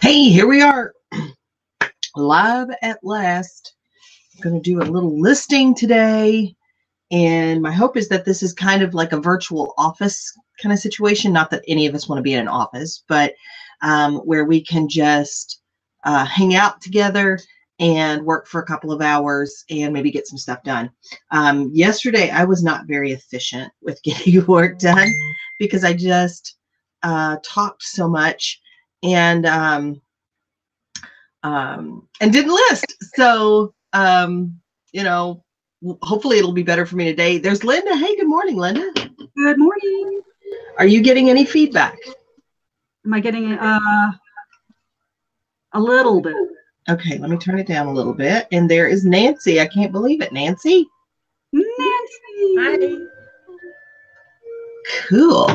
Hey, here we are, live at last. I'm going to do a little listing today, and my hope is that this is kind of like a virtual office kind of situation. Not that any of us want to be in an office, but where we can just hang out together and work for a couple of hours and maybe get some stuff done. Yesterday, I was not very efficient with getting work done because I just talked so much and didn't list. So, you know, hopefully it'll be better for me today. There's Linda. Hey, good morning, Linda. Good morning. Are you getting any feedback? Am I getting a little bit? Okay, let me turn it down a little bit. And there is Nancy. I can't believe it. Nancy? Nancy. Hi. Cool.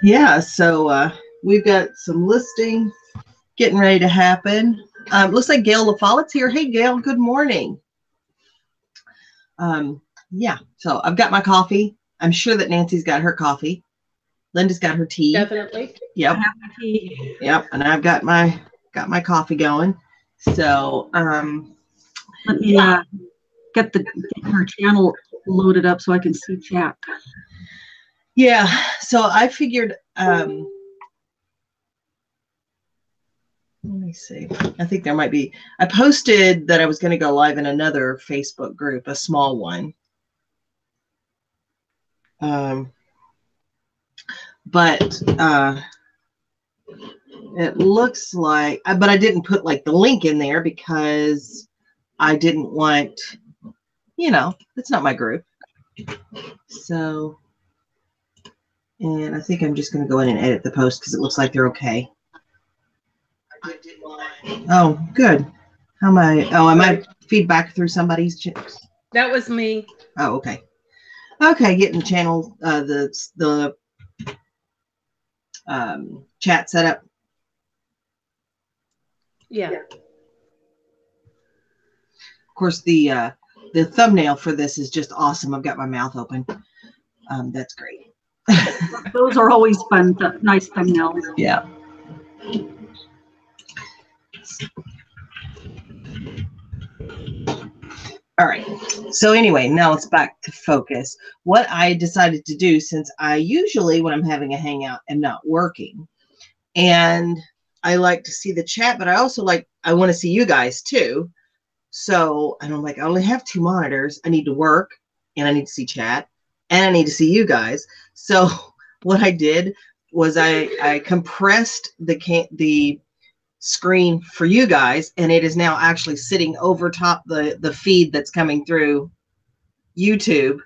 Yeah, so we've got some listing getting ready to happen. Looks like Gail LaFollette's here. Hey, Gail, good morning. Yeah, so I've got my coffee. I'm sure that Nancy's got her coffee. Linda's got her tea. Definitely. Yep. I have my tea. Yep, and I've got my coffee going. So Let me get her channel loaded up so I can see chat. yeah, so I figured let me see. I think there might be. I posted that I was going to go live in another Facebook group, a small one. But it looks like, but I didn't put like the link in there because I didn't want, it's not my group. So, and I think I'm just going to go in and edit the post because it looks like they're okay. Oh, good. How am I? Oh, am I feedback through somebody's chips? That was me. Oh, okay. Okay, getting the channel, the chat set up. Yeah. Of course, the thumbnail for this is just awesome. I've got my mouth open. That's great. Those are always fun, nice thumbnails. Yeah. All right. So anyway, now it's back to focus. What I decided to do, since I usually, when I'm having a hangout, am not working, and I like to see the chat, but I also I want to see you guys too. So, and I'm like, I only have 2 monitors. I need to work, and I need to see chat, and I need to see you guys. So what I did was I compressed the screen for you guys, and it is now actually sitting over top the feed that's coming through YouTube,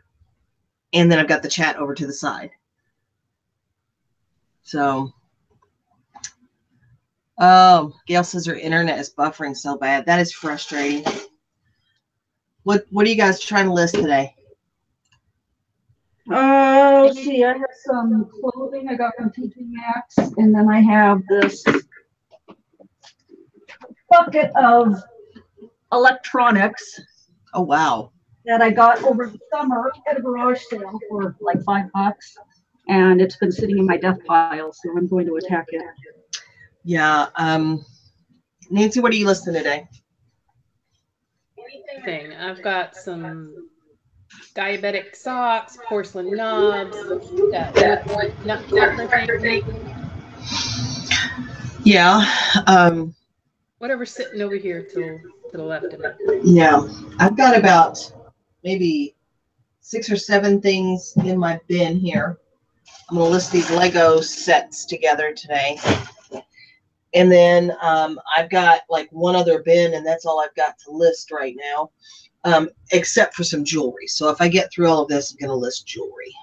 and then I've got the chat over to the side. So, oh, Gail says her internet is buffering so bad. That is frustrating. What are you guys trying to list today? Let's see. I have some clothing I got from TJ Maxx, and then I have this bucket of electronics. Oh, wow. That I got over the summer at a garage sale for like $5, and it's been sitting in my death pile, so I'm going to attack it. Yeah. Nancy, what are you listing today? Anything. I've got some diabetic socks, porcelain knobs, Yeah. Whatever's sitting over here to the left of me. Yeah. I've got about maybe 6 or 7 things in my bin here. I'm going to list these Lego sets together today. And then I've got like 1 other bin, and that's all I've got to list right now, except for some jewelry. So if I get through all of this, I'm going to list jewelry.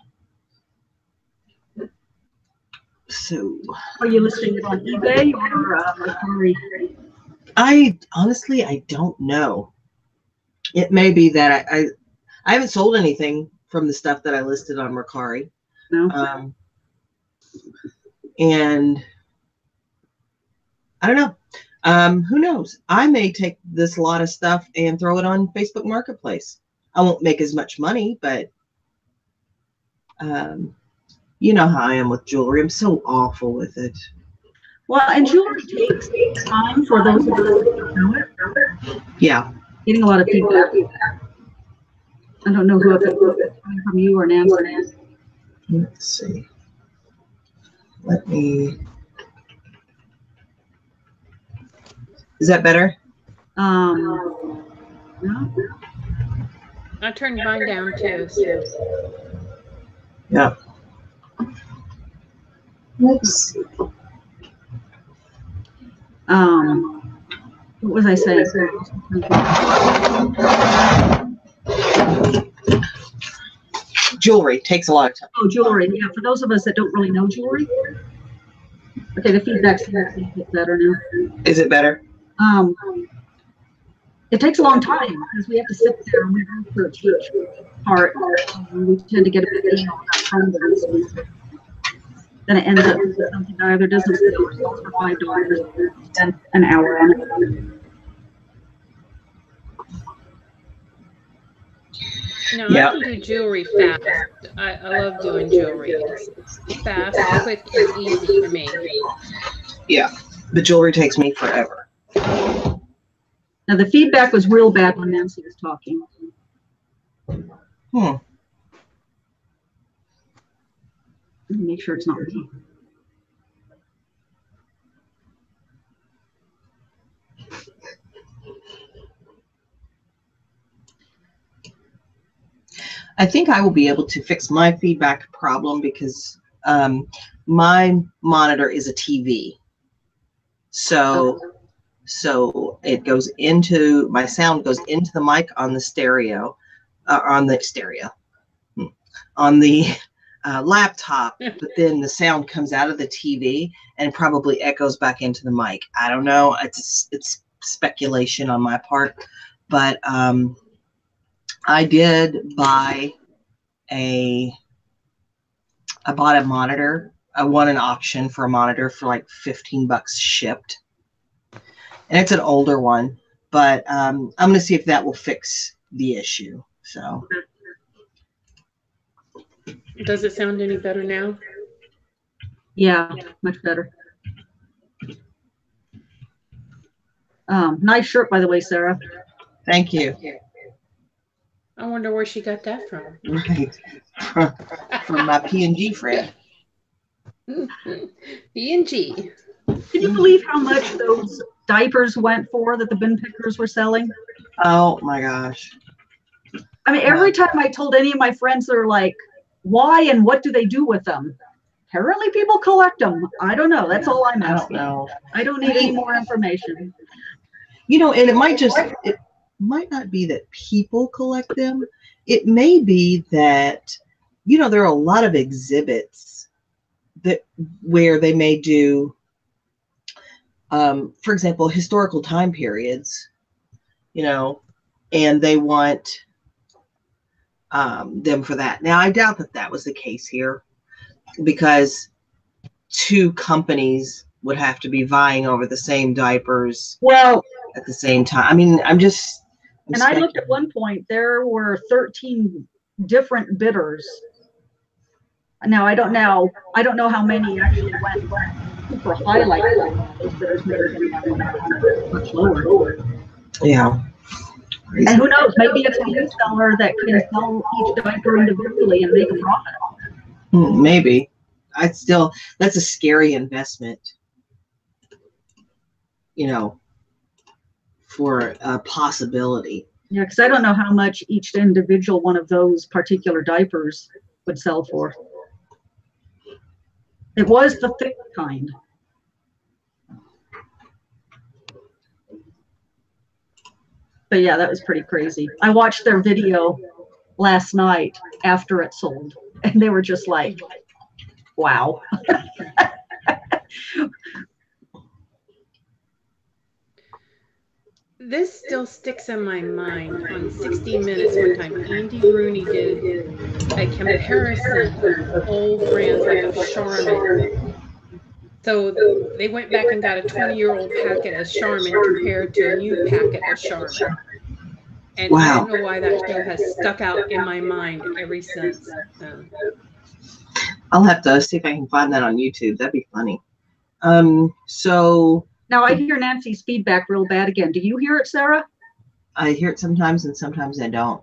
So, are you listing it on eBay or Mercari? I don't know. It may be that I haven't sold anything from the stuff that I listed on Mercari. No. And I don't know. Who knows? I may take this lot of stuff and throw it on Facebook Marketplace. I won't make as much money, but you know how I am with jewelry. I'm so awful with it. Well, and jewelry takes time for those of us that don't know it. Yeah. Getting a lot of feedback. I don't know who if it's coming from you or Nancy. Let's see. Let me. Is that better? No. I turned mine down too. So. Yeah. Let's see. What was I saying? Jewelry takes a lot of time. Oh, jewelry. Yeah, for those of us that don't really know jewelry. Okay, the feedback's a bit better now. Is it better? It takes a long time because we have to sit there and research each part. We tend to get a bit anal about problems. Then it ends up with something that either doesn't fit or sells for $5 and an hour on it. No, I can do jewelry fast. I love doing jewelry. It's fast, quick, and easy for me. Yeah, the jewelry takes me forever. Now the feedback was real bad when Nancy was talking. Make sure it's not me. I think I will be able to fix my feedback problem because my monitor is a TV. So it goes into, my sound goes into the mic on the stereo, on the laptop, but then the sound comes out of the TV and probably echoes back into the mic. I don't know. It's speculation on my part, but I did buy I bought a monitor. I won an auction for a monitor for like $15 shipped. And it's an older one, but I'm going to see if that will fix the issue. So. Does it sound any better now? Yeah, much better. Nice shirt, by the way, Sarah. Thank you. I wonder where she got that from. Right. From my P&G friend. P&G. Can you believe how much those diapers went for that the bin pickers were selling? Oh my gosh. I mean, every time I told any of my friends, they're like, why and what do they do with them? Apparently people collect them. I don't know. That's all I'm asking. I don't know. I don't need any more information. You know, and it might not be that people collect them. It may be that, you know, there are a lot of exhibits where they may do, for example, historical time periods, you know, and they want them for that. Now, I doubt that was the case here because two companies would have to be vying over the same diapers at the same time. I mean, I looked at one point, there were 13 different bidders. Now, I don't know how many actually went super high like those bidders maybe much lower. Yeah. And who knows, maybe it's a reseller that can sell each diaper individually and make a profit. Maybe. That's a scary investment, you know, for a possibility. Yeah, because I don't know how much each individual one of those particular diapers would sell for. It was the thick kind. But yeah, that was pretty crazy. I watched their video last night after it sold, and they were just like, wow. This still sticks in my mind. On 60 Minutes one time, Andy Rooney did a comparison of old brands like a Charmin. So they went back and got a 20-year-old packet of Charmin compared to a new packet of Charmin. And wow. I don't know why that show has stuck out in my mind ever since. I'll have to see if I can find that on YouTube. That'd be funny. So Now I hear Nancy's feedback real bad again. Do you hear it, Sarah? I hear it sometimes and sometimes I don't.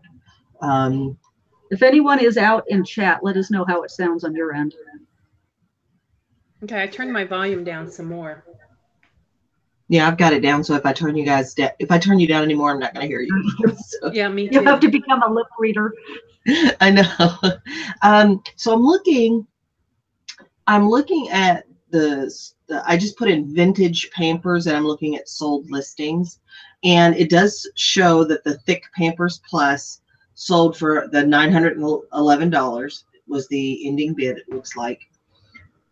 If anyone is out in chat, let us know how it sounds on your end. Okay, I turned my volume down some more. Yeah, I've got it down. So if I turn you guys down, if I turn you down anymore, I'm not going to hear you. So. Yeah, me too. You have to become a lip reader. I know. So I'm looking at I just put in vintage Pampers and I'm looking at sold listings, and it does show that the thick Pampers Plus sold for the $911 was the ending bid, it looks like.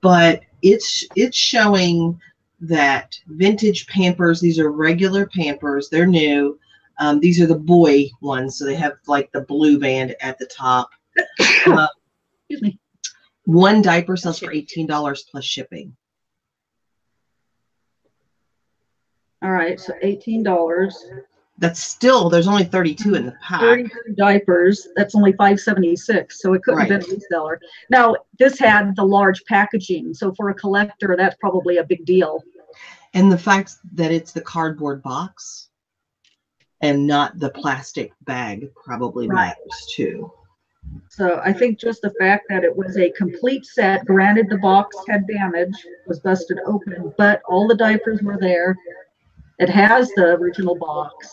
But it's showing that vintage Pampers, these are regular Pampers, they're new. These are the boy ones, so they have like the blue band at the top. Excuse me. One diaper sells for $18 plus shipping. All right, so $18. That's still, there's only 32 in the pack. 32 diapers, that's only $5.76, so it couldn't have been a reseller. Now, this had the large packaging, so for a collector, that's probably a big deal. And the fact that it's the cardboard box and not the plastic bag probably matters too. So I think just the fact that it was a complete set, granted the box had damage, was busted open, but all the diapers were there. It has the original box,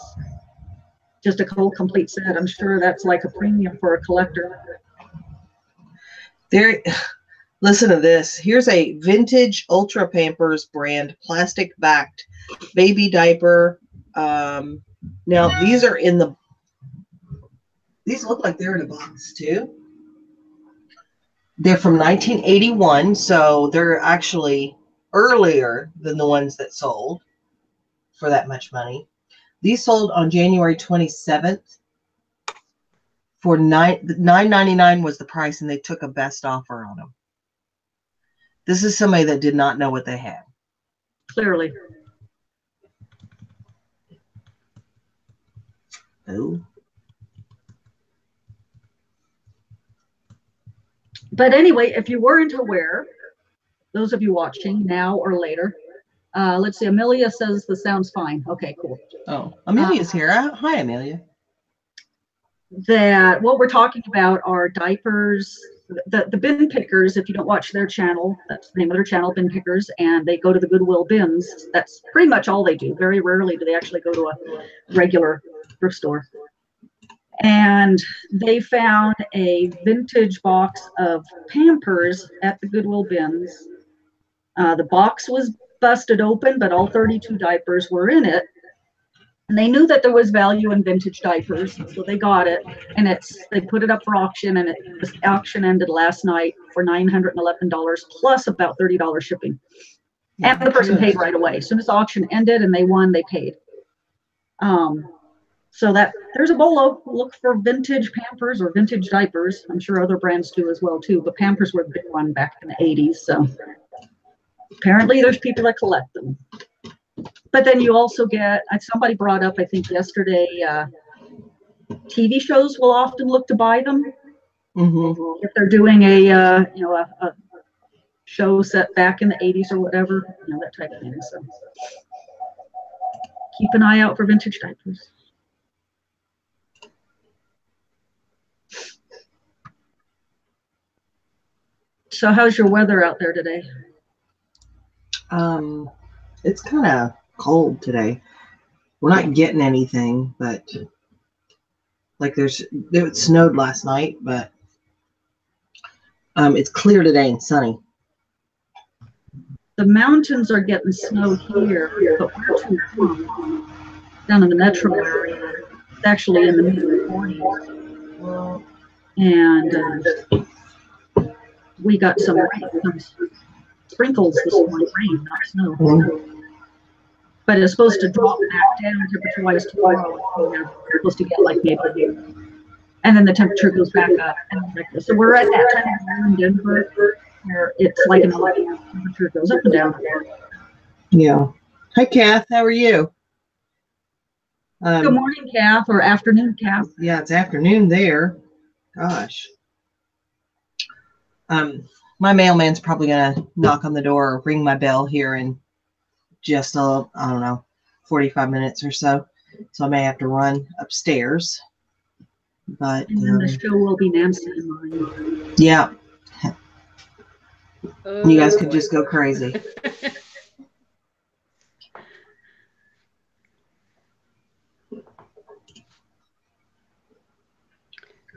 just a whole complete set. I'm sure that's like a premium for a collector. Listen to this. Here's a vintage Ultra Pampers brand plastic backed baby diaper. Now these are in the, these look like they're in a box too. They're from 1981, so they're actually earlier than the ones that sold for that much money. These sold on January 27th for $9.99 was the price, and they took a best offer on them. This is somebody that did not know what they had. Clearly. Oh. But anyway, if you weren't aware, those of you watching now or later, let's see, Amelia says the sound's fine. Okay, cool. Oh, Amelia's here. Hi, Amelia. That what we're talking about are diapers, the bin pickers. If you don't watch their channel, that's the name of their channel, Bin Pickers, and they go to the Goodwill bins. That's pretty much all they do. Very rarely do they actually go to a regular thrift store. And they found a vintage box of Pampers at the Goodwill bins. The box was busted open, but all 32 diapers were in it. And they knew that there was value in vintage diapers, so they got it. And they put it up for auction, and the auction ended last night for $911 plus about $30 shipping. And the person paid right away. As soon as the auction ended and they won, they paid. So that there's a bolo. Look for vintage Pampers or vintage diapers. I'm sure other brands do as well too, but Pampers were the big one back in the 80s. So apparently there's people that collect them. But then you also get, somebody brought up, I think yesterday, TV shows will often look to buy them. Mm-hmm. If they're doing a show set back in the 80s or whatever, that type of thing. So keep an eye out for vintage diapers. So how's your weather out there today? It's kind of cold today. We're not getting anything, but like it snowed last night, but it's clear today and sunny. The mountains are getting snow here, but we're too warm down in the metro area. It's actually in the mid-40s. And we got some sprinkles this morning, rain, not snow. Mm-hmm. But it's supposed to drop back down temperature-wise tomorrow. We're supposed to get like maybe, and then the temperature goes back up. So we're at that time of year in Denver where it's like an elevator. Temperature goes up and down. Yeah. Hi, Kath. How are you? Good morning, Kath, or afternoon, Kath. Yeah, it's afternoon there. Gosh. My mailman's probably going to knock on the door or ring my bell here in just, I don't know, 45 minutes or so. So I may have to run upstairs. But And then the show will be Nancy and mine. yeah. Oh, You guys could boy. just go crazy.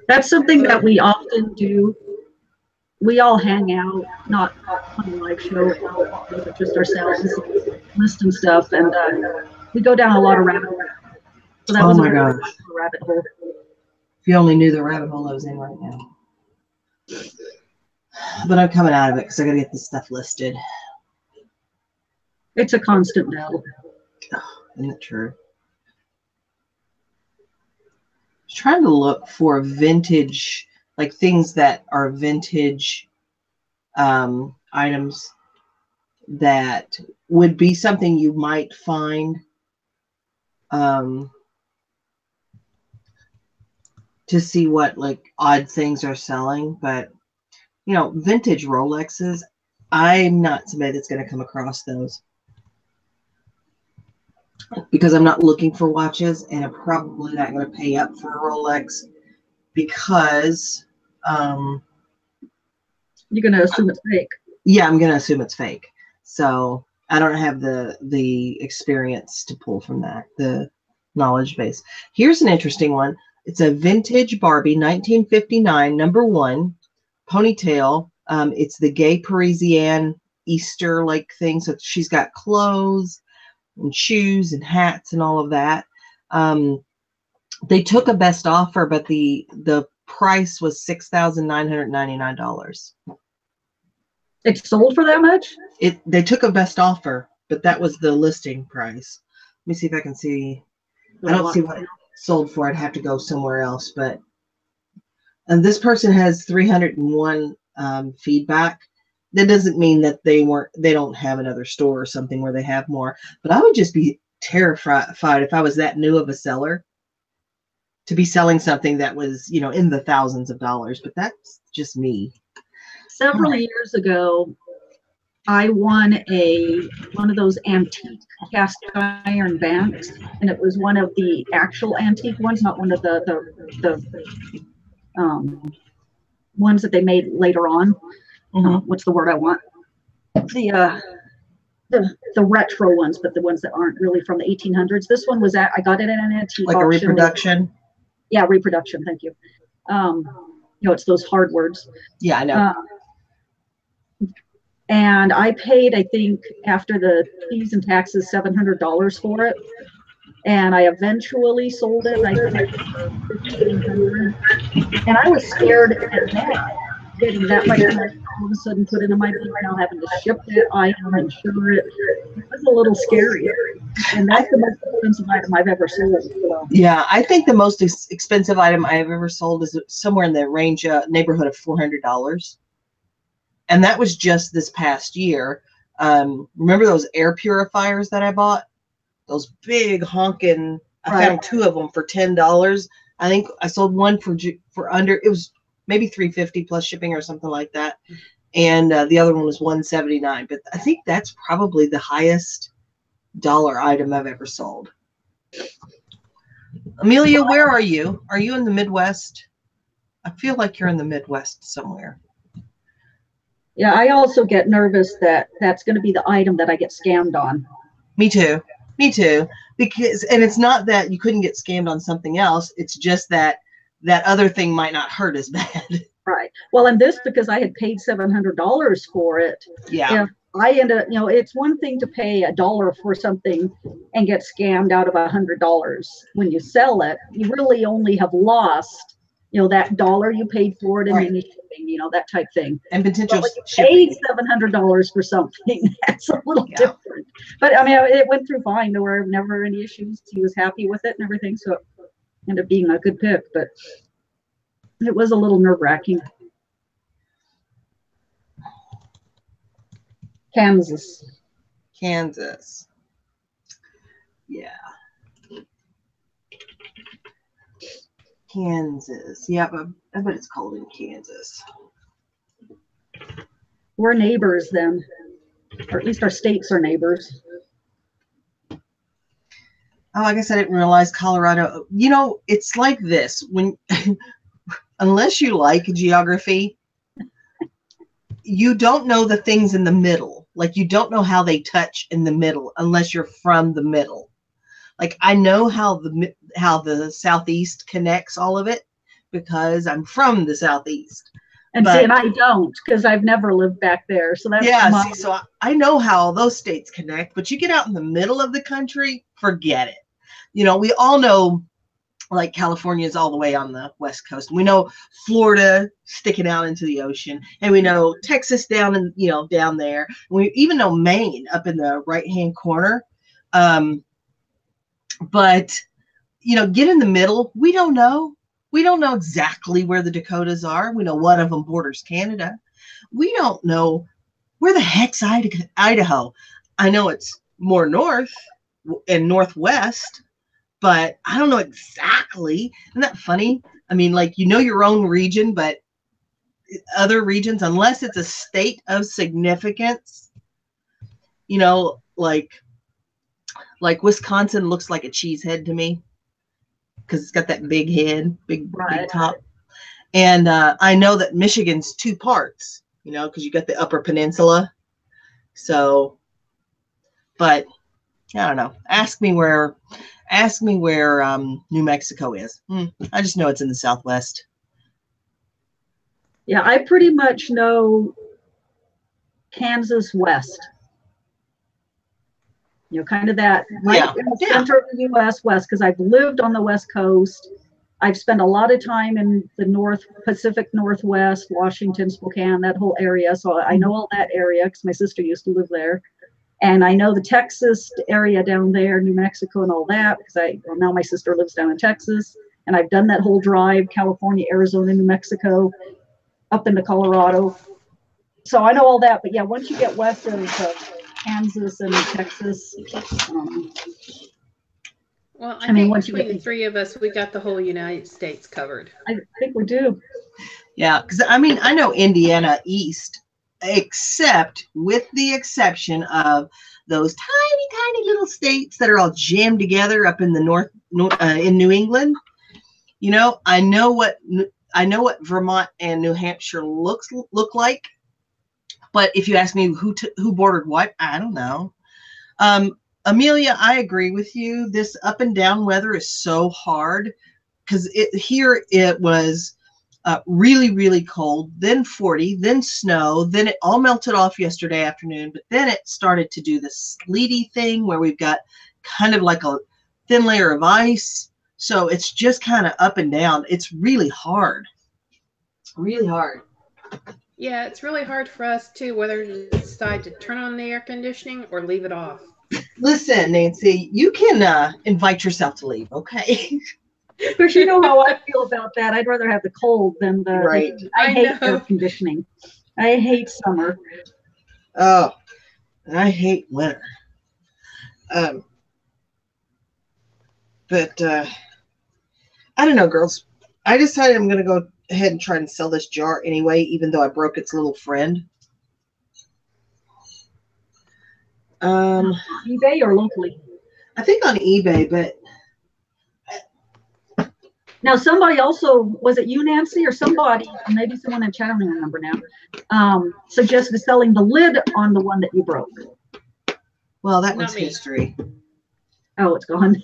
That's something that we often do. We all hang out, not on a live show, but just ourselves, list and stuff, and we go down a lot of rabbit holes. So that Oh was my a gosh. rabbit hole. If you only knew the rabbit hole I was in right now. But I'm coming out of it because I got to get this stuff listed. It's a constant battle. Isn't it true? I was trying to look for vintage, like things that are vintage items that would be something you might find to see what like odd things are selling. But you know, vintage Rolexes, I'm not somebody that's going to come across those because I'm not looking for watches, and I'm probably not going to pay up for a Rolex because You're going to assume it's fake. yeah, I'm going to assume it's fake. So I don't have the experience to pull from that, the knowledge base. Here's an interesting one. It's a vintage Barbie, 1959, #1 ponytail. It's the gay Parisienne Easter like thing. So she's got clothes and shoes and hats and all of that. They took a best offer, but the price was $6,999. It's sold for that much? They took a best offer, but that was the listing price. Let me see if I can see. I don't see what it sold for. I'd have to go somewhere else. But and this person has 301 feedback. That doesn't mean that they don't have another store or something where they have more. But I would just be terrified if I was that new of a seller to be selling something that was, you know, in the thousands of dollars. But that's just me. Several years ago, I won one of those antique cast iron banks, and it was one of the actual antique ones, not one of the ones that they made later on. What's the word I want? The retro ones, but the ones that aren't really from the 1800s. This one was I got it in an antique like auction. A reproduction. Yeah, reproduction. Thank you. You know, it's those hard words. Yeah, I know. And I paid, I think, after the fees and taxes, $700 for it. And I eventually sold it, I think, for $1,500. And I was scared at that, getting that much money all of a sudden put into my bank, now having to ship that item, insure it. It was a little scary. And that's the most expensive item I've ever sold. So. Yeah, I think the most expensive item I've ever sold is somewhere in the range, neighborhood of $400. And that was just this past year. Remember those air purifiers that I bought? Those big honking, I found 2 of them for $10. I think I sold one for under, it was maybe $350 plus shipping or something like that. And the other one was $179. But I think that's probably the highest dollar item I've ever sold. Amelia, where are you? Are you in the Midwest? I feel like you're in the Midwest somewhere. Yeah, I also get nervous that that's going to be the item that I get scammed on. Me too. Me too. Because, and it's not that you couldn't get scammed on something else. It's just that that other thing might not hurt as bad. Right. Well, and this, because I had paid $700 for it. Yeah. If I end up, you know, it's one thing to pay $1 for something and get scammed out of $100. When you sell it, you really only have lost, you know, that $1 you paid for it and any shipping, you know, that type thing. And potential shipping. Paid $700 for something. That's a little different. But I mean, it went through fine. There were never any issues. He was happy with it and everything. So it ended up being a good pick, but it was a little nerve-wracking. Kansas. Yeah. Kansas. Yeah, but I bet it's cold in Kansas. We're neighbors then, or at least our states are neighbors. Oh, I guess I didn't realize Colorado. You know, it's like this when, unless you like geography, you don't know the things in the middle. Like you don't know how they touch in the middle unless you're from the middle. Like I know how the Southeast connects all of it because I'm from the Southeast. And But, see, and I don't because I've never lived back there. So that's see, so I know how all those states connect, but you get out in the middle of the country, forget it. You know, we all know like California is all the way on the West Coast. We know Florida sticking out into the ocean, and we know Texas down in, you know, down there. We even know Maine up in the right-hand corner. But, you know, get in the middle. We don't know. We don't know exactly where the Dakotas are. We know one of them borders Canada. We don't know where the heck's Idaho. I know it's more north and northwest, but I don't know exactly. Isn't that funny? I mean, like, you know your own region, but other regions, unless it's a state of significance, you know, like Wisconsin looks like a cheese head to me because it's got that big head, big top. And I know that Michigan's two parts, you know, because you got the Upper Peninsula. So, but I don't know. Ask me where New Mexico is. I just know it's in the Southwest. Yeah, I pretty much know Kansas West. You know, kind of that right in the center of the U.S. West, because I've lived on the West Coast. I've spent a lot of time in the Pacific Northwest, Washington, Spokane, that whole area. So I know all that area because my sister used to live there. And I know the Texas area down there, New Mexico and all that, because now my sister lives down in Texas. And I've done that whole drive, California, Arizona, New Mexico, up into Colorado. So I know all that. But yeah, once you get west of Kansas and Texas. Well, I mean, think between the three of us, we got the whole United States covered. I think we do. Yeah, because I mean, I know Indiana East, except with the exception of those tiny little states that are all jammed together up in the north in New England. You know, I know what Vermont and New Hampshire look like. But if you ask me who bordered what, I don't know. Amelia, I agree with you. This up and down weather is so hard because here it was really, really cold, then 40, then snow, then it all melted off yesterday afternoon, but then it started to do this sleety thing where we've got kind of like a thin layer of ice. So it's just kind of up and down. It's really hard. Really hard. Yeah, it's really hard for us too, whether to decide to turn on the air conditioning or leave it off. Listen, Nancy, you can invite yourself to leave, okay? Because you know how I feel about that. I'd rather have the cold than the. Right. I hate air conditioning. I hate summer. Oh, and I hate winter. But I don't know, girls. I decided I'm going to go ahead and try and sell this jar anyway, even though I broke its little friend. eBay or locally? I think on eBay, but now somebody also, was it you, Nancy, or somebody, maybe someone in chat, I don't remember now, suggested selling the lid on the one that you broke. Well, that was history. Oh, it's gone.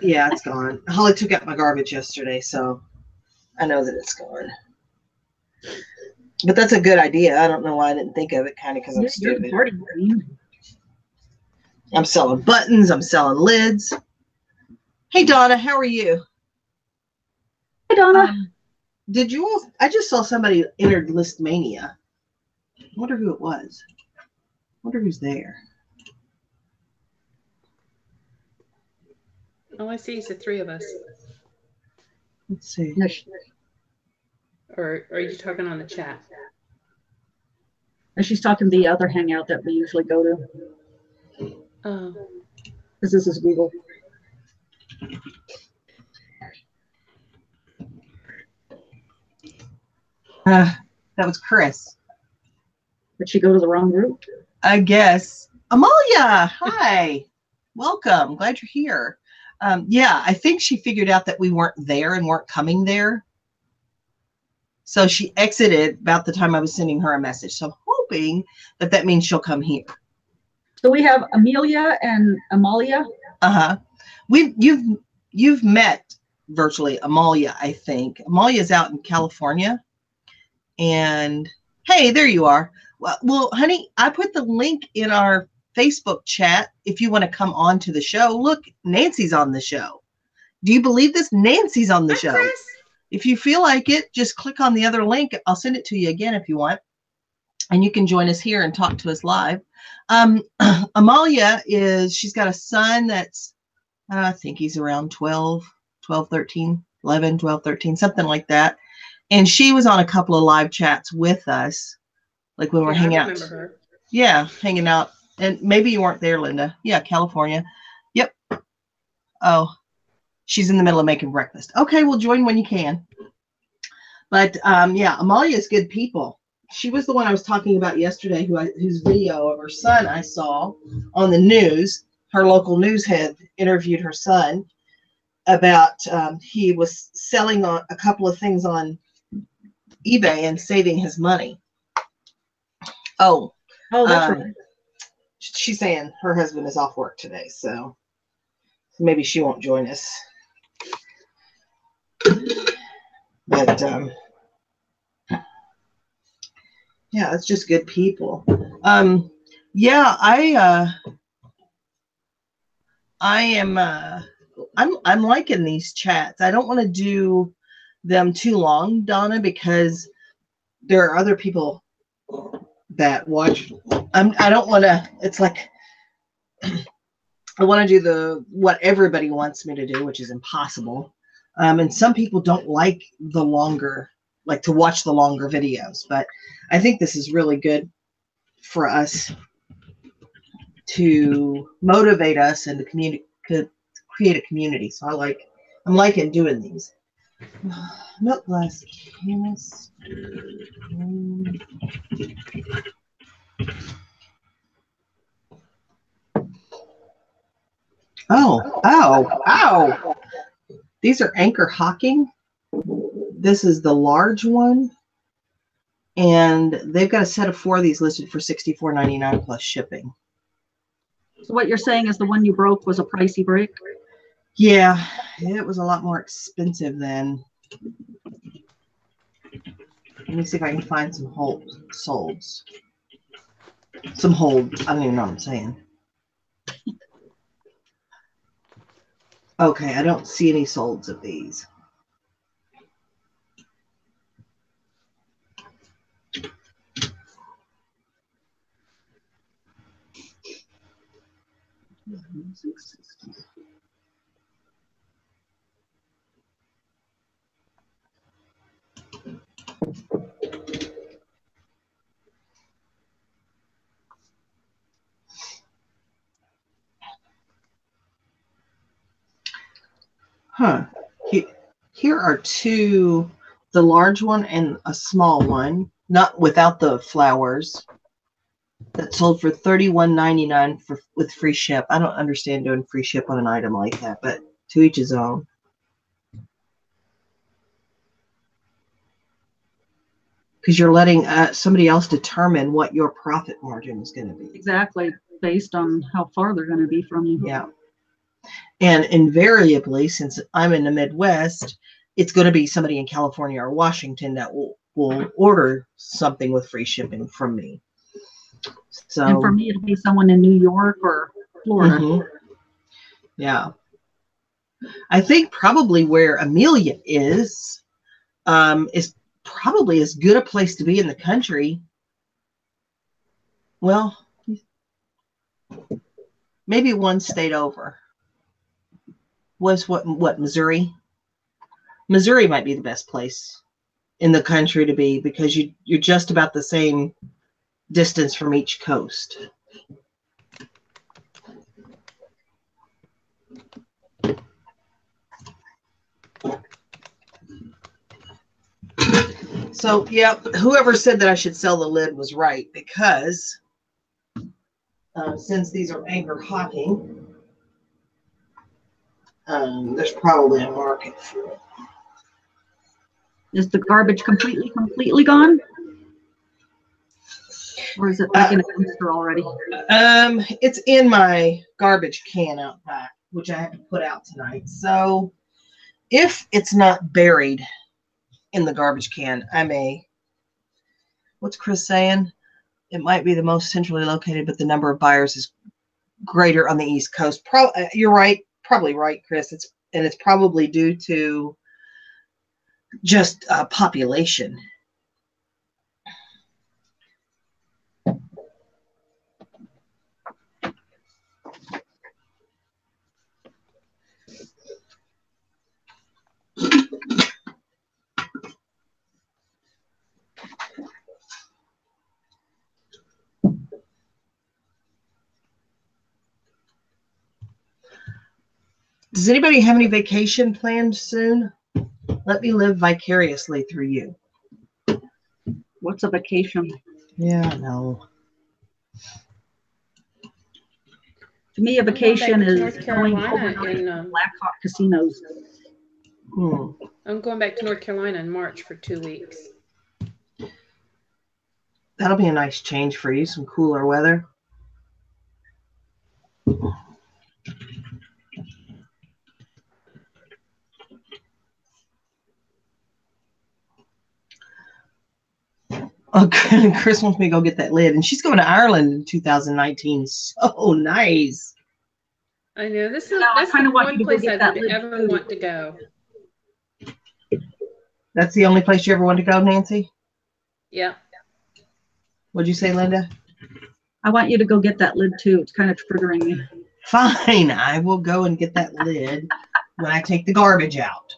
Yeah, it's gone. Holly took out my garbage yesterday, so I know that it's gone. But that's a good idea. I don't know why I didn't think of it, kind of because I'm stupid. I'm selling buttons. I'm selling lids. Hey, Donna, how are you? Hey, Donna. Did you all? I just saw somebody entered Listmania. I wonder who it was. I wonder who's there. All I see is the three of us. Let's see. Or are you talking on the chat? And she's talking the other hangout that we usually go to. Oh. Because this is Google. That was Chris. Did she go to the wrong group? I guess. Amalia, hi. Welcome. Glad you're here. Yeah, I think she figured out that we weren't there and weren't coming there. So she exited about the time I was sending her a message. So I'm hoping that that means she'll come here. So we have Amelia and Amalia. Uh-huh. You've met virtually Amalia, I think. Amalia's out in California. And hey, there you are. Well, honey, I put the link in our Facebook chat if you want to come on to the show. Look, Nancy's on the show. Do you believe this? Nancy's on the show. Chris. If you feel like it, just click on the other link. I'll send it to you again if you want. And you can join us here and talk to us live. Amalia she's got a son that's, I think he's around 12, 13, 11, 12, 13, something like that. And she was on a couple of live chats with us, like when we're hanging out. Remember her. Yeah, hanging out. And maybe you weren't there, Linda. Yeah, California. Yep. Oh, she's in the middle of making breakfast. Okay, well, join when you can. But yeah, Amalia's good people. She was the one I was talking about yesterday, whose video of her son I saw on the news. Her local news head interviewed her son about he was selling a couple of things on eBay and saving his money. Oh, that's right. She's saying her husband is off work today, so maybe she won't join us. But yeah, it's just good people. Yeah, I'm liking these chats. I don't want to do them too long, Donna, because there are other people that watch. I don't want to. It's like I want to do what everybody wants me to do, which is impossible. And some people don't like the longer, like to watch the longer videos. But I think this is really good for us to motivate us and to create a community. So I'm liking doing these. Milk glass canister. Ow. These are Anchor Hocking. This is the large one. And they've got a set of 4 of these listed for $64.99 plus shipping. So what you're saying is the one you broke was a pricey break? Yeah, it was a lot more expensive than. Let me see if I can find some solds. Some hold. I don't even know what I'm saying. Okay, I don't see any solds of these. Huh. Here are 2, the large one and a small one, not without the flowers, that sold for $31.99 with free ship. I don't understand doing free ship on an item like that, but to each his own. Because you're letting somebody else determine what your profit margin is going to be. Exactly, based on how far they're going to be from you. Yeah. And invariably, since I'm in the Midwest, it's going to be somebody in California or Washington that will order something with free shipping from me. So, and for me, it'll be someone in New York or Florida. Mm-hmm. Yeah. I think probably where Amelia is probably as good a place to be in the country. Well, maybe one state over. Was what Missouri? Missouri might be the best place in the country to be because you're just about the same distance from each coast. So, yeah, whoever said that I should sell the lid was right, because since these are anchor hocking, there's probably a market for it. Is the garbage completely gone? Or is it like in a dumpster already? It's in my garbage can out back, which I have to put out tonight. So if it's not buried in the garbage can, I may. What's Chris saying? It might be the most centrally located, but the number of buyers is greater on the East Coast. You're right. Probably right, Chris. It's probably due to just population. Does anybody have any vacation planned soon? Let me live vicariously through you. What's a vacation? Yeah, I know. To me, a vacation is North going Carolina overnight in to Black Hawk casinos. I'm going back to North Carolina in March for 2 weeks. That'll be a nice change for you, some cooler weather. Oh, Chris wants me to go get that lid, and she's going to Ireland in 2019. So nice. I know. That's the one place I would ever want to go. That's the only place you ever want to go, Nancy? Yeah. What'd you say, Linda? I want you to go get that lid too. It's kind of triggering me. Fine. I will go and get that lid when I take the garbage out.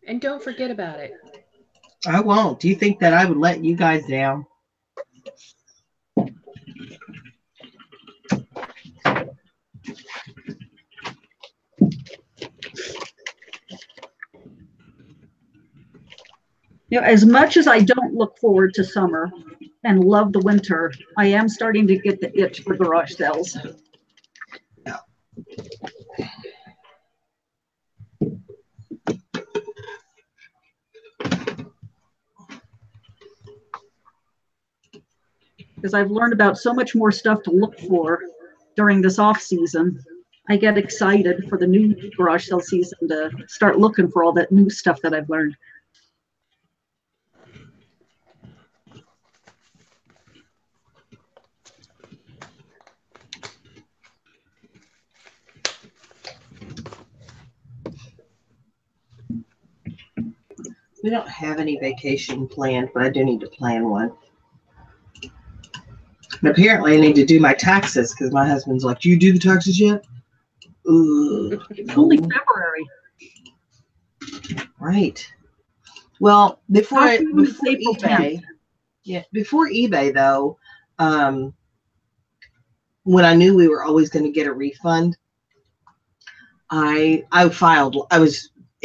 And don't forget about it. I won't. Do you think that I would let you guys down? You know, as much as I don't look forward to summer and love the winter, I am starting to get the itch for garage sales. Yeah. Because I've learned about so much more stuff to look for during this off season. I get excited for the new garage sale season to start looking for all that new stuff that I've learned. We don't have any vacation planned, but I do need to plan one. And apparently I need to do my taxes because my husband's like, do you do the taxes yet? It's only February. Right. Well, before eBay, though, when I knew we were always going to get a refund, it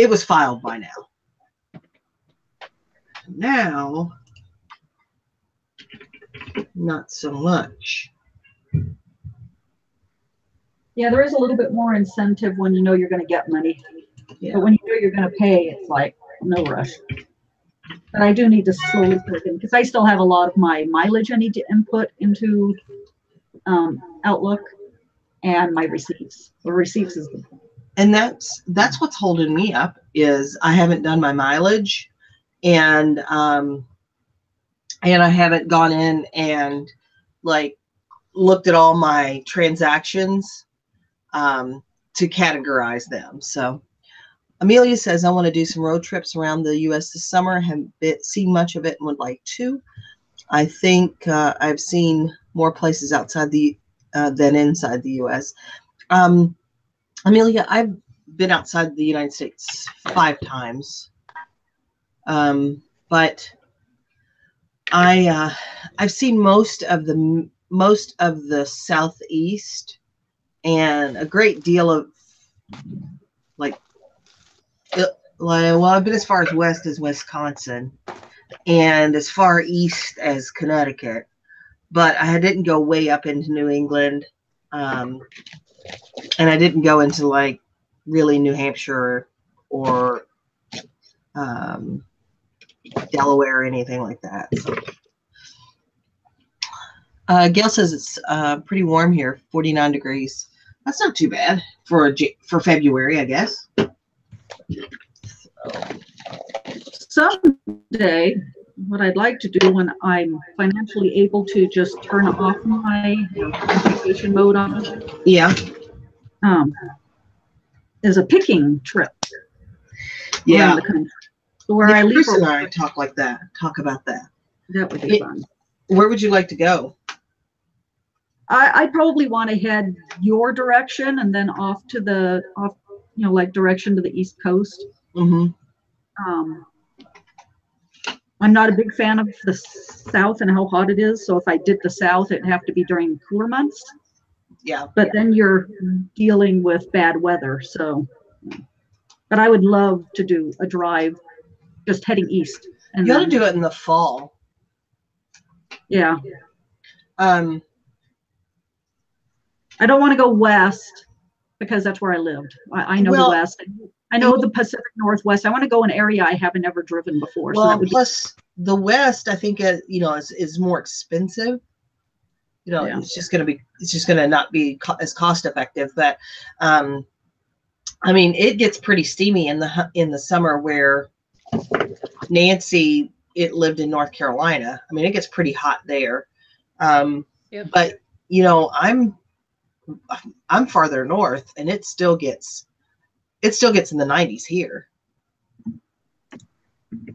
was filed by now. Now, not so much. Yeah, there is a little bit more incentive when you know you're going to get money. Yeah. But when you know you're going to pay, it's like no rush. But I do need to slowly put in because I still have a lot of my mileage I need to input into Outlook and my receipts. The receipts is the and that's what's holding me up is I haven't done my mileage. And I haven't gone in and like looked at all my transactions to categorize them. So Amelia says, I want to do some road trips around the U.S. this summer. I haven't seen much of it and would like to. I think I've seen more places outside than inside the U.S. Amelia, I've been outside the United States 5 times. But I've seen most of the Southeast and a great deal of like well, I've been as far as west as Wisconsin and as far east as Connecticut, but I didn't go way up into New England. And I didn't go into like really New Hampshire or Delaware or anything like that. So. Gail says it's pretty warm here, 49 degrees. That's not too bad for February, I guess. Someday, what I'd like to do when I'm financially able to just turn off my vacation mode on, Yeah, is a picking trip yeah. around the country. So where Yeah, I leave, Chris and I talk about that. That would be fun. Where would you like to go? I probably want to head your direction and then off, like direction to the East Coast. Mm-hmm. I'm not a big fan of the South and how hot it is. So if I did the South, it'd have to be during cooler months. Yeah. But then you're dealing with bad weather. So, but I would love to do a drive just heading east. And you ought to do it in the fall. Yeah. I don't want to go west because that's where I lived. I know the West. I know the Pacific Northwest. I want to go an area I haven't ever driven before. Well, so plus the West, I think, is more expensive. It's just going to not be as cost effective. But, I mean, it gets pretty steamy in the summer where Nancy, it lived in North Carolina. I mean, it gets pretty hot there. Yep. But, I'm farther north and it still gets in the 90s here.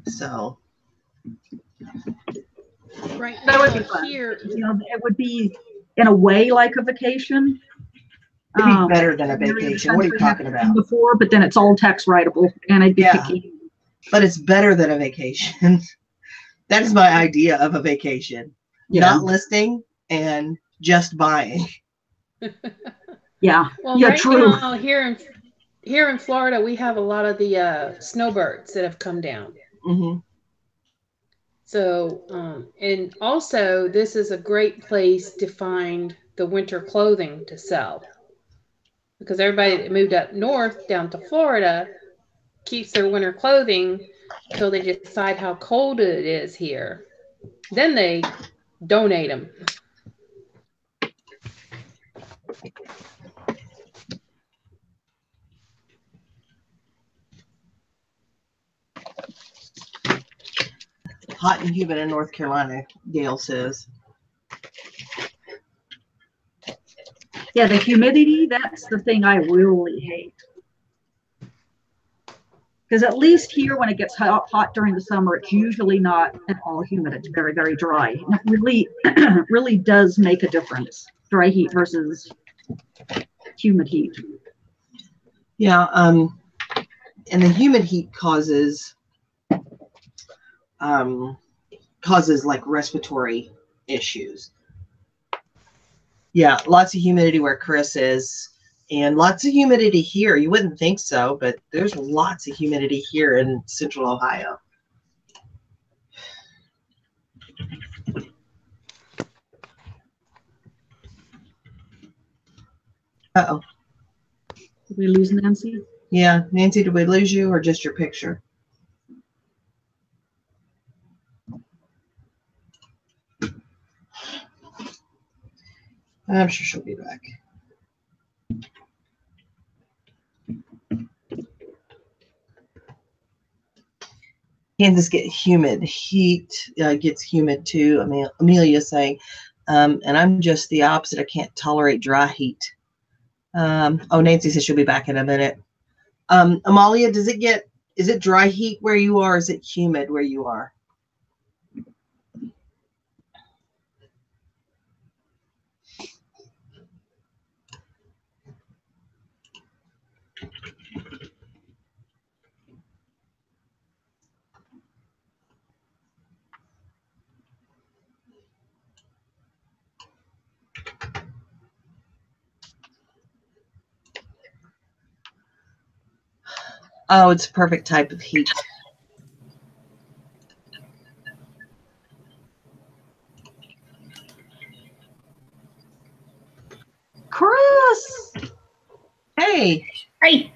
So right that now would be fun. Here, it would be in a way like a vacation. It'd be better than a vacation. What are you talking about? Before, but then it's all tax writable and I'd be picky. But it's better than a vacation. That is my idea of a vacation. Yeah. Not listing and just buying. Yeah. Well, yeah, right true. now here in Florida, we have a lot of the snowbirds that have come down. Mm-hmm. So, and also this is a great place to find the winter clothing to sell, because everybody that moved up north down to Florida keeps their winter clothing until they decide how cold it is here. Then they donate them. Hot and humid in North Carolina, Gail says. Yeah, the humidity, that's the thing I really hate. Because at least here, when it gets hot during the summer, it's usually not at all humid. It's very, very dry. And it really, really does make a difference. Dry heat versus humid heat. Yeah, and the humid heat causes like respiratory issues. Yeah, lots of humidity where Chris is, and lots of humidity here. You wouldn't think so, but there's lots of humidity here in Central Ohio. Uh-oh. Did we lose Nancy? Yeah, Nancy, did we lose you or just your picture? I'm sure she'll be back. Kansas get humid. Heat gets humid too. I mean, Amelia's saying, and I'm just the opposite. I can't tolerate dry heat. Nancy says she'll be back in a minute. Amalia, is it dry heat where you are? Or is it humid where you are? Oh, it's a perfect type of heat. Chris! Hey. Hey.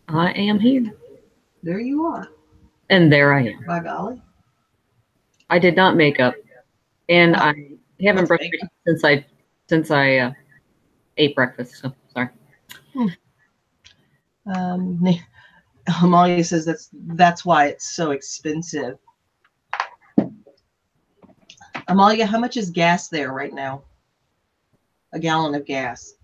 I am here. There you are. And there I am. By golly. I did not make up. And I haven't brushed makeup? my teeth since I ate breakfast. So sorry. Amalia says that's why it's so expensive. Amalia, how much is gas there right now? A gallon of gas.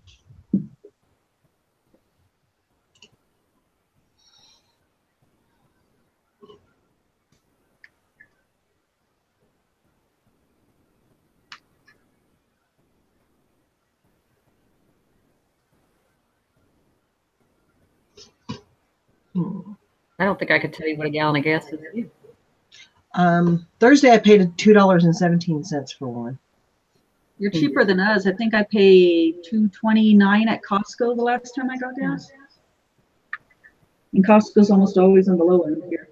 I don't think I could tell you what a gallon of gas is. Thursday I paid $2.17 for one. You're cheaper than us. I think I paid $2.29 at Costco the last time I got gas. And Costco's almost always on the low end here.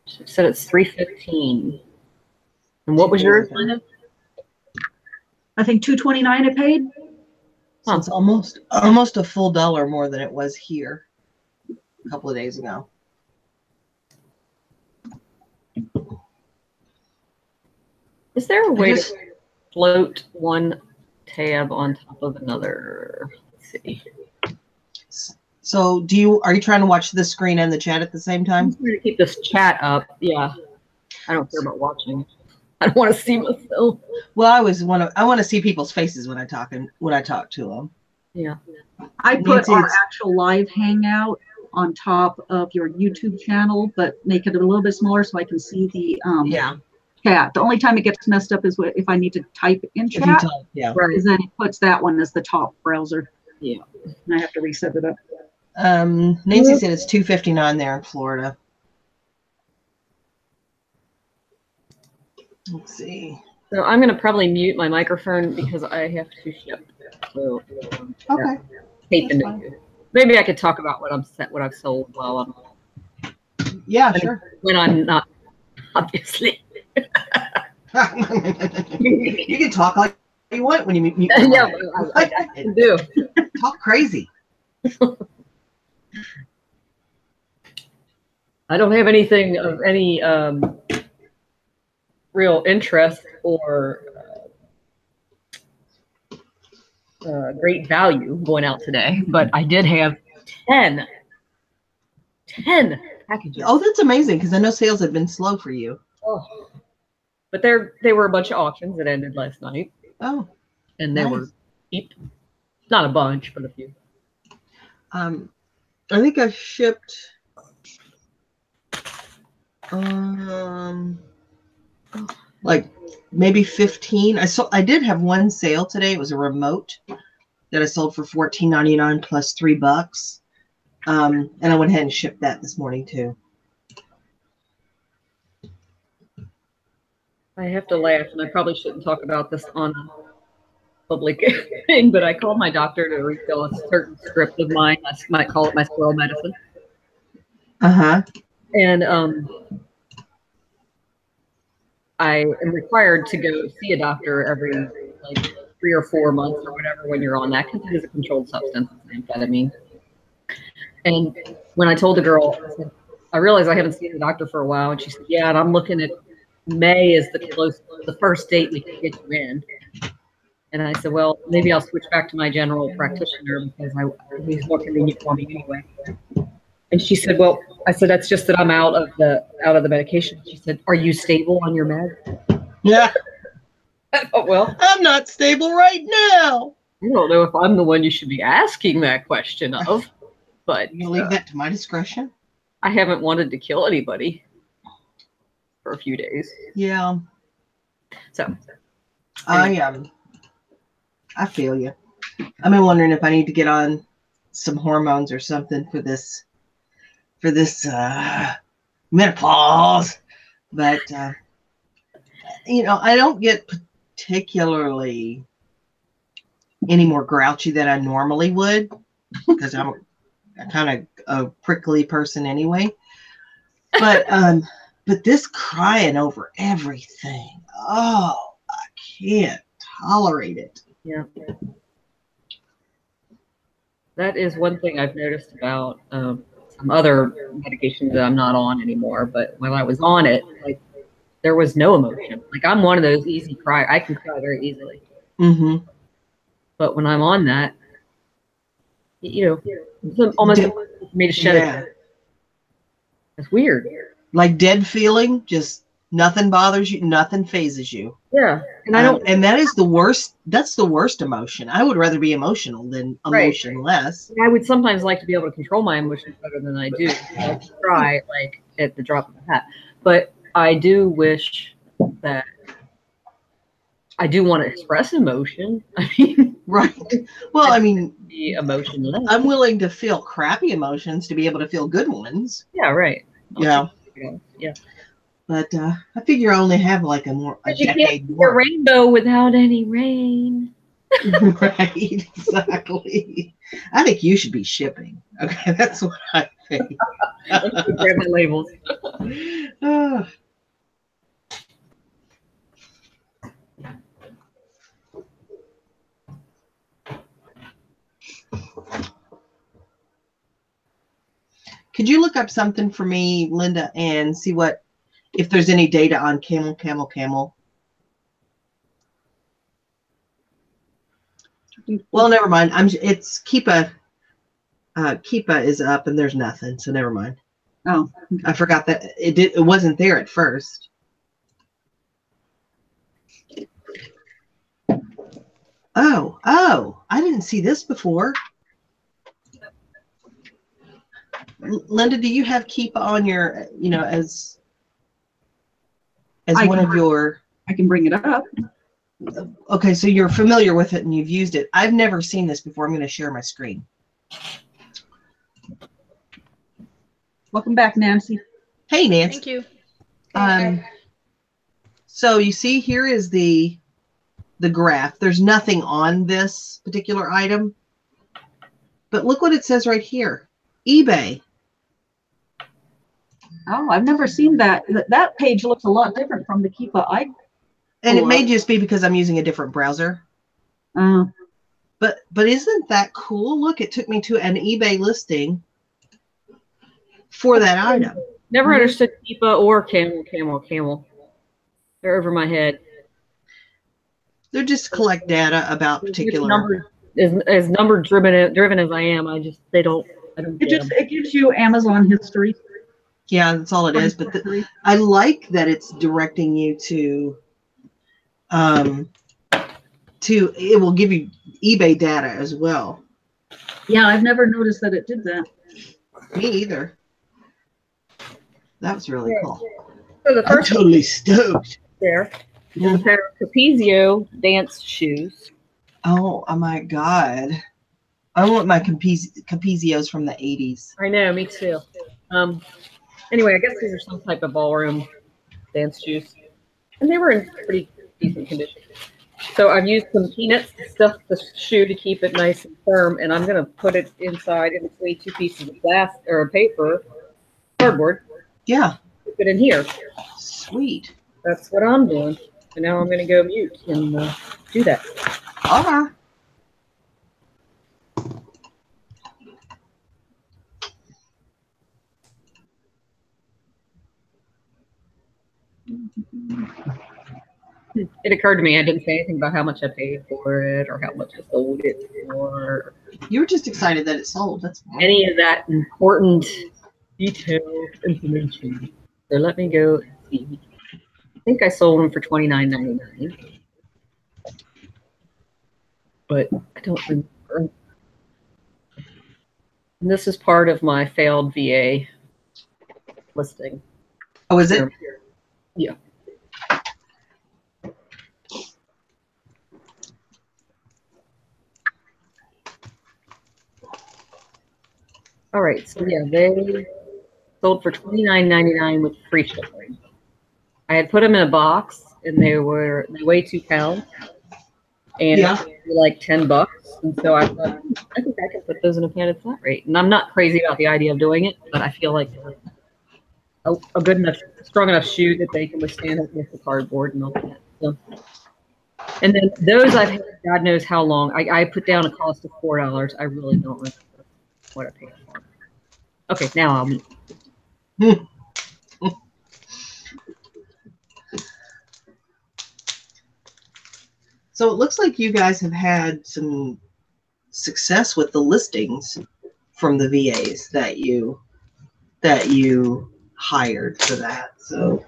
She said it's $3.15. And what was yours, Linda? I think $2.29 I paid. So it's almost a full dollar more than it was here a couple of days ago. Is there a way to float one tab on top of another? Let's see. So are you trying to watch the screen and the chat at the same time? I'm trying to keep this chat up. Yeah. I don't care about watching. I don't want to see myself. Well, I want to see people's faces when I talk to them. Yeah. I put our actual live hangout on top of your YouTube channel, but make it a little bit smaller so I can see the chat. The only time it gets messed up is if I need to type in chat. Yeah. Right. Because then it puts that one as the top browser. Yeah. And I have to reset it up. Nancy said it's $2.59 there in Florida. Let's see. So I'm going to probably mute my microphone because I have to ship. So, okay. Maybe I could talk about what I've sold while I'm. Yeah, sure. When I'm not, obviously. You can talk like you want when you mute. Yeah, I can do. Talk crazy. I don't have anything of any real interest or great value going out today, but I did have 10 packages. Oh, that's amazing because I know sales have been slow for you. Oh. But they were a bunch of auctions that ended last night. Oh. And they were cheap. Not a bunch, but a few. I think I shipped like maybe 15. I did have one sale today. It was a remote that I sold for $14.99 plus $3. And I went ahead and shipped that this morning too. I have to laugh, and I probably shouldn't talk about this on a public thing, but I called my doctor to refill a certain script of mine. I might call it my squirrel medicine. And I am required to go see a doctor every like 3 or 4 months or whatever when you're on that, because it is a controlled substance, amphetamine. And when I told the girl, I realized I haven't seen the doctor for a while, and she said, yeah, and I'm looking at May is the first date we can get you in. And I said, well, maybe I'll switch back to my general practitioner because he's more convenient for me anyway. And she said, well, I said, that's just that I'm out of the medication. She said, are you stable on your med? Yeah. Oh, well, I'm not stable right now. I don't know if I'm the one you should be asking that question of, but you leave that to my discretion. I haven't wanted to kill anybody for a few days. Yeah. So I feel you. I've been wondering if I need to get on some hormones or something for this menopause, but I don't get particularly any more grouchy than I normally would, because I'm kind of a prickly person anyway. But this crying over everything, oh, I can't tolerate it. Yeah. That is one thing I've noticed about some other medications that I'm not on anymore. But when I was on it, like, there was no emotion. Like, I'm one of those easy cry. I can cry very easily. Mm-hmm. But when I'm on that, it's almost for me to shed it. It's weird. Like dead feeling, just nothing bothers you, nothing phases you. Yeah, and I don't. And that is the worst. That's the worst emotion. I would rather be emotional than emotionless. I would sometimes like to be able to control my emotions better than I do. I cry like at the drop of a hat. But I do wish that I do want to express emotion. I mean, right. Well, I mean, be emotionless. I'm willing to feel crappy emotions to be able to feel good ones. Yeah, right. Yeah. Yeah. But I figure I only have like a decade more. A rainbow without any rain. Right, exactly. I think you should be shipping. Okay, that's what I think. Grab my labels. Could you look up something for me, Linda, and see if there's any data on CamelCamel? Well, never mind. It's Keepa. Keepa is up, and there's nothing, so never mind. Oh, I forgot that it wasn't there at first. Oh! I didn't see this before. Linda, do you have Keepa on your, as one of your? I can bring it up. Okay, so you're familiar with it and you've used it. I've never seen this before. I'm going to share my screen. Welcome back, Nancy. Hey, Nancy. Thank you. So you see, here is the graph. There's nothing on this particular item, but look what it says right here. eBay. Oh, I've never seen that. That page looks a lot different from the Keepa And it may just be because I'm using a different browser. But isn't that cool? Look, it took me to an eBay listing for that item. Never understood Keepa or Camel. They're over my head. They're just collect data about particular. As number driven as I am, I don't. It gives you Amazon history. Yeah, that's all it is. But I like that it's directing you to it will give you eBay data as well. Yeah, I've never noticed that it did that. Me either. That was really cool. So the first I'm totally stoked. There is a pair of Capezio dance shoes. Oh my God. I want my Capezios from the 80s. I know, me too. Anyway, I guess these are some type of ballroom dance shoes. And they were in pretty decent condition. So I've used some peanuts to stuff the shoe to keep it nice and firm, and I'm going to put it inside in between two pieces of glass or paper, cardboard. Yeah. Put it in here. Sweet. That's what I'm doing. And now I'm going to go mute and do that. All right. It occurred to me I didn't say anything about how much I paid for it or how much I sold it for. You were just excited that it sold. That's fine. Any of that important detailed information. So let me go and see. I think I sold them for $29.99. But I don't remember. And this is part of my failed VA listing. Oh, is it? Yeah. All right, so yeah, they sold for $29.99 with free shipping. I had put them in a box, and they weigh 2 pounds. and Yeah. it would be like $10. And so I thought, I think I can put those in a padded flat rate. And I'm not crazy about the idea of doing it, but I feel like a good enough, strong enough shoe that they can withstand it with the cardboard and all that. So, and then those I've had, God knows how long. I put down a cost of $4. I really don't remember what I paid for them. Okay, now I'll meet. So it looks like you guys have had some success with the listings from the VAs that you hired for that. So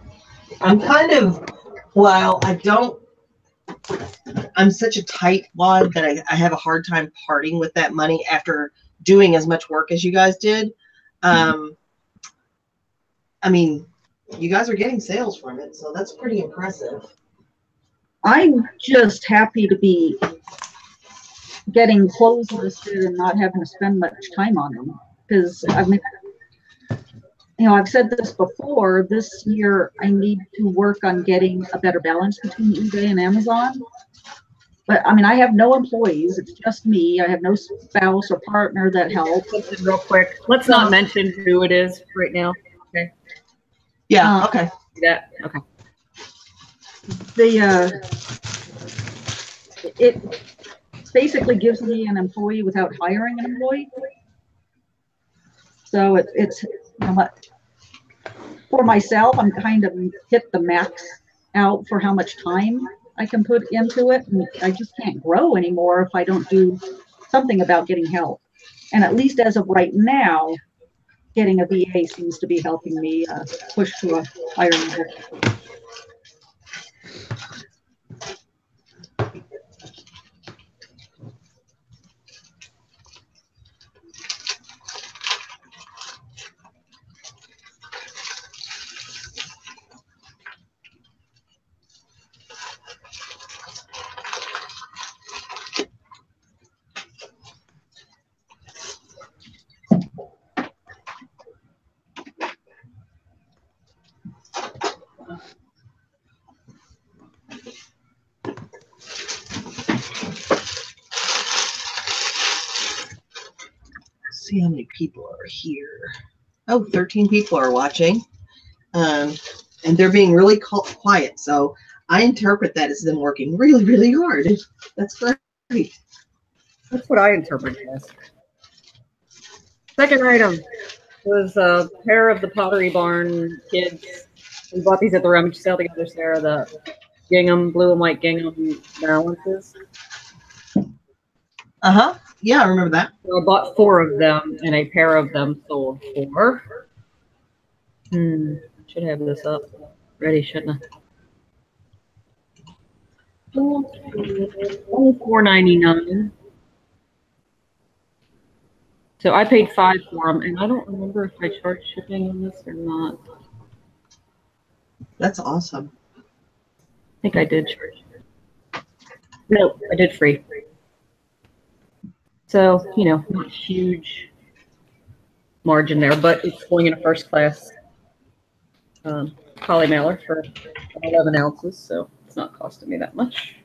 I'm kind of, while I'm such a tight wad that I have a hard time parting with that money after doing as much work as you guys did. I mean, you guys are getting sales from it, so that's pretty impressive. I'm just happy to be getting clothes listed and not having to spend much time on them. Because, I mean, you know, I've said this before, this year I need to work on getting a better balance between eBay and Amazon. But, I mean, I have no employees. It's just me. I have no spouse or partner that helps. Real quick, let's not mention who it is right now. Okay. Yeah, okay. That, okay. It basically gives me an employee without hiring an employee. So it's you know, for myself, I'm kind of hit the max out for how much time I can put into it. And I just can't grow anymore if I don't do something about getting help. And at least as of right now, getting a VA seems to be helping me push to a higher level. See how many people are here. Oh, 13 people are watching. And they're being really quiet. So I interpret that as them working really, really hard. That's great. That's what I interpret it as. Second item was a pair of the Pottery Barn kids. We bought these at the rummage sale together, Sarah. The gingham, blue and white gingham balances. Uh-huh. Yeah, I remember that. So I bought 4 of them, and a pair of them sold for. Should have this up ready, shouldn't I? Only $4.99. So I paid $5 for them, and I don't remember if I charged shipping on this or not. That's awesome. I think I did charge. No, I did free. So, you know, not huge margin there, but it's going in a first class poly mailer for 11 ounces, so it's not costing me that much.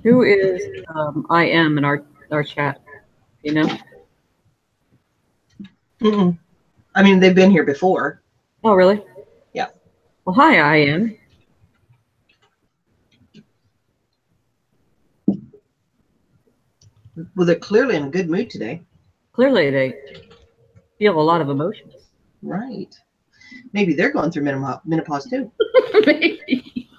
Who is I am in our chat? You know? I mean, they've been here before. Oh, really? Yeah. Well, hi, I am. Well, they're clearly in a good mood today. Clearly, they feel a lot of emotions. Right. Maybe they're going through menopause, too. Maybe.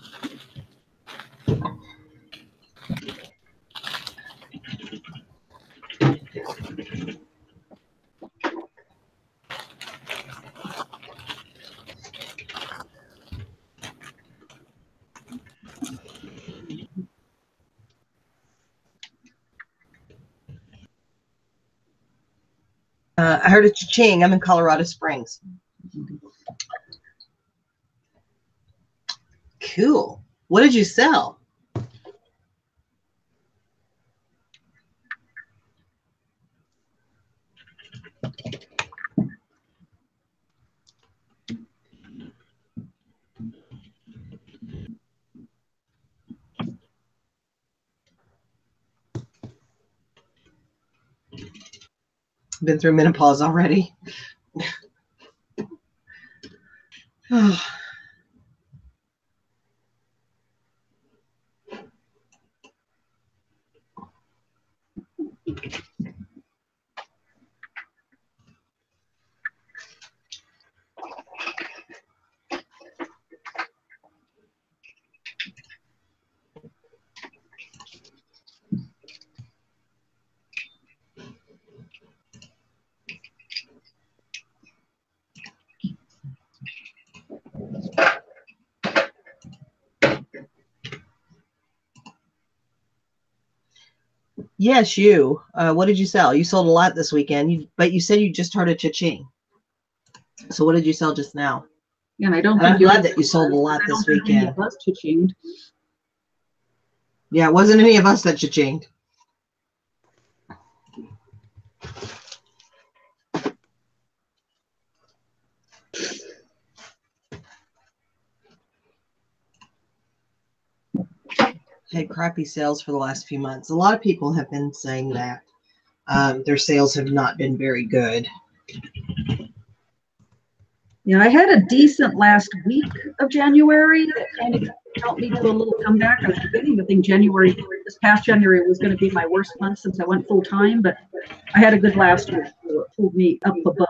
I heard a cha-ching. I'm in Colorado Springs. Cool. What did you sell? Been through menopause already. Yes, you. What did you sell? You sold a lot this weekend, but you said you just heard a cha-ching. So what did you sell just now? Yeah, and I don't. And I'm glad that you sold a lot this weekend. Us cha-chinged. Yeah, it wasn't any of us that cha-chinged. Had crappy sales for the last few months. A lot of people have been saying that their sales have not been very good. Yeah, I had a decent last week of January that kind of helped me do a little comeback. I was beginning to think this past January was going to be my worst month since I went full time, but I had a good last week. So it pulled me up above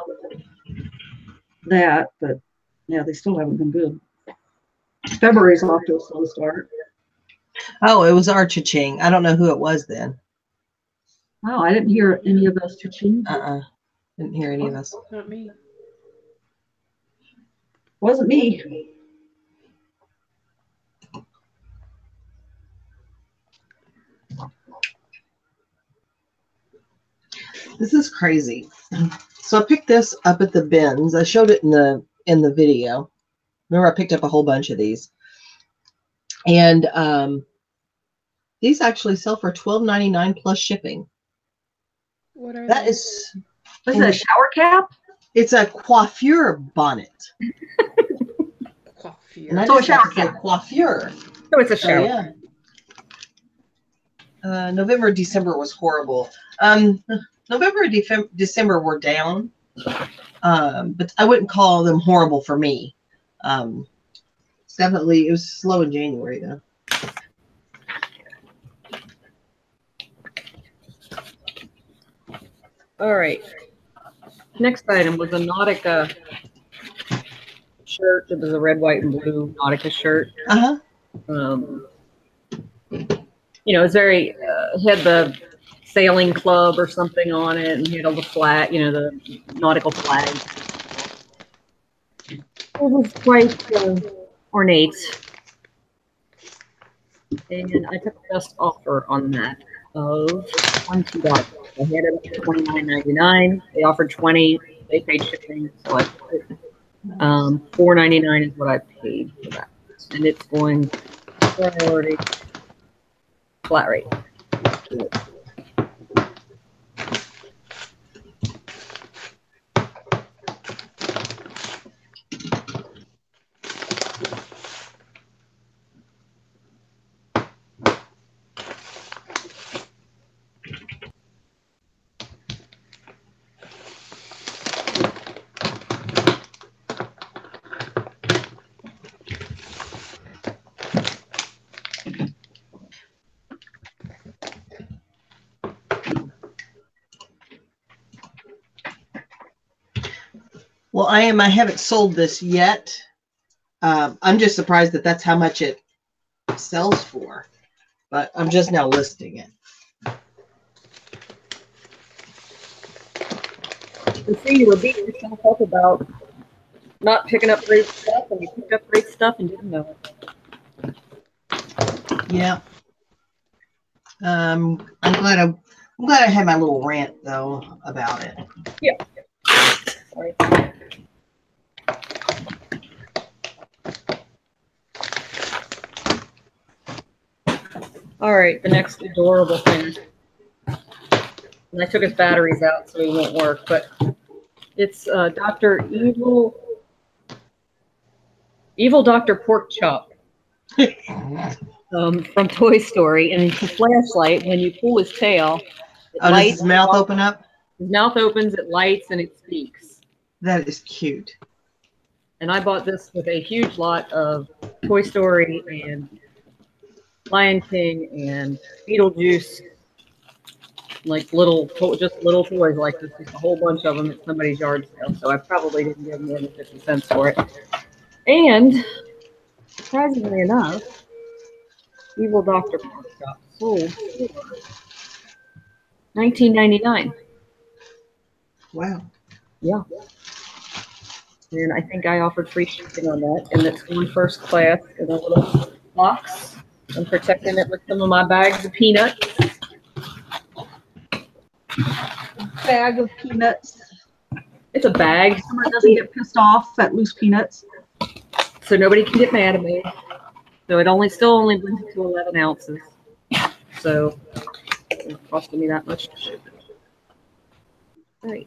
that, but yeah, they still haven't been good. February's off to a slow start. Oh, it was our cha-ching. I don't know who it was then. Oh, I didn't hear any of us cha-ching. Didn't hear any of us. Not me. Wasn't me. This is crazy. So I picked this up at the bins. I showed it in the video. Remember, I picked up a whole bunch of these. And these actually sell for $12.99 plus shipping. What are That they? is Was it a shower cap? It's a coiffure bonnet. Coiffure. And I So just a shower have to say cap. coiffure. So it's a So, shower. yeah. November, December was horrible. November and December were down, but I wouldn't call them horrible for me. Definitely, it was slow in January though. All right. Next item was a Nautica shirt. It was a red, white, and blue Nautica shirt. You know, it's very had the sailing club or something on it, and had all the flag, you know, the nautical flag. It was quite ornate, and I took the best offer on that of $20. I had it at $29.99. They offered $20. They paid shipping, so I put it. $4.99 is what I paid for that, and it's going priority flat rate. Well, I haven't sold this yet. I'm just surprised that that's how much it sells for, but I'm just now listing it. You see, you were beating yourself up about not picking up great stuff, and you picked up great stuff and didn't know it. Yeah. I'm glad I had my little rant though about it. Yeah. Sorry. All right, the next adorable thing. And I took his batteries out so he won't work, but it's Dr. Evil Dr. Pork Chop from Toy Story, and it's a flashlight. When you pull his tail, it does lights his mouth open up? His mouth opens, it lights, and it speaks. That is cute. And I bought this with a huge lot of Toy Story and Lion King and Beetlejuice, like just little toys like this, just a whole bunch of them at somebody's yard sale. So I probably didn't give more than 50 cents for it. And surprisingly enough, Evil Dr. Pork Chop sold for $19.99. Wow. Yeah. And I think I offered free shipping on that, and it's going first class in a little box. I'm protecting it with some of my bags of peanuts. Bag of peanuts. It's a bag, Someone doesn't get pissed off at loose peanuts. so nobody can get mad at me. So it still only brings it to 11 ounces. So it's costing me that much to ship it. All right.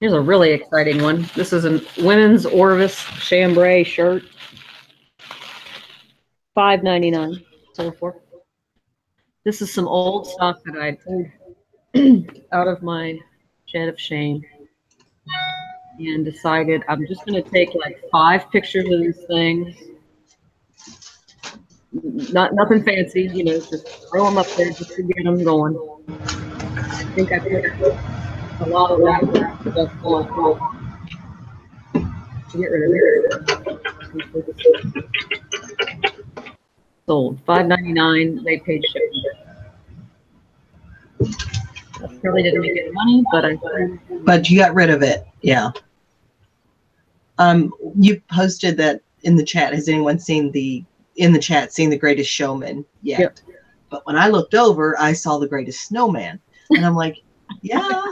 Here's a really exciting one. This is a women's Orvis chambray shirt. $5.99 sold for. This is some old stock that I pulled out of my shed of shame and decided I'm just going to take like 5 pictures of these things. Nothing fancy, you know, just throw them up there just to get them going. I think I put a lot of that stuff on to get rid of it. Sold $5.99. They paid shipping. Probably didn't make any money, but you got rid of it. Yeah. You posted that in the chat. Has anyone seen the Greatest Showman yet? Yep. But when I looked over, I saw The Greatest Snowman, and I'm like, yeah,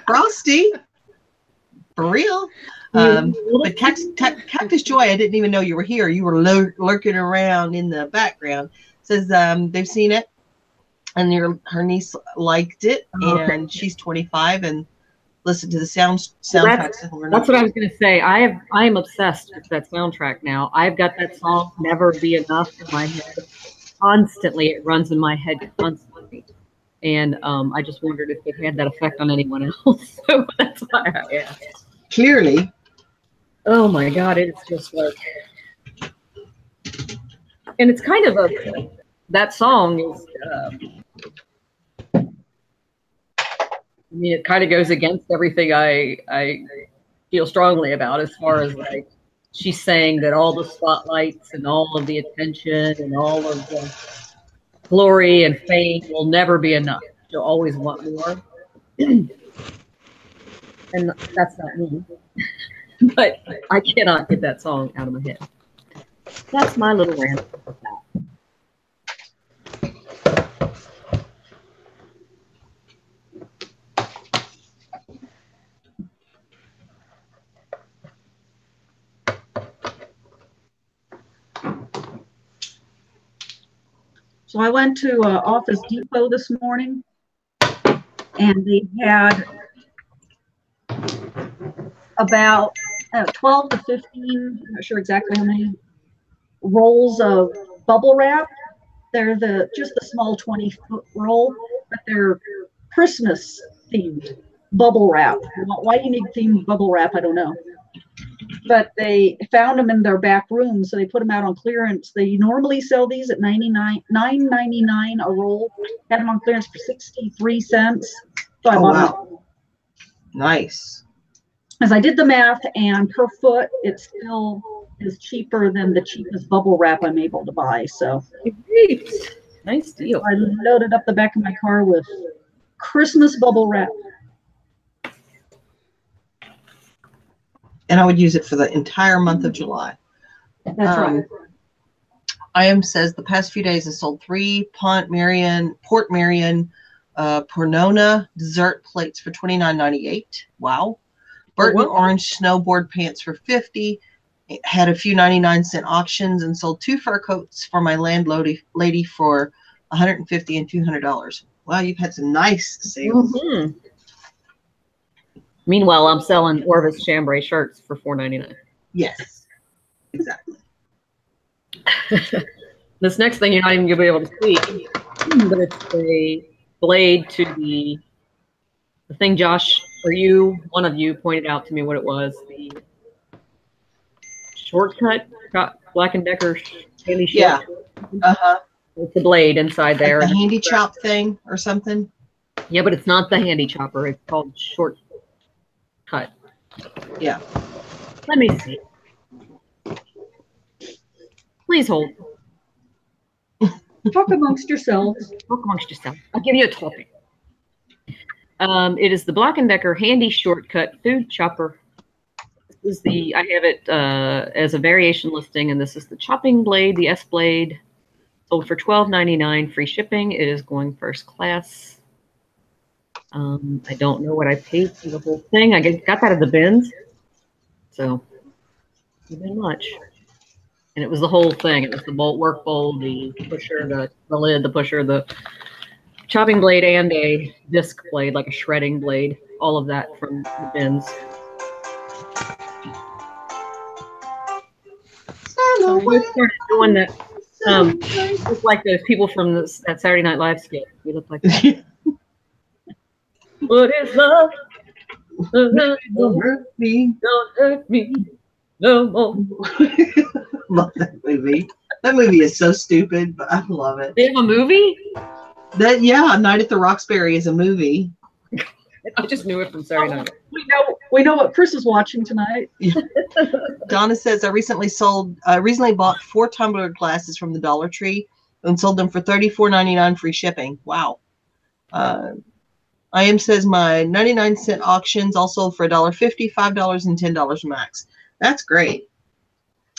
Frosty, for real. But Cactus Joy, I didn't even know you were here. You were lurking around in the background. Says they've seen it, and her niece liked it, and she's 25 and listen to the soundtracks over and That's over. what I was going to say. I am obsessed with that soundtrack now. I've got that song "Never Be Enough" in my head constantly. It runs in my head constantly, and I just wondered if it had that effect on anyone else. So that's why I asked. Clearly. Oh my God, it's just like, and it's kind of that song is. I mean, it kind of goes against everything I feel strongly about, as far as like she's saying that all the spotlights and all of the attention and all of the glory and fame will never be enough. She'll always want more. And that's not me. But I cannot get that song out of my head. That's my little rant about that. So I went to Office Depot this morning, and they had about 12 to 15, I'm not sure exactly how many, rolls of bubble wrap. They're just the small 20-foot roll, but they're Christmas themed bubble wrap. Why do you need themed bubble wrap? I don't know. But they found them in their back room, so they put them out on clearance. They normally sell these at $9.99 a roll. Had them on clearance for 63 cents. So I bought them. Nice. As I did the math, and per foot, it still is cheaper than the cheapest bubble wrap I'm able to buy. So Great. Nice deal. I loaded up the back of my car with Christmas bubble wrap. And I would use it for the entire month of July. That's right. IM says the past few days I sold 3 Port Marion Pornona dessert plates for $29.98. Wow. Burton orange snowboard pants for $50. Had a few 99-cent auctions and sold 2 fur coats for my landlady for $150 and $200. Wow, you've had some nice sales. Mm-hmm. Meanwhile, I'm selling Orvis chambray shirts for $4.99. Yes, exactly. This next thing you're not even going to be able to see, but it's a blade to the thing Josh, or you, one of you, pointed out to me what it was. The shortcut, Black & Decker handy Yeah. Uh-huh. It's a blade inside there. Like the handy chop thing or something? Yeah, but it's not the handy chopper. It's called shortcut. Yeah. Let me see. Please hold. Talk amongst yourselves. Talk amongst yourselves. I'll give you a topic. It is the Black & Decker Handy Shortcut Food Chopper. This is I have it as a variation listing, and this is the chopping blade, the S blade, sold for $12.99, free shipping. It is going first class. I don't know what I paid for the whole thing. I got that at the bins, so not very much. And it was the whole thing. It was the work bowl, the pusher, the lid, the pusher, the chopping blade, and a disc blade, like a shredding blade. All of that from the bins. We started doing that. Just like those people from that Saturday Night Live skit. We look like that. What is love? Don't hurt me. Don't hurt me no more. Love that movie. That movie is so stupid, but I love it. They have a movie? Night at the Roxbury is a movie. I just knew it from Saturday Night. We know what Chris is watching tonight. Donna says I recently bought 4 tumbler glasses from the Dollar Tree and sold them for $34.99 free shipping. Wow. IM says my 99-cent auctions all sold for $1.50, $5, and $10 max. That's great.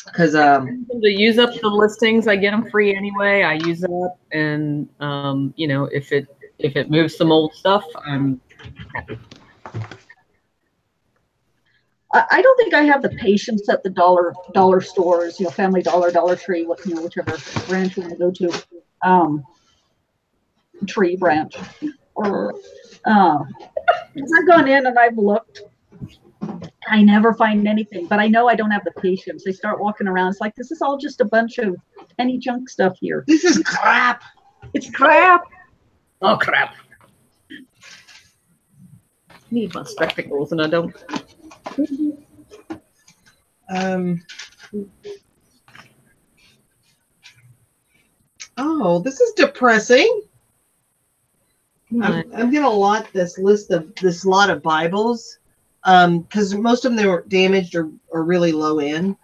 Because to use up the listings, I get them free anyway. I use it up, and if it moves some old stuff, I'm happy. I don't think I have the patience at the dollar stores, Family Dollar, Dollar Tree, whichever branch you want to go to, tree branch, or I've gone in and I've looked. I never find anything, but I know I don't have the patience. They start walking around. It's like, this is all just a bunch of penny junk stuff here. This is crap. It's crap. Oh, crap. I need my spectacles and I don't. Oh, this is depressing. I'm gonna lot this lot of Bibles, because most of them they were damaged or really low end.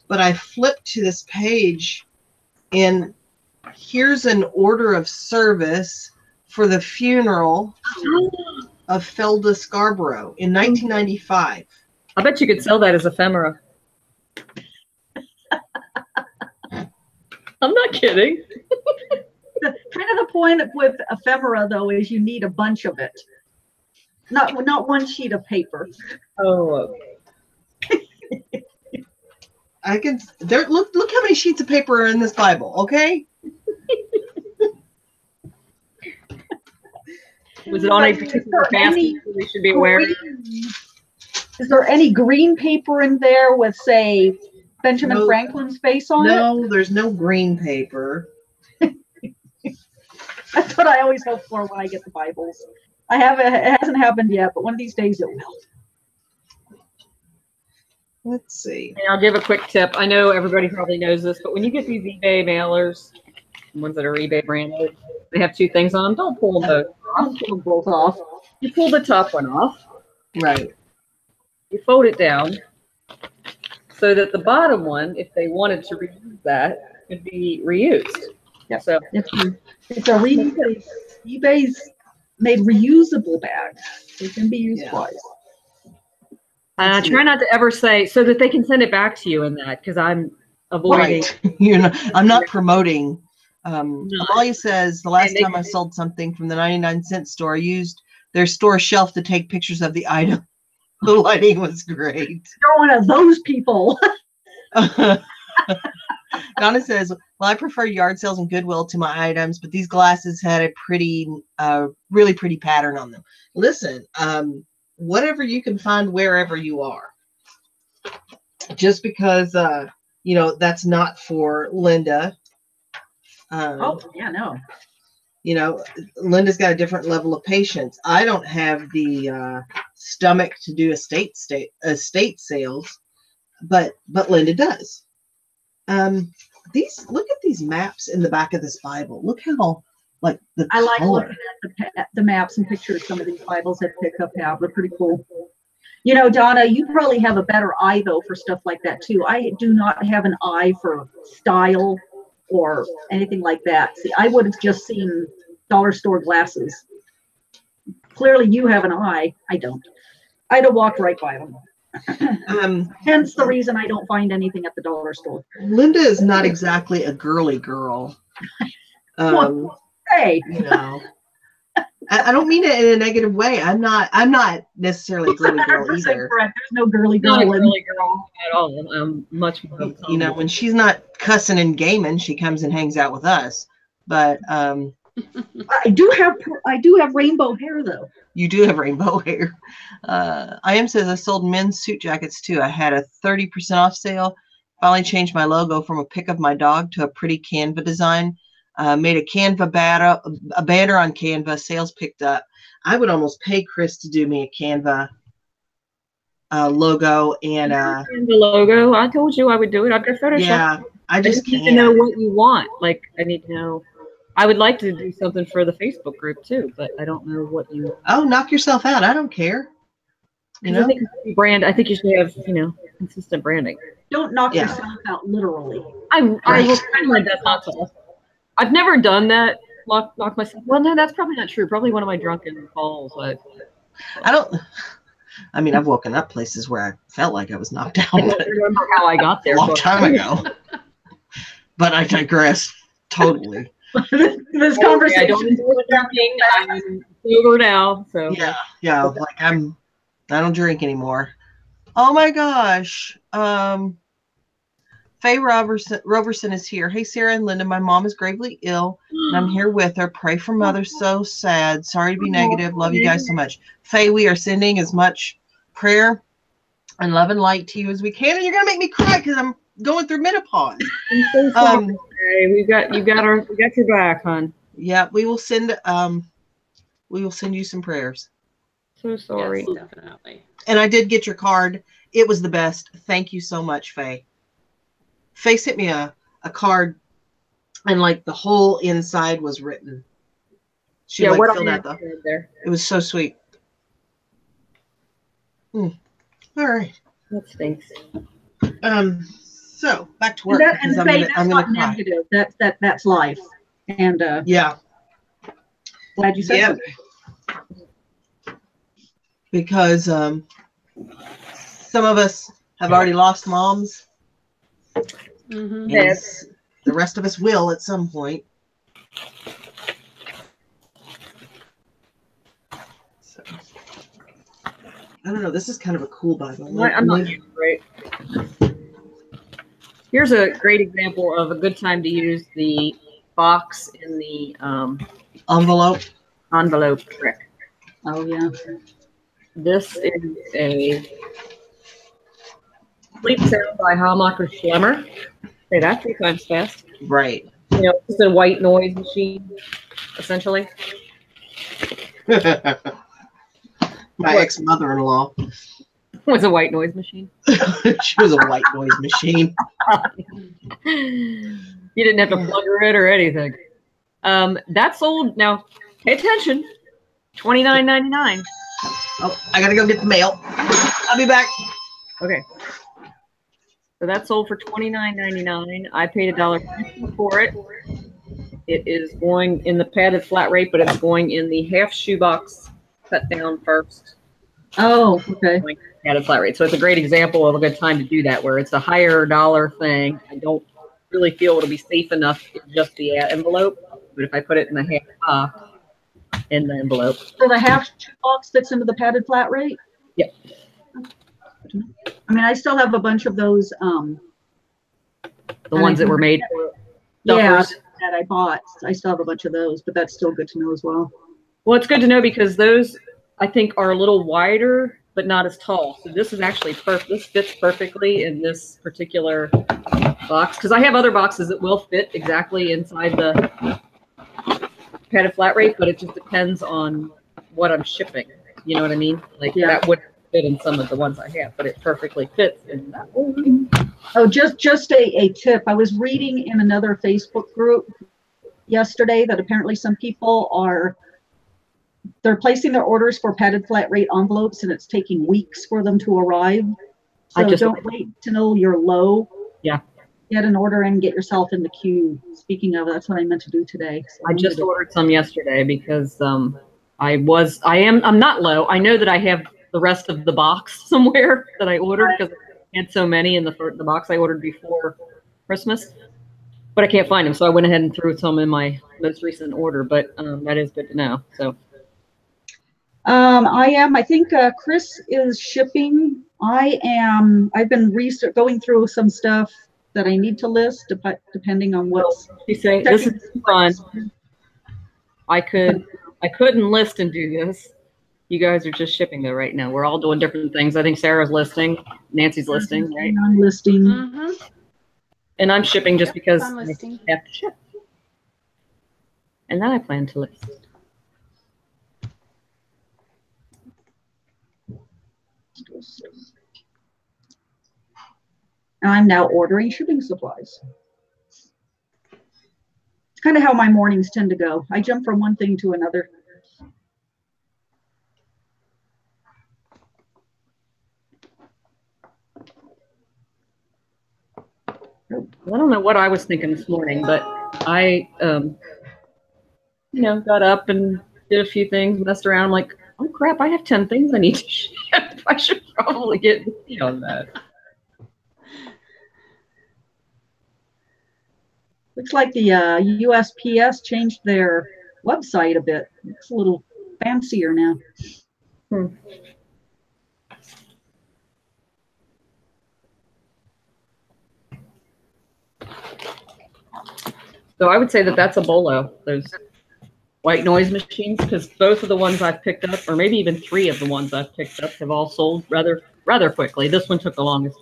But I flipped to this page, and here's an order of service for the funeral of Felda Scarborough in 1995. I bet you could sell that as ephemera. I'm not kidding. Kind of the point with ephemera, though, is you need a bunch of it, not one sheet of paper. Oh, okay. I can look how many sheets of paper are in this Bible. Okay. Was it on a particular basket we should be aware? Is there any green paper in there with, say, Benjamin Franklin's face on it? No, there's no green paper. That's what I always hope for when I get the Bibles. It hasn't happened yet, but one of these days it will. Let's see. And I'll give a quick tip. I know everybody probably knows this, but when you get these eBay mailers, ones that are eBay branded, they have two things on them. Don't pull those off. Don't pull them both off. You pull the top one off. Right. You fold it down so that the bottom one, if they wanted to reuse that, could be reused. Yeah. So it's a eBay's made reusable bags. They can be used twice. Try not to ever say so that they can send it back to you in that, because I'm avoiding. Right. I'm not promoting. Amalia says the last time I sold something from the 99-cent store, I used their store shelf to take pictures of the item. The lighting was great. You're one of those people. Donna says, well, I prefer yard sales and Goodwill to my items, but these glasses had a pretty, really pretty pattern on them. Listen, whatever you can find wherever you are. Just because, that's not for Linda. Linda's got a different level of patience. I don't have the stomach to do estate sales, but Linda does. Look at these maps in the back of this Bible. Look how I like looking at the maps and pictures some of these Bibles that Pickup have. They're pretty cool. You know, Donna, you probably have a better eye though for stuff like that too. I do not have an eye for style or anything like that. See, I would have just seen dollar store glasses. Clearly you have an eye. I don't. I'd have walked right by them. Hence the reason I don't find anything at the dollar store. Linda is not exactly a girly girl. Hey, I don't mean it in a negative way. I'm not necessarily a girly girl either. Correct. There's no girly girl. Not a girly girl at all. I'm much more. When she's not cussing and gaming, she comes and hangs out with us. But I do have rainbow hair though. You do have rainbow hair. I am says I sold men's suit jackets too. I had a 30% off sale. Finally changed my logo from a pic of my dog to a pretty Canva design. Made a Canva banner on Canva. Sales picked up. I would almost pay Chris to do me a Canva logo and the logo. I told you I would do it. I've got Photoshop. Yeah, I just need to know what you want. Like I need to know. I would like to do something for the Facebook group too, but I don't know what you. Oh, knock yourself out! I don't care. I think I think you should have consistent branding. Don't knock yourself out literally. I will try my best not to. I've never done that. Knock myself. Well, no, that's probably not true. Probably one of my drunken falls. I've woken up places where I felt like I was knocked out. I don't remember how I got there. A long time ago. But I digress totally. This conversation. I don't enjoy the drinking. I'm sober now, so yeah. Like I don't drink anymore. Oh my gosh. Faye Roberson is here. Hey, Sarah and Linda, my mom is gravely ill, and I'm here with her. Pray for mother. So sad. Sorry to be negative. Love you guys so much. Faye, we are sending as much prayer and love and light to you as we can. And you're going to make me cry because I'm going through menopause. I'm so sorry. We got your back, hon. Yeah, we will send you some prayers. So sorry. Yes, definitely. And I did get your card. It was the best. Thank you so much, Faye. Faye sent me a card, and like the whole inside was written. She filled out there. It was so sweet. All right. That stinks. So back to work. And Faye, that's not negative. That's life. And yeah. Glad you said that. Because some of us have already lost moms. Mm-hmm. Yes. The rest of us will at some point. So, I don't know. This is kind of a cool Bible. I'm not great. Here's a great example of a good time to use the box in the envelope trick. Oh yeah. This is a Sleep Sound by Hamacher Schlemmer. Say that 3 times fast. Right. You know, it's a white noise machine, essentially. My ex-mother-in-law was a white noise machine. She was a white noise machine. You didn't have to plug her in or anything. That sold, now pay attention, $29.99. Oh, I gotta go get the mail. I'll be back. Okay. So that sold for $29.99. I paid $1.50 for it. It is going in the padded flat rate, but it's going in the half shoebox cut down first. Oh, okay. Padded flat rate. So it's a great example of a good time to do that, where it's a higher dollar thing. I don't really feel it'll be safe enough in just the envelope, but if I put it in the half in the envelope. So the half box fits into the padded flat rate? Yep. I mean, I still have a bunch of those. The ones that were made for stuffers. Yeah, that I bought. I still have a bunch of those, but that's still good to know as well. Well, it's good to know because those, I think, are a little wider, but not as tall. So this is actually perfect. This fits perfectly in this particular box because I have other boxes that will fit exactly inside the padded flat rate, but it just depends on what I'm shipping. You know what I mean? Like that would fit in some of the ones I have, but it perfectly fits in that one. Oh, just a tip. I was reading in another Facebook group yesterday that apparently some people they're placing their orders for padded flat rate envelopes and it's taking weeks for them to arrive. So don't wait till you're low. Yeah. Get an order and get yourself in the queue. Speaking of, that's what I meant to do today. So I just ordered some yesterday because I'm not low. I know that I have the rest of the box somewhere that I ordered because I had so many in the box I ordered before Christmas, but I can't find them. So I went ahead and threw some in my most recent order, but that is good to know. So I think Chris is shipping. I've been going through some stuff that I need to list depending on what's. She's saying this is fun. I couldn't list and do this. You guys are just shipping though right now. We're all doing different things. I think Sarah's listing, Nancy's listing, right? I'm listing. Mm-hmm. And I'm shipping just because I'm listing. I have to ship. And then I plan to list. I'm now ordering shipping supplies. It's kind of how my mornings tend to go. I jump from one thing to another. I don't know what I was thinking this morning, but I, got up and did a few things, messed around. I'm like, oh crap, I have 10 things I need to ship. I should probably get on that. Looks like the USPS changed their website a bit. It's a little fancier now. So I would say that that's a bolo, those white noise machines, because both of the ones I've picked up, or maybe even 3 of the ones I've picked up, have all sold rather quickly. This one took the longest.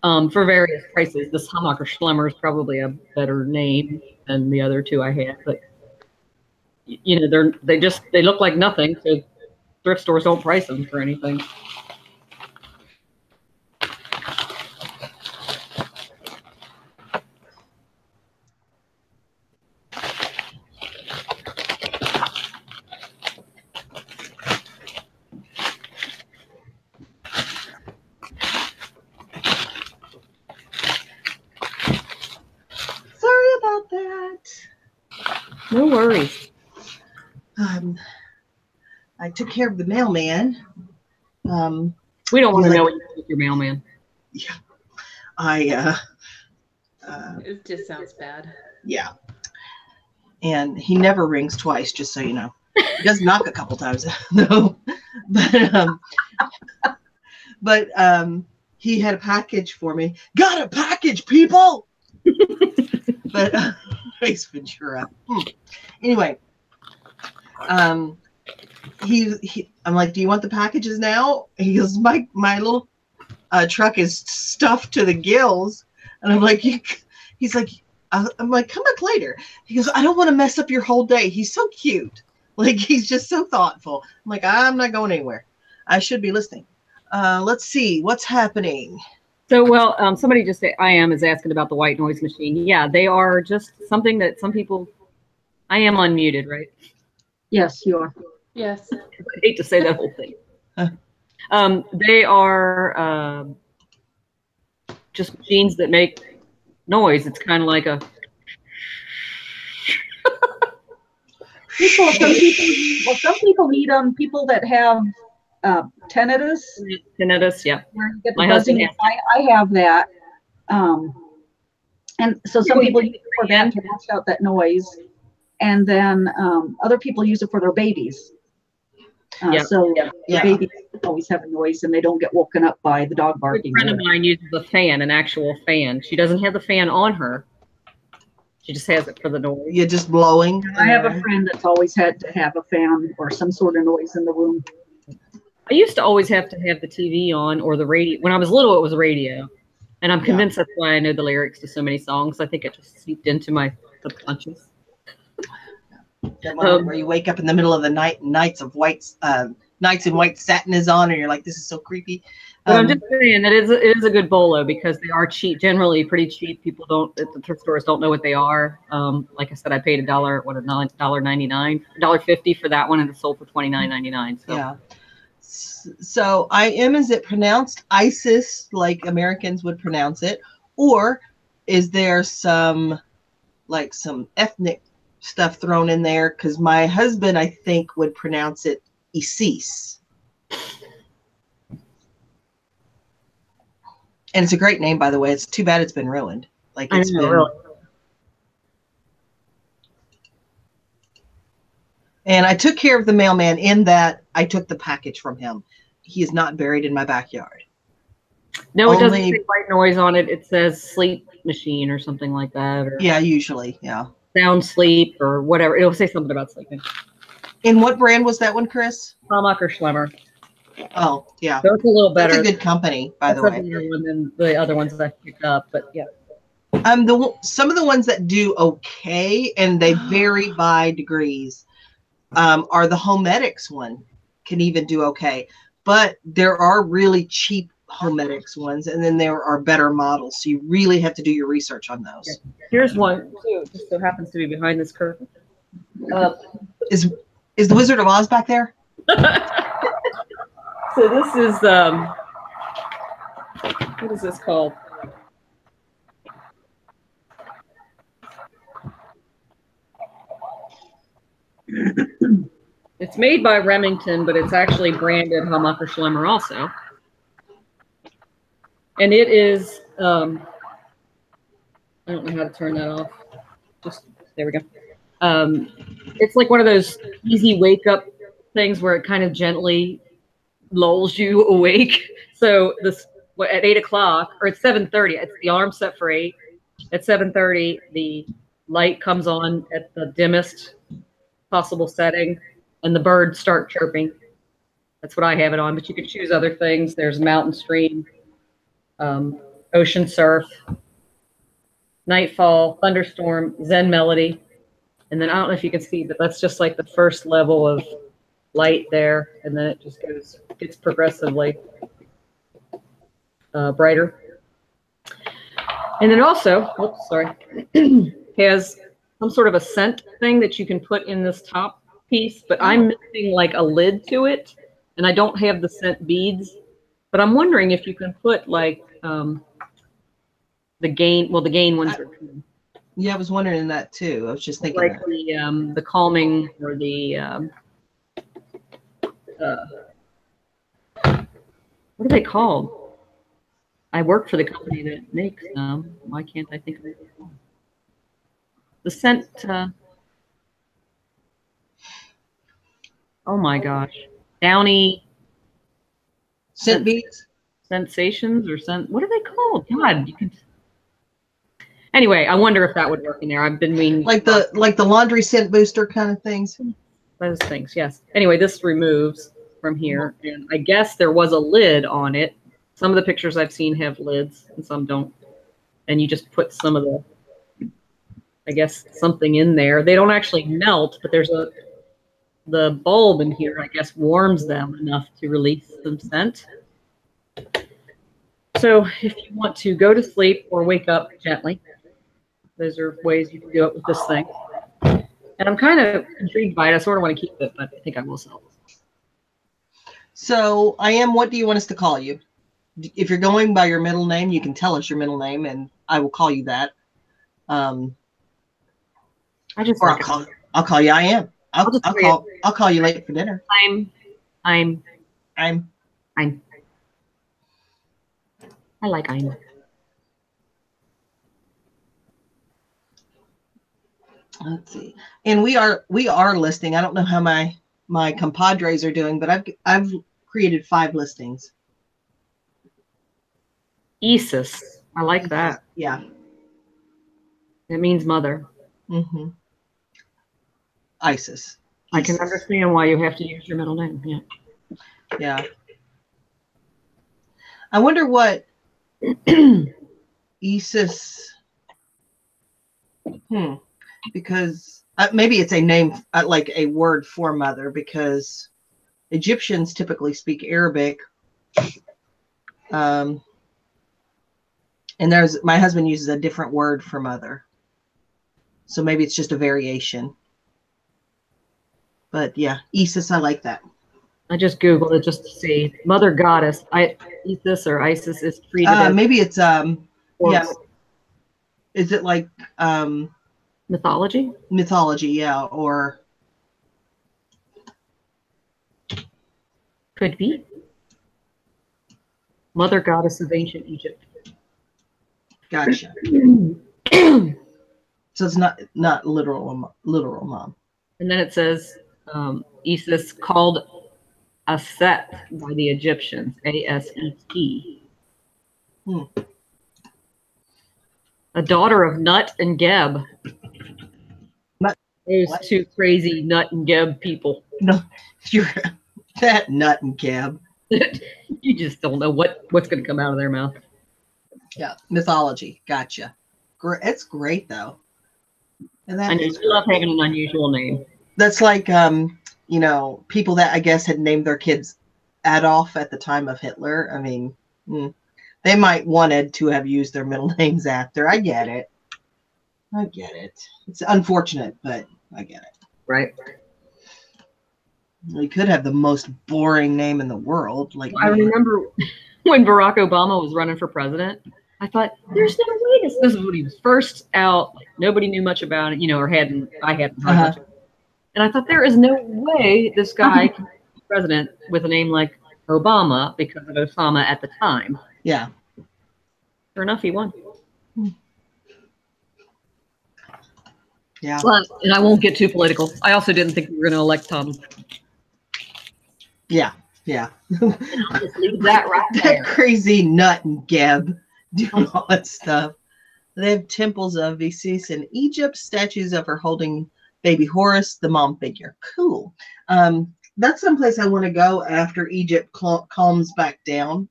For various prices. This Hammacher Schlemmer is probably a better name than the other 2 I had, but you know, they look like nothing, so thrift stores don't price them for anything. Sorry about that. No worries. I took care of the mailman. We don't want to know what you do with your mailman. Yeah. It just sounds bad. Yeah. And he never rings twice, just so you know. He does knock a couple times, though. But he had a package for me. Got a package, people! But Ace Ventura. Anyway, I'm like, do you want the packages now? He goes, my little truck is stuffed to the gills, and I'm like, he's like, I'm like, come back later. He goes, I don't want to mess up your whole day. He's so cute, like he's just so thoughtful. I'm like, I'm not going anywhere. I should be listening. Let's see what's happening. So, well, somebody just said, I am is asking about the white noise machine. Yeah, they are just something that some people, I am unmuted, right? Yes, you are. Yes. I hate to say that whole thing. They are just machines that make noise. It's kind of like a. Some people need them. People that have tinnitus. Tinnitus, yeah. Where you get the My buzzing. husband I have that. And so some people use it for that to wash out that noise. And then other people use it for their babies. So the babies always have a noise and they don't get woken up by the dog barking. A friend of mine uses a fan, an actual fan. She doesn't have the fan on her. She just has it for the noise. You're just blowing. I have a friend that's always had to have a fan or some sort of noise in the room. I used to always have to have the TV on or the radio. When I was little, it was radio. And I'm convinced that's why I know the lyrics to so many songs. I think it just seeped into my subconscious. That moment where you wake up in the middle of the night and Nights in White Satin is on, and you're like, this is so creepy. But I'm just saying that it is a good bolo because they are cheap, generally pretty cheap. People at the thrift stores don't know what they are. Like I said, I paid $1.99, $1.50 for that one, and it sold for $29.99. So. Yeah. So is it pronounced ISIS like Americans would pronounce it, or is there some ethnic stuff thrown in there? Because my husband, I think, would pronounce it ISIS. And it's a great name, by the way. It's too bad it's been ruined. Like it's been. Really. And I took care of the mailman in that I took the package from him. He is not buried in my backyard. No, it doesn't say white noise on it. It says sleep machine or something like that. Or yeah, usually, yeah. Sound sleep or whatever. It'll say something about sleeping. And what brand was that one, Chris? Hammacher Schlemmer. Oh, yeah. So it's a little better. That's a good company, by the way. That's a better one than the other ones that I picked up, but yeah. Some of the ones that do okay, and they vary by degrees, are the Homedics one. Can even do okay. But there are really cheap Homedics ones, and then there are better models. So you really have to do your research on those. Here's one, too. Just so happens to be behind this curtain. Is the Wizard of Oz back there? So this is, what is this called? It's made by Remington, but it's actually branded Hammacher Schlemmer also. And it is, I don't know how to turn that off. Just, there we go. It's like one of those easy wake up things where it kind of gently lulls you awake. So this at 8 o'clock or at 7:30, it's the alarm set for 8. at 7:30, the light comes on at the dimmest possible setting, and the birds start chirping. That's what I have it on, but you could choose other things. There's mountain stream, ocean surf, nightfall, thunderstorm, Zen melody. And then I don't know if you can see, but that's just like the first level of light there. And then it just gets progressively brighter. And it also, oops, sorry, has some sort of a scent thing that you can put in this top piece, but I'm missing like a lid to it, and I don't have the scent beads. But I'm wondering if you can put like the gain ones are cool. Yeah, I was wondering that too. I was just thinking Like that. the calming or the what are they called? I work for the company that makes them. Why can't I think of it? The scent. Oh my gosh, Downy Scent beads? sensations or scent. What are they called? God, you can. Anyway, I wonder if that would work in there. I've been meaning Like the laundry scent booster kind of things. those things. Yes. Anyway, this removes from here, and I guess there was a lid on it. Some of the pictures I've seen have lids, and some don't. And you just put some of the, I guess, something in there. They don't actually melt, but there's the bulb in here, I guess, warms them enough to release some scent. So if you want to go to sleep or wake up gently, those are ways you can do it with this thing. And I'm kind of intrigued by it. I sort of want to keep it, but I think I will sell it. So, what do you want us to call you? If you're going by your middle name, you can tell us your middle name, and I will call you that. I'll call you I am. I'll call you late for dinner. I'm. I like I'm. Let's see. And we are listing. I don't know how my compadres are doing, but I've created 5 listings. Isis. I like that. Yeah. It means mother. Mm-hmm. Isis. I can understand why you have to use your middle name. Yeah. Yeah. I wonder what Isis. Because maybe it's a name, like a word for mother, because Egyptians typically speak Arabic. And my husband uses a different word for mother. So maybe it's just a variation. But yeah, Isis, I like that. I just Googled it just to see. Mother goddess. Isis or Isis is treated as maybe it's yeah. Is it like mythology? Mythology, yeah, or could be. Mother goddess of ancient Egypt. Gotcha. So it's not literal mom. And then it says Isis called Aset by the Egyptians, A-S-E-T. A daughter of Nut and Geb. Those two crazy Nut and Geb people. No, you're that Nut and Geb. You just don't know what's going to come out of their mouth. Yeah, mythology. Gotcha. It's great though. And I love having an unusual name. That's like people that I guess had named their kids Adolf at the time of Hitler. I mean, they might wanted to have used their middle names after. I get it. It's unfortunate, but I get it. Right. We could have the most boring name in the world. Like I remember when Barack Obama was running for president. I thought, there's no way this is when he was first out. Like, nobody knew much about it, or I hadn't heard much. And I thought, there is no way this guy can be president with a name like Obama because of Osama at the time. Yeah. Sure enough, he won. Yeah. But, and I won't get too political. I also didn't think we were going to elect Tom. Yeah. Just leave that right there. That crazy Nut and Geb doing all that stuff. They have temples of Isis in Egypt, statues of her holding baby Horus, the mom figure. Cool. That's someplace I want to go after Egypt calms back down.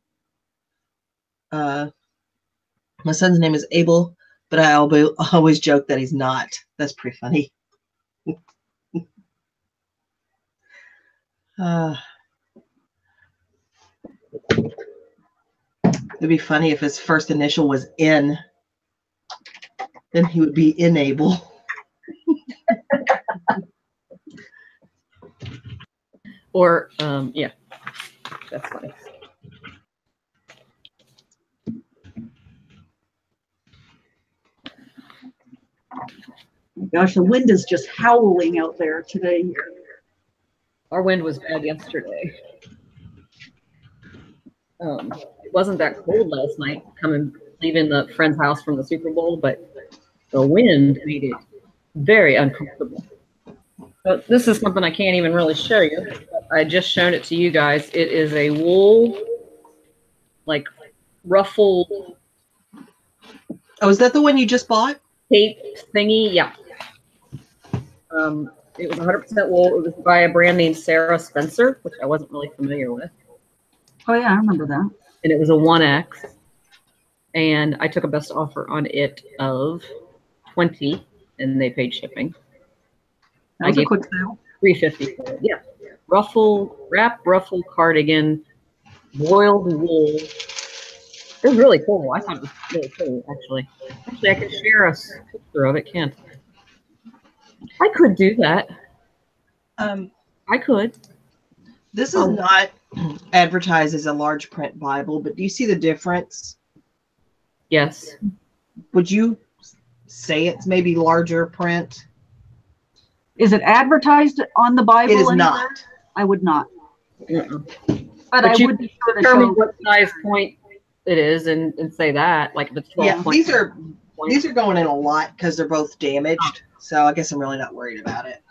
My son's name is Abel, but I always joke that he's not. That's pretty funny. It'd be funny if his first initial was N. Then he would be Enable. Or, yeah, that's funny. Gosh, the wind is just howling out there today. Our wind was bad yesterday. It wasn't that cold last night leaving the friend's house from the Super Bowl, but the wind made it very uncomfortable. But this is something I can't even really show you. I just showed it to you guys. It is a wool, like, ruffled. Oh, is that the one you just bought? Tape thingy, yeah. It was 100% wool. It was by a brand named Sarah Spencer, which I wasn't really familiar with. Oh yeah, I remember that. And it was a 1X. And I took a best offer on it of $20, and they paid shipping. That was a quick sale. $3.50 for it. Yeah. Wrap ruffle cardigan, boiled wool. It was really cool. I thought it was really cool, actually. Actually, I could share a picture of it, can't I? I could do that. I could. This is not advertised as a large print Bible, but do you see the difference? Yes. Would you say it's maybe larger print? Is it advertised on the Bible? It is anywhere? not. I would not. Mm-mm. But I would be sure to determine show what size point it is and say that, like if it's 12 Yeah, these are going in a lot because they're both damaged. So I guess I'm really not worried about it.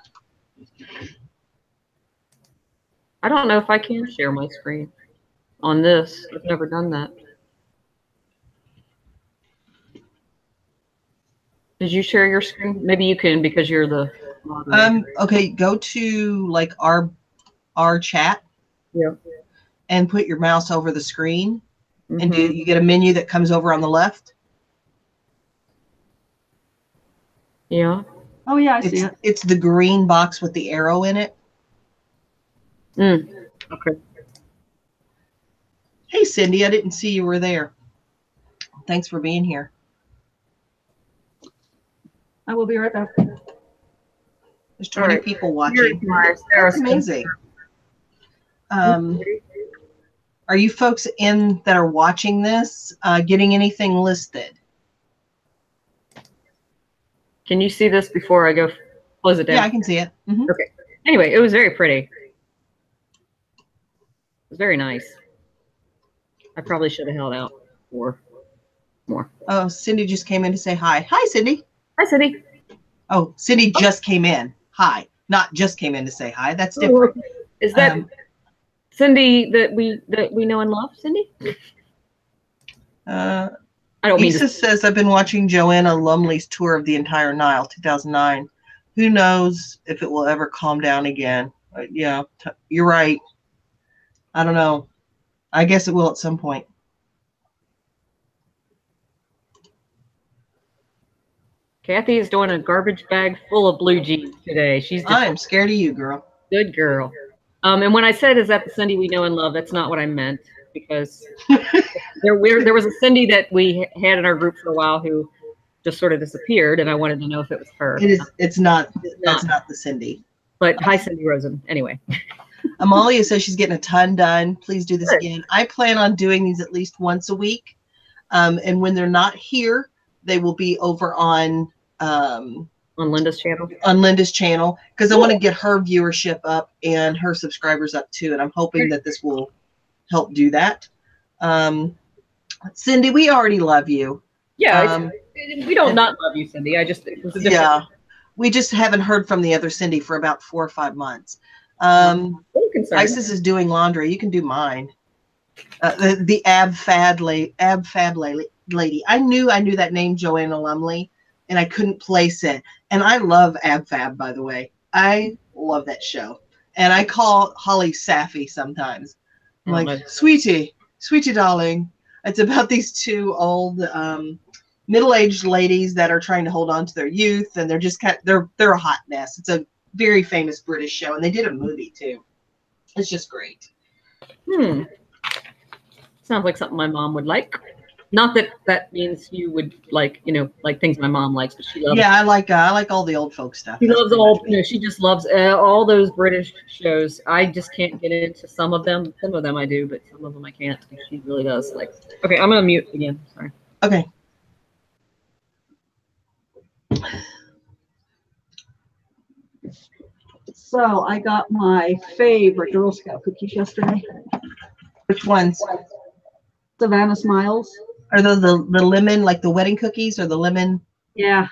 I don't know if I can share my screen on this. I've never done that. Did you share your screen? Maybe you can because you're the moderator. Okay, go to like our chat. Yeah. And put your mouse over the screen. And you get a menu that comes over on the left. Yeah. Oh yeah, I see it. It's the green box with the arrow in it. Okay. Hey, Cindy, I didn't see you were there. Thanks for being here. I will be right back. There's 20 people watching. That's amazing. Are you folks that are watching this getting anything listed? Can you see this before I go close it down? Yeah, I can see it. Okay. Anyway, it was very pretty. It was very nice. I probably should have held out for more. Oh, Cindy just came in to say hi. Hi, Cindy. Hi, Cindy. Oh, Cindy just came in. Hi. Not just came in to say hi. That's different. Is that Cindy that we know and love, Cindy? I don't mean Lisa says, I've been watching Joanna Lumley's tour of the entire Nile, 2009. Who knows if it will ever calm down again? Yeah, you're right. I don't know. I guess it will at some point. Kathy is doing a garbage bag full of blue jeans today. She's just I'm scared of you, girl. Good girl. And when I said, is that the Cindy we know and love, that's not what I meant, because there was a Cindy that we had in our group for a while who just sort of disappeared, and I wanted to know if it was her. It's not. That's not the Cindy. But hi, Cindy Rosen. Anyway. Amalia says she's getting a ton done. Please do this again. I plan on doing these at least once a week. And when they're not here, they will be over on Linda's channel. On Linda's channel, because I want to get her viewership up and her subscribers up too. And I'm hoping that this will help do that. Cindy, we already love you. Yeah, we don't not love you, Cindy. It was a different. Yeah, we just haven't heard from the other Cindy for about 4 or 5 months. Isis is doing laundry. You can do mine. The ab fab lady lady. I knew that name, Joanna Lumley, and I couldn't place it. And I love Ab Fab, by the way. I love that show. And I call Holly Saffy sometimes. I'm like, sweetie, darling. It's about these two old middle-aged ladies that are trying to hold on to their youth, and they're just they're a hot mess. It's a very famous British show, and they did a movie too. It's just great. Sounds like something my mom would like. Not that that means you would like, like things my mom likes, but she loves. Yeah, I like all the old folk stuff. She loves all, she just loves all those British shows. I just can't get into some of them. Some of them I do, but some of them I can't. She really does. Like, okay, I'm gonna mute again. Sorry. Okay. So I got my favorite Girl Scout cookies yesterday. Which ones? Savannah Smiles. Are those the lemon, like the wedding cookies, or the lemon? Yeah,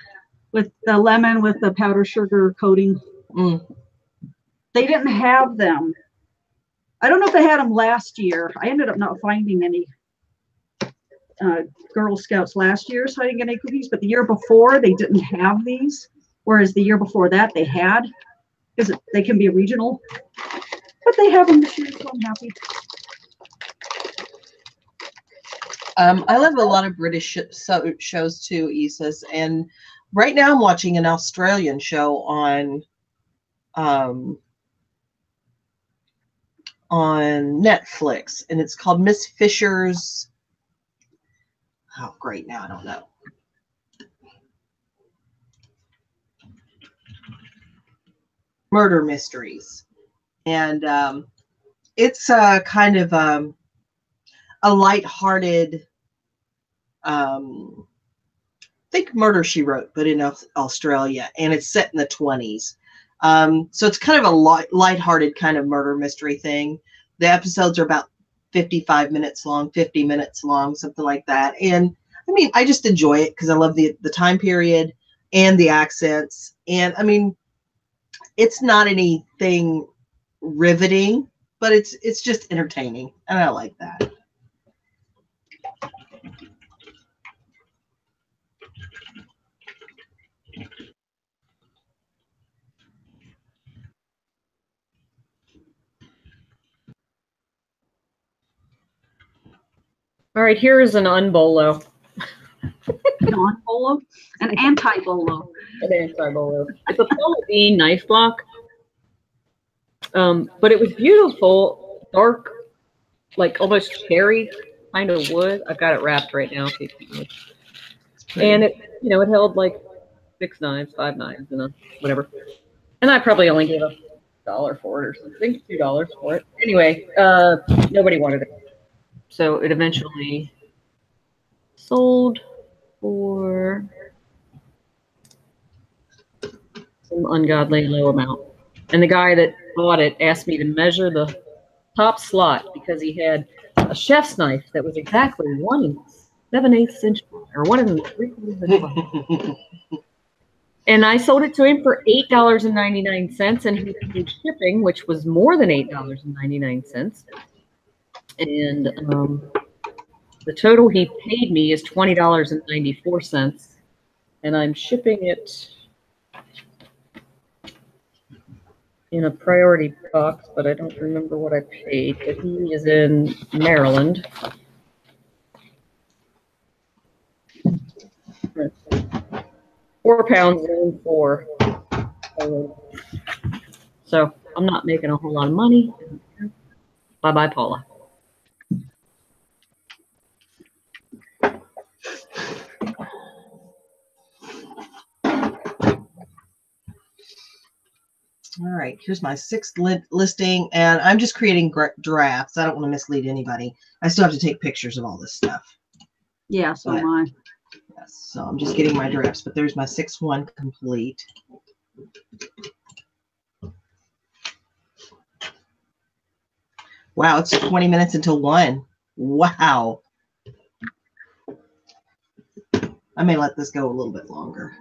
with the lemon with the powdered sugar coating. They didn't have them. I don't know if they had them last year. I ended up not finding any Girl Scouts last year, so I didn't get any cookies. But the year before, they didn't have these, whereas the year before that, they had. Because they can be regional. But they have them this year, so I'm happy. I love a lot of British shows too, Isis, and right now I'm watching an Australian show on Netflix, and it's called Miss Fisher's. Oh, great! Now I don't know. Murder mysteries, and it's kind of a lighthearted. Think Murder, She Wrote, but in Australia, and it's set in the 20s. So it's kind of a lighthearted kind of murder mystery thing. The episodes are about 55 minutes long, 50 minutes long, something like that. And I mean, I just enjoy it because I love the time period and the accents. And I mean, it's not anything riveting, but it's just entertaining, and I like that. All right, here is an unbolo. Non-bolo? An anti-bolo. An anti-bolo. It's a Paula Deen knife block. But it was beautiful, dark, like almost cherry kind of wood. I've got it wrapped right now. And it, it held like 6 knives, 5 knives, and whatever. And I probably only gave $1 for it or something, $2 for it. Anyway, nobody wanted it. So it eventually sold for some ungodly low amount. And the guy that bought it asked me to measure the top slot because he had a chef's knife that was exactly 1 7/8 inch or 1 3/4 inch. And I sold it to him for $8.99, and he paid shipping, which was more than $8.99. And the total he paid me is $20.94, and I'm shipping it in a priority box, but I don't remember what I paid. But he is in Maryland. £4 in 4. So I'm not making a whole lot of money. Bye-bye, Paula. All right, here's my 6th listing, and I'm just creating drafts. I don't want to mislead anybody. I still have to take pictures of all this stuff. Yeah, so am I. Yes, so I'm just getting my drafts, but there's my 6th one complete. Wow, it's 20 minutes until 1. Wow. I may let this go a little bit longer.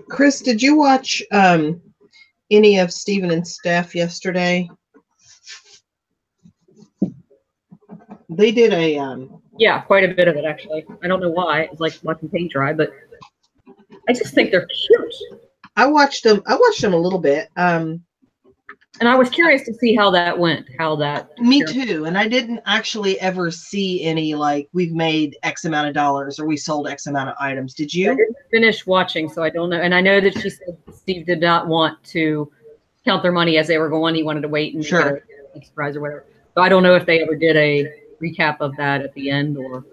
Chris, did you watch any of Steven and Steph yesterday? They did a Yeah, quite a bit of it actually. I don't know why. It's like watching paint dry, but I just think they're cute. I watched them a little bit. And I was curious to see how that went. Me too. And I didn't actually ever see any like we've made X amount of dollars or we sold X amount of items. Did you? I didn't finish watching, so I don't know. And I know that she said Steve did not want to count their money as they were going. He wanted to wait and Sure. make a surprise or whatever. So I don't know if they ever did a recap of that at the end or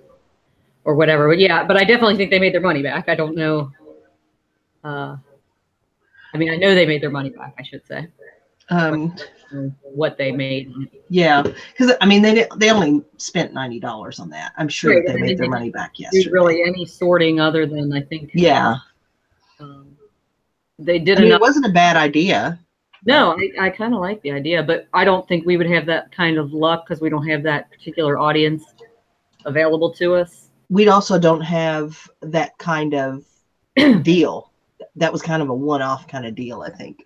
whatever. But yeah, but I definitely think they made their money back. I don't know. I mean, I know they made their money back, I should say. What they made. Yeah, because I mean they only spent $90 on that. I'm sure they made their money back yesterday. Really any sorting other than I think. Yeah. They did. I mean, it wasn't a bad idea. No, I kind of like the idea, but I don't think we would have that kind of luck because we don't have that particular audience available to us. We also don't have that kind of deal. That was kind of a one-off kind of deal, I think.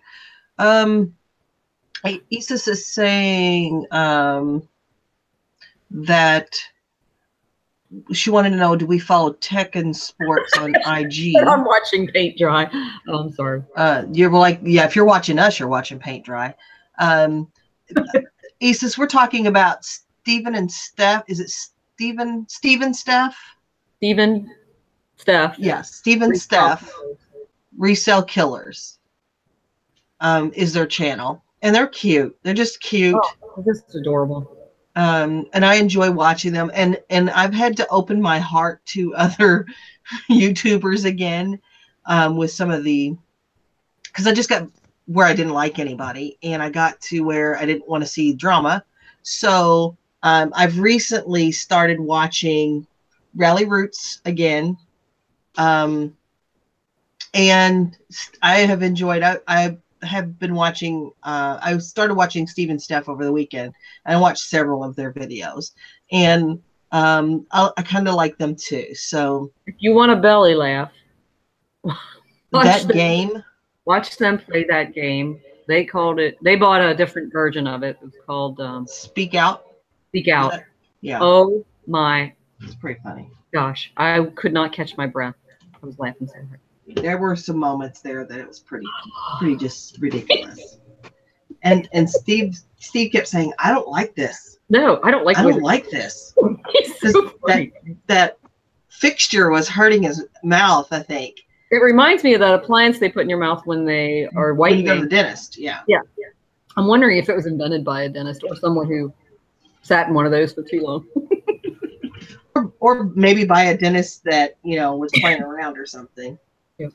Isis is saying that she wanted to know, do we follow tech and sports on IG? I'm watching paint dry. Oh, I'm sorry. You're like, yeah, if you're watching us, you're watching paint dry. Isis, we're talking about Steven and Steph. Is it Steven, Steph? Steven, Steph. Yeah, Steven, Steph. Resell Killers is their channel. And they're cute. They're just cute. Oh, just adorable. And I enjoy watching them. And I've had to open my heart to other YouTubers again with some of the, because I just got where I didn't like anybody, and I got to where I didn't want to see drama. So I've recently started watching Rally Roots again. And I have enjoyed, I have been watching, I started watching Steve and Steph over the weekend. I watched several of their videos, and I kind of like them too. So if you want a belly laugh, that game, watch them play that game. They called it, they bought a different version of it. It was called Speak Out. Speak Out. Yeah. Oh my. It's pretty funny. Gosh, I could not catch my breath. I was laughing so hard. There were some moments there that it was pretty just ridiculous. And Steve kept saying, I don't like this. No, I don't like this. So that fixture was hurting his mouth, I think. It reminds me of that appliance they put in your mouth when they are whitening. When you go to the dentist, yeah. Yeah. I'm wondering if it was invented by a dentist or someone who sat in one of those for too long. or maybe by a dentist that, was playing around or something. Yeah.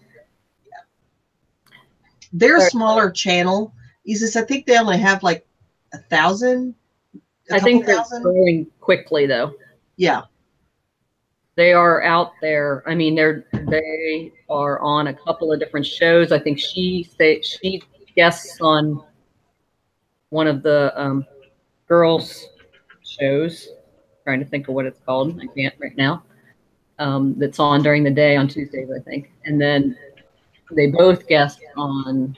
They're a smaller channel. I think they only have like 1,000. I think they're growing quickly though. Yeah. They are out there. I mean, they are on a couple of different shows. I think she guests on one of the girls' shows. Trying to think of what it's called. I can't right now. That's on during the day on Tuesdays, I think. And then they both guest on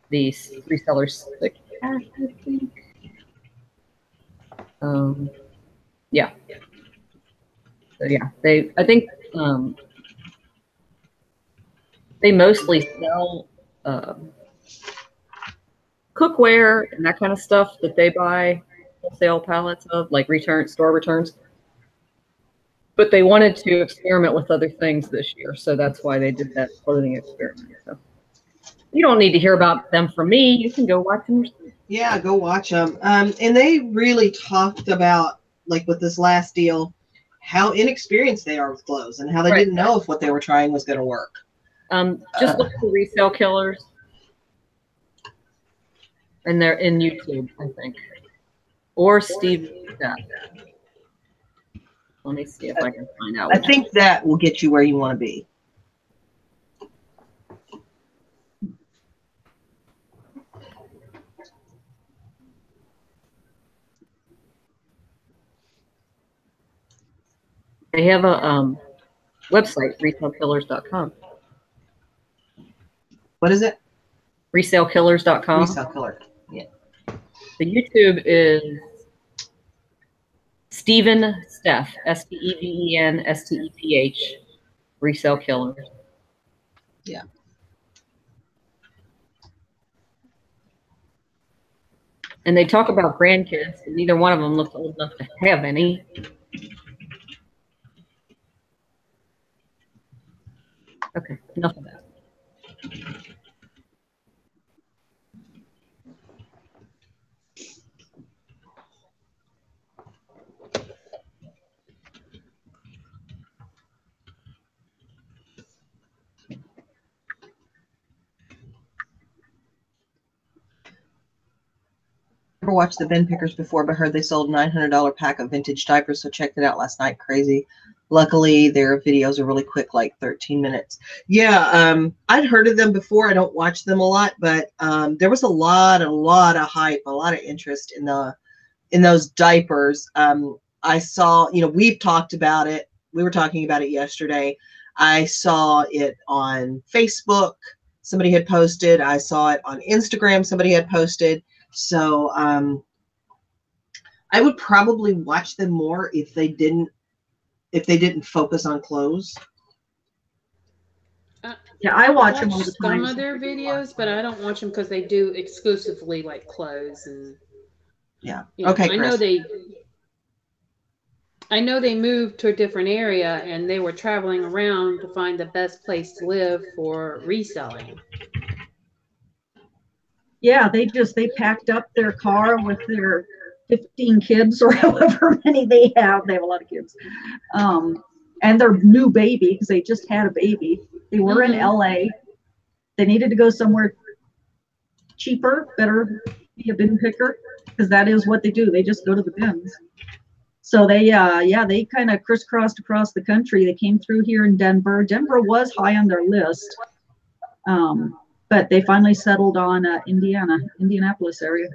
the Resellers Cast, I think. Yeah. So yeah, I think they mostly sell cookware and that kind of stuff that they buy wholesale pallets of, like store returns. But they wanted to experiment with other things this year, so that's why they did that clothing experiment. So you don't need to hear about them from me. You can go watch them yourself. Yeah, go watch them. And they really talked about, like with this last deal, how inexperienced they are with clothes and how they didn't know if what they were trying was going to work. Just look for Resale Killers. And they're in YouTube, I think. Or Steve. Yeah. Let me see if I can find out. I think that will get you where you want to be. They have a website, ResaleKillers.com. What is it? ResaleKillers.com. Resale Killer. Yeah. The YouTube is Steven Steph, StevenSteph, Resale Killers. Yeah. And they talk about grandkids, and neither one of them looks old enough to have any. Okay, enough of that. Never watched the bin pickers before, but heard they sold $900 pack of vintage diapers, so checked it out last night. Crazy. Luckily, their videos are really quick, like 13 minutes. Yeah, I'd heard of them before. I don't watch them a lot, but there was a lot of hype, a lot of interest in those diapers. I saw, we've talked about it. We were talking about it yesterday. I saw it on Facebook. Somebody had posted. I saw it on Instagram. Somebody had posted. So I would probably watch them more if they didn't focus on clothes. Yeah, I watch them all the time. Some of their videos, but I don't watch them because they do exclusively like clothes and. Yeah. Okay. Chris. I know they moved to a different area and they were traveling around to find the best place to live for reselling. Yeah, they packed up their car with their 15 kids or however many they have. They have a lot of kids. And their new baby, because they just had a baby. They were in LA. They needed to go somewhere cheaper, better be a bin picker, because that is what they do. They just go to the bins. So they kind of crisscrossed across the country. They came through here in Denver. Denver was high on their list. But they finally settled on Indianapolis area.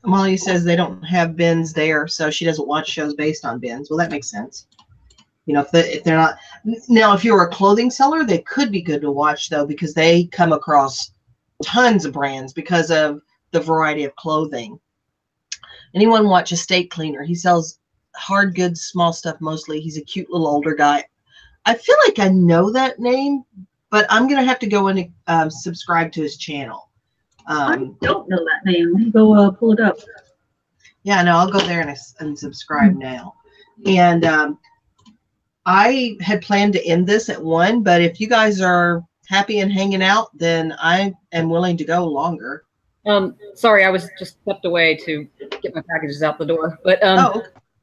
Molly says they don't have bins there, so she doesn't watch shows based on bins. Well, that makes sense. If they're not. Now, if you're a clothing seller, they could be good to watch, though, because they come across tons of brands because of the variety of clothing. Anyone watch Estate Cleaner? He sells hard goods, small stuff mostly. He's a cute little older guy. I feel like I know that name, but I'm going to have to go and subscribe to his channel. I don't know that name. Go pull it up. Yeah, no, I'll go there and subscribe now. And I had planned to end this at 1, but if you guys are happy and hanging out, then I am willing to go longer. Sorry, I was just stepped away to get my packages out the door. But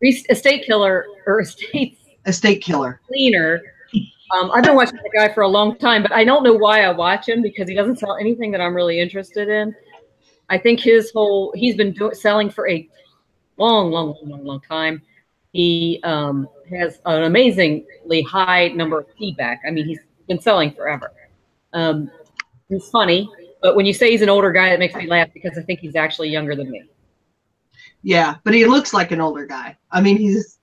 Estate Killer or Estate Killer Cleaner. I've been watching the guy for a long time, but I don't know why I watch him because he doesn't sell anything that I'm really interested in. I think he's been selling for a long time. He has an amazingly high number of feedback. I mean, he's been selling forever. He's funny, but when you say he's an older guy, it makes me laugh because I think he's actually younger than me. Yeah, but he looks like an older guy. I mean, he's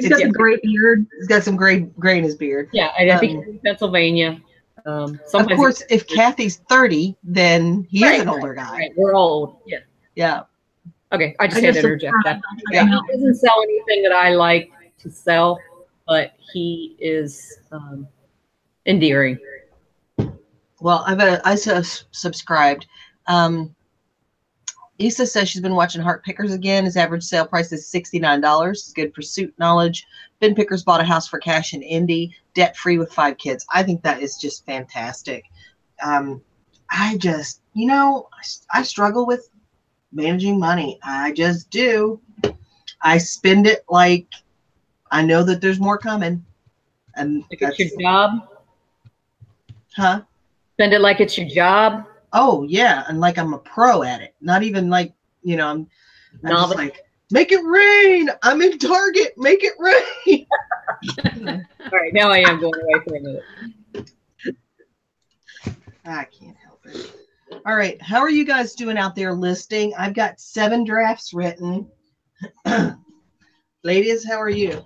got some gray beard. He's got some gray in his beard. Yeah, I think he's in Pennsylvania. Of course, if Kathy's 30, then he is an older guy. Right. We're old. Yeah. Yeah. Okay, I just had to interject that. Yeah. He doesn't sell anything that I like to sell, but he is endearing. Well, I subscribed. Issa says she's been watching Heart Pickers again. His average sale price is $69. It's good for suit knowledge. Ben Pickers bought a house for cash in Indy, debt-free with 5 kids. I think that is just fantastic. I just, I struggle with managing money. I just do. I spend it like I know that there's more coming. And like it's your job? Huh? Spend it like it's your job? Oh, yeah. And like I'm a pro at it. Not even like, I'm just like, make it rain. I'm in Target. Make it rain. All right. Now I am going away for a minute. I can't help it. All right. How are you guys doing out there listing? I've got 7 drafts written. Ladies, how are you?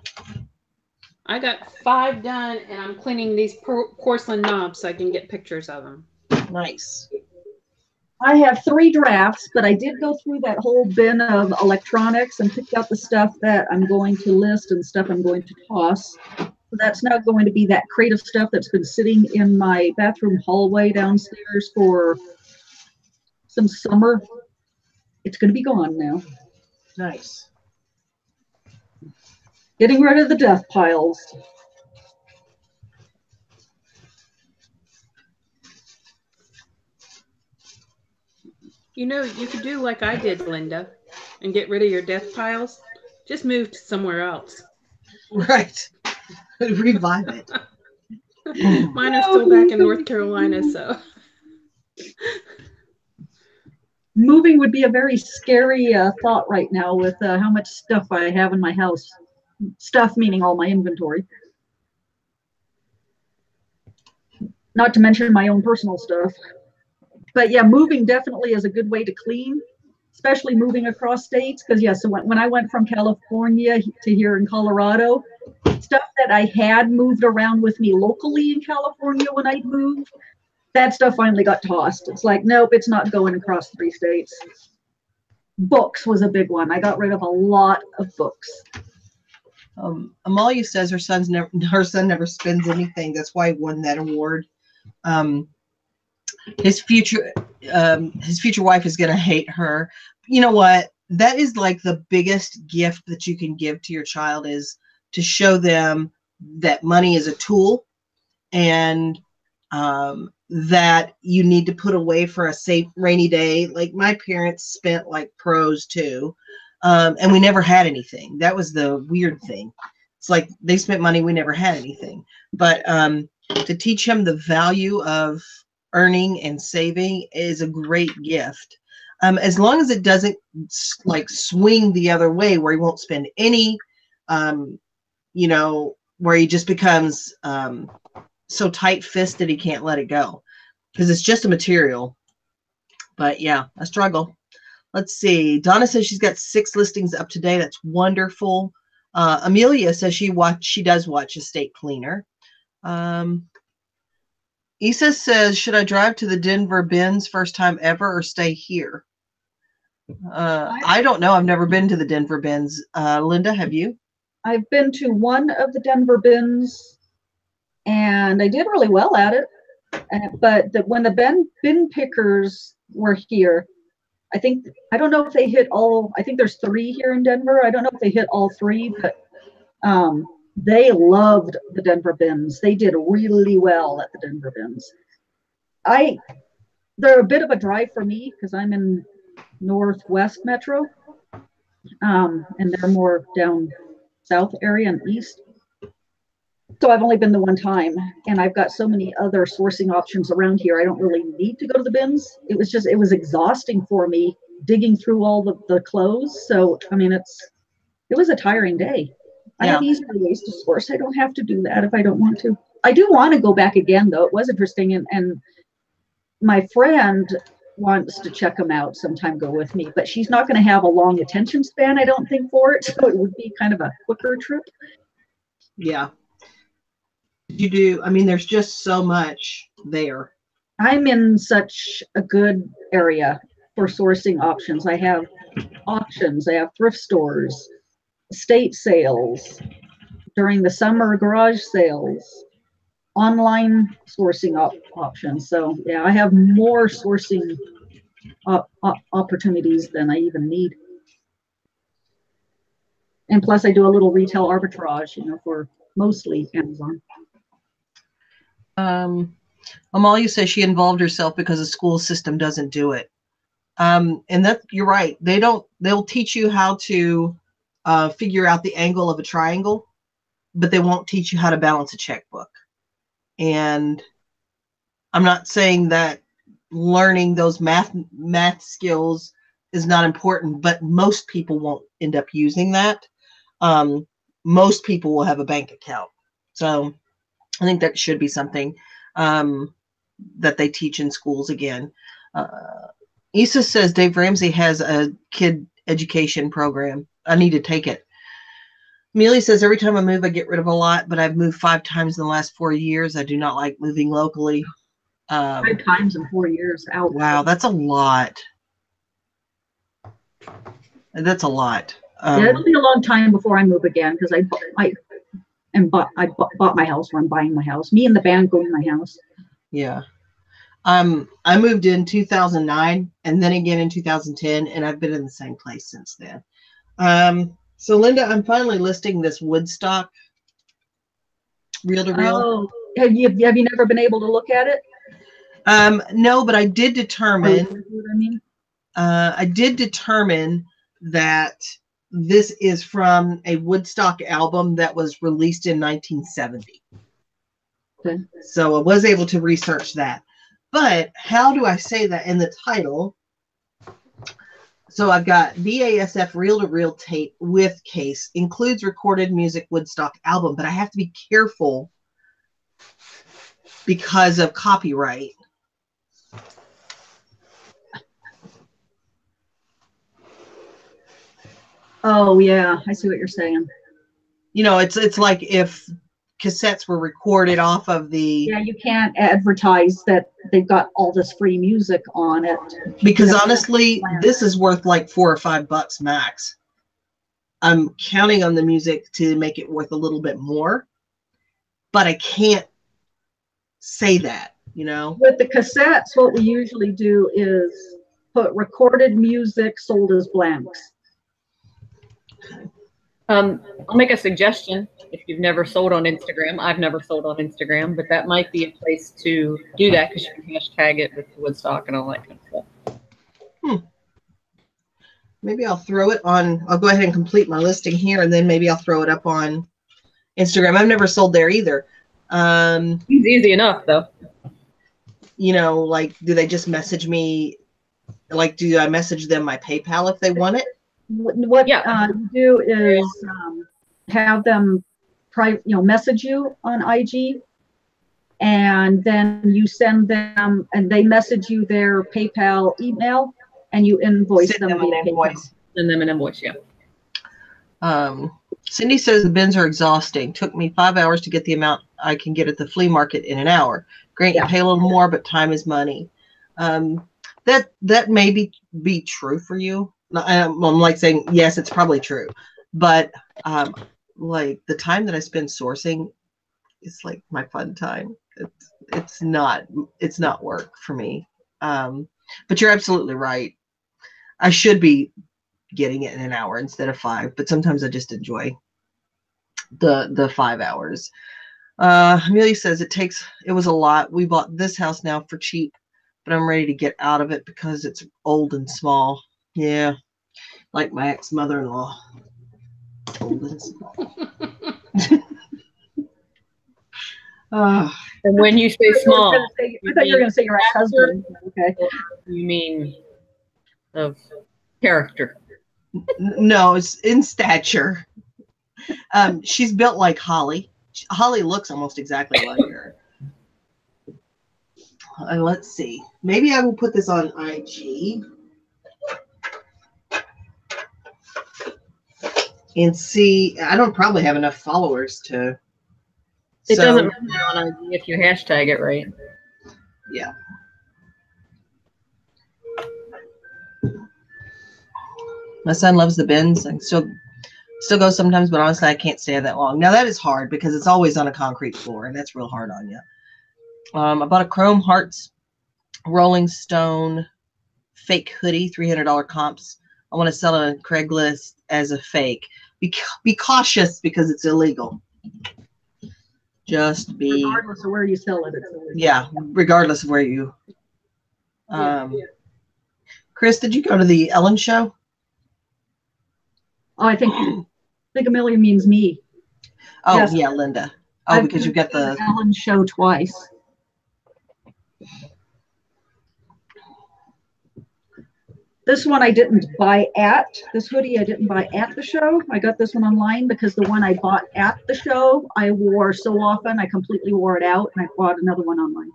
I got 5 done, and I'm cleaning these porcelain knobs so I can get pictures of them. Nice. I have 3 drafts, but I did go through that whole bin of electronics and picked out the stuff that I'm going to list and stuff I'm going to toss. So that's not going to be that crate of stuff that's been sitting in my bathroom hallway downstairs for some summer. It's going to be gone now. Nice. Getting rid of the death piles. You could do like I did, Linda, and get rid of your death piles. Just move to somewhere else. Right. Revive it. Mine are still back in North Carolina, so. Moving would be a very scary thought right now with how much stuff I have in my house. Stuff meaning all my inventory. Not to mention my own personal stuff. But yeah, moving definitely is a good way to clean, especially moving across states. Because yeah, so when I went from California to here in Colorado, stuff that I had moved around with me locally in California when I moved, that stuff finally got tossed. It's like, nope, it's not going across 3 states. Books was a big one. I got rid of a lot of books. Amalia says her son never spends anything. That's why he won that award. His future wife is going to hate her. You know what? That is like the biggest gift that you can give to your child, is to show them that money is a tool, and that you need to put away for a safe rainy day. Like my parents spent like pros too. And we never had anything. That was the weird thing. It's like they spent money, we never had anything. But to teach him the value of earning and saving is a great gift. As long as it doesn't like swing the other way where he won't spend any, where he just becomes so tight-fisted he can't let it go, because it's just a material. But yeah, a struggle. Let's see. Donna says she's got 6 listings up to date. That's wonderful. Amelia says she does watch Estate Cleaner. Issa says, should I drive to the Denver bins first time ever or stay here? I don't know. I've never been to the Denver bins. Linda, have you? I've been to one of the Denver bins, and I did really well at it. But when the bin pickers were here, I don't know if they hit all. I think there's 3 here in Denver. I don't know if they hit all 3, but they loved the Denver bins. They did really well at the Denver bins. They're a bit of a drive for me because I'm in Northwest Metro, and they're more down south area and east. So I've only been the one time, and I've got so many other sourcing options around here. I don't really need to go to the bins. It was exhausting for me digging through all the clothes. So, I mean, it was a tiring day. I have easier ways to source. I don't have to do that if I don't want to. I do want to go back again, though. It was interesting, and my friend wants to check them out sometime, go with me, but she's not going to have a long attention span, I don't think, for it. So it would be kind of a quicker trip. Yeah. You do. I mean, there's just so much there. I'm in such a good area for sourcing options. I have auctions, I have thrift stores, estate sales, during the summer garage sales, online sourcing options. So yeah, I have more sourcing opportunities than I even need. And plus I do a little retail arbitrage, you know, for mostly Amazon. Amalia says she involved herself because the school system doesn't do it. And that you're right. They'll teach you how to figure out the angle of a triangle, but they won't teach you how to balance a checkbook. And I'm not saying that learning those math skills is not important, but most people won't end up using that. Most people will have a bank account. So I think that should be something that they teach in schools again. Issa says Dave Ramsey has a kid education program. I need to take it. Amelia says every time I move, I get rid of a lot, but I've moved 5 times in the last 4 years. I do not like moving locally. 5 times in 4 years. Out. Wow, that's a lot. That's a lot. Yeah, it'll be a long time before I move again because I bought my house, or I'm buying my house. Me and the band go in my house. Yeah. I moved in 2009 and then again in 2010, and I've been in the same place since then. So Linda, I'm finally listing this Woodstock reel-to-reel. Oh, have you never been able to look at it? No, but I did determine. What I mean? I did determine that this is from a Woodstock album that was released in 1970. Okay. So I was able to research that. But how do I say that in the title? So I've got BASF reel-to-reel tape with case, includes recorded music Woodstock album, but I have to be careful because of copyright. Oh yeah, I see what you're saying. You know, it's like if cassettes were recorded off of the. Yeah, you can't advertise that they've got all this free music on it. Because honestly, this is worth like $4 or $5 max. I'm counting on the music to make it worth a little bit more, but I can't say that, you know. With the cassettes, what we usually do is put recorded music sold as blanks. I'll make a suggestion. If you've never sold on Instagram, I've never sold on Instagram, but that might be a place to do that because you can hashtag it with Woodstock and all that kind of stuff. Maybe I'll throw it on. I'll go ahead and complete my listing here, and then maybe I'll throw it up on Instagram. I've never sold there either. It's easy enough, though. You know, like, do they just message me? Like, do I message them my PayPal if they want it? What you do is have them message you on IG, and then you send them, and they message you their PayPal email, and you invoice them via PayPal. Send them an invoice, yeah. Cindy says the bins are exhausting. Took me 5 hours to get the amount I can get at the flea market in an hour. Great, you pay a little more, but time is money. That may be true for you. I'm like saying, yes, it's probably true. But like the time that I spend sourcing is like my fun time. It's not work for me. But you're absolutely right. I should be getting it in an hour instead of 5, but sometimes I just enjoy the 5 hours. Amelia says it was a lot. We bought this house now for cheap, but I'm ready to get out of it because it's old and small. Yeah, like my ex-mother-in-law. Old and small. And when you say small, I thought you were going to say your ex-husband. Okay. You mean of character? No, it's in stature. She's built like Holly. Holly looks almost exactly like her. Let's see. Maybe I will put this on IG and see. I don't probably have enough followers to. It doesn't matter on IG if you hashtag it right. Yeah. My son loves the bins and still goes sometimes, but honestly, I can't stay that long. Now that is hard because it's always on a concrete floor, and that's real hard on you. I bought a Chrome Hearts Rolling Stone fake hoodie, $300 comps. I want to sell it on Craigslist as a fake. Be cautious because it's illegal. Just be regardless of where you sell it. Yeah, regardless of where you. Chris, did you go to the Ellen show? Oh, I think Amelia means me. Oh, yes. Yeah, Linda. Oh, I've because you got the Ellen show twice. This one I didn't buy at, this hoodie I didn't buy at the show. I got this one online because the one I bought at the show, I wore so often, I completely wore it out, and I bought another one online.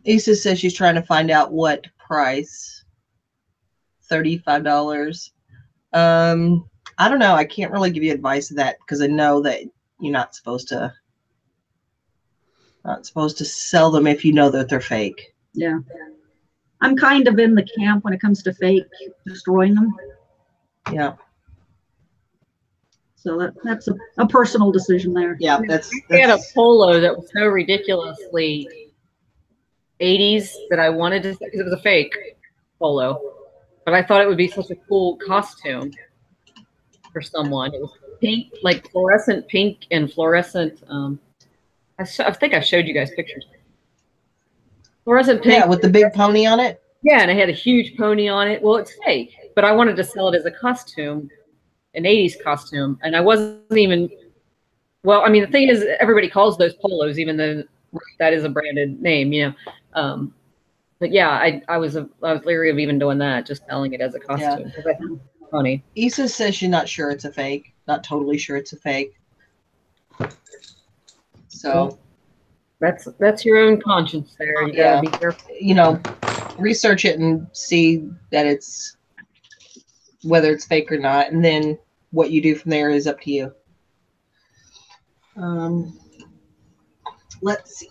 Issa says she's trying to find out what price. $35. I don't know. I can't really give you advice of that because I know that you're not supposed to sell them if you know that they're fake. Yeah. I'm kind of in the camp when it comes to fake, destroying them. Yeah. So that's a personal decision there. Yeah, I had a polo that was so ridiculously 80s that I wanted to, because it was a fake polo, but I thought it would be such a cool costume for someone. It was pink, like fluorescent pink and fluorescent. I think I showed you guys pictures. Fluorescent pink. Yeah, with the big pony on it. Yeah, and it had a huge pony on it. Well, it's fake, but I wanted to sell it as a costume, an 80s costume, and I wasn't even. Well, I mean, the thing is, everybody calls those polos, even though that is a branded name, you know. But yeah, I was leery of even doing that, just selling it as a costume. Because I think it's funny. Issa says she's not sure it's a fake, not totally sure it's a fake. So that's your own conscience there. You gotta be careful. You know, research it and see that it's whether it's fake or not, and then what you do from there is up to you. Let's see.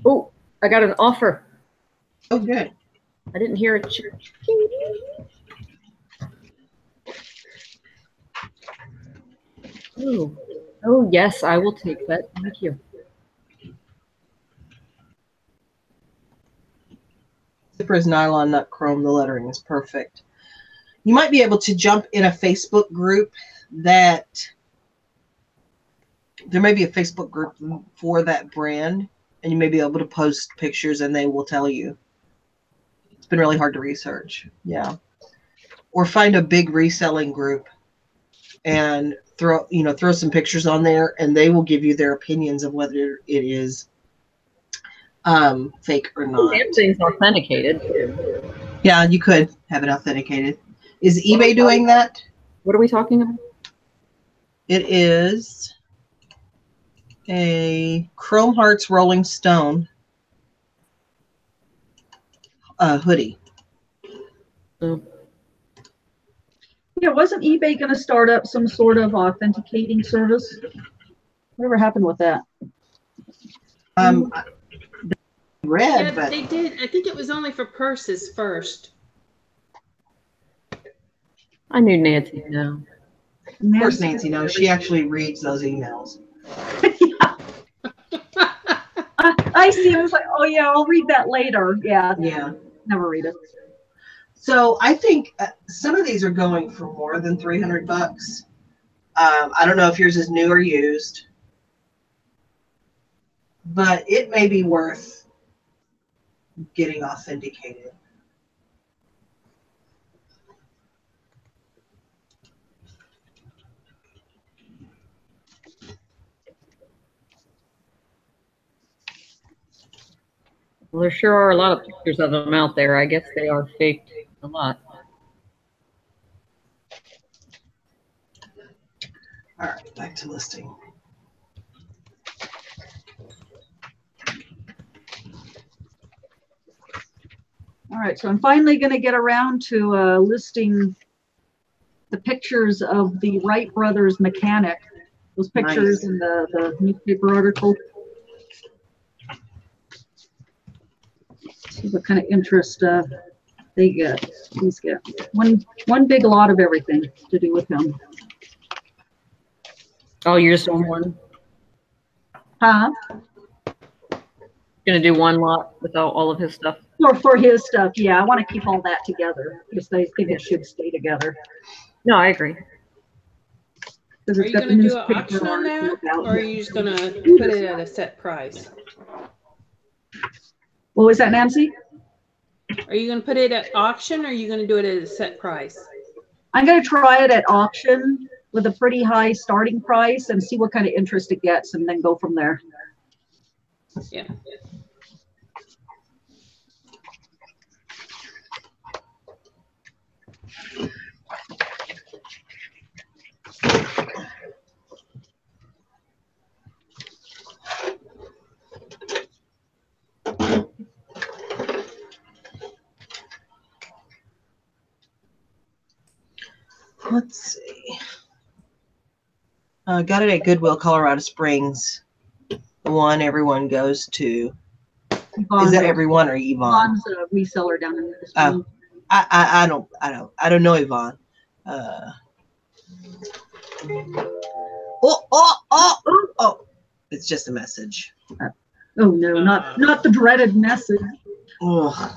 Oh, I got an offer. Oh, good. I didn't hear it. Oh, yes, I will take that. Thank you. Zipper is nylon, not chrome. The lettering is perfect. You might be able to jump in a Facebook group that there may be a Facebook group for that brand, and you may be able to post pictures and they will tell you. It's been really hard to research. Yeah. Or find a big reselling group and throw some pictures on there, and they will give you their opinions of whether it is fake or not. Everything's authenticated. Yeah, you could have it authenticated. Is eBay doing that? What are we talking about? It is a Chrome Hearts Rolling Stone hoodie. Yeah, wasn't eBay going to start up some sort of authenticating service? Whatever happened with that? Red, Yeah, but they did. I think it was only for purses first. I knew Nancy now. Of course, Nancy knows. She actually reads those emails. I see. I was like, oh yeah, I'll read that later. Yeah. Yeah. Never read it. So I think some of these are going for more than $300. I don't know if yours is new or used, but it may be worth getting authenticated. Well, there sure are a lot of pictures of them out there. I guess they are faked a lot. All right, back to listing. All right, so I'm finally going to get around to listing the pictures of the Wright brothers mechanic. Those pictures in the newspaper article. See what kind of interest they get. These get one big lot of everything to do with him. Oh, you're just on one? Huh? Gonna do one lot without all of his stuff? Or for his stuff, yeah. I want to keep all that together because I think it should stay together. No, I agree. Are you going to do an auction on that, or are you just going to put it at a set price? What was that, Nancy? Are you going to put it at auction, or are you going to do it at a set price? I'm going to try it at auction with a pretty high starting price and see what kind of interest it gets, and then go from there. Yeah. Let's see. Got it at Goodwill, Colorado Springs. The one everyone goes to. Is that everyone or Yvonne? Yvonne's a reseller down in this Oh, I don't know Yvonne. Oh! It's just a message. Oh no, not the dreaded message. Ugh.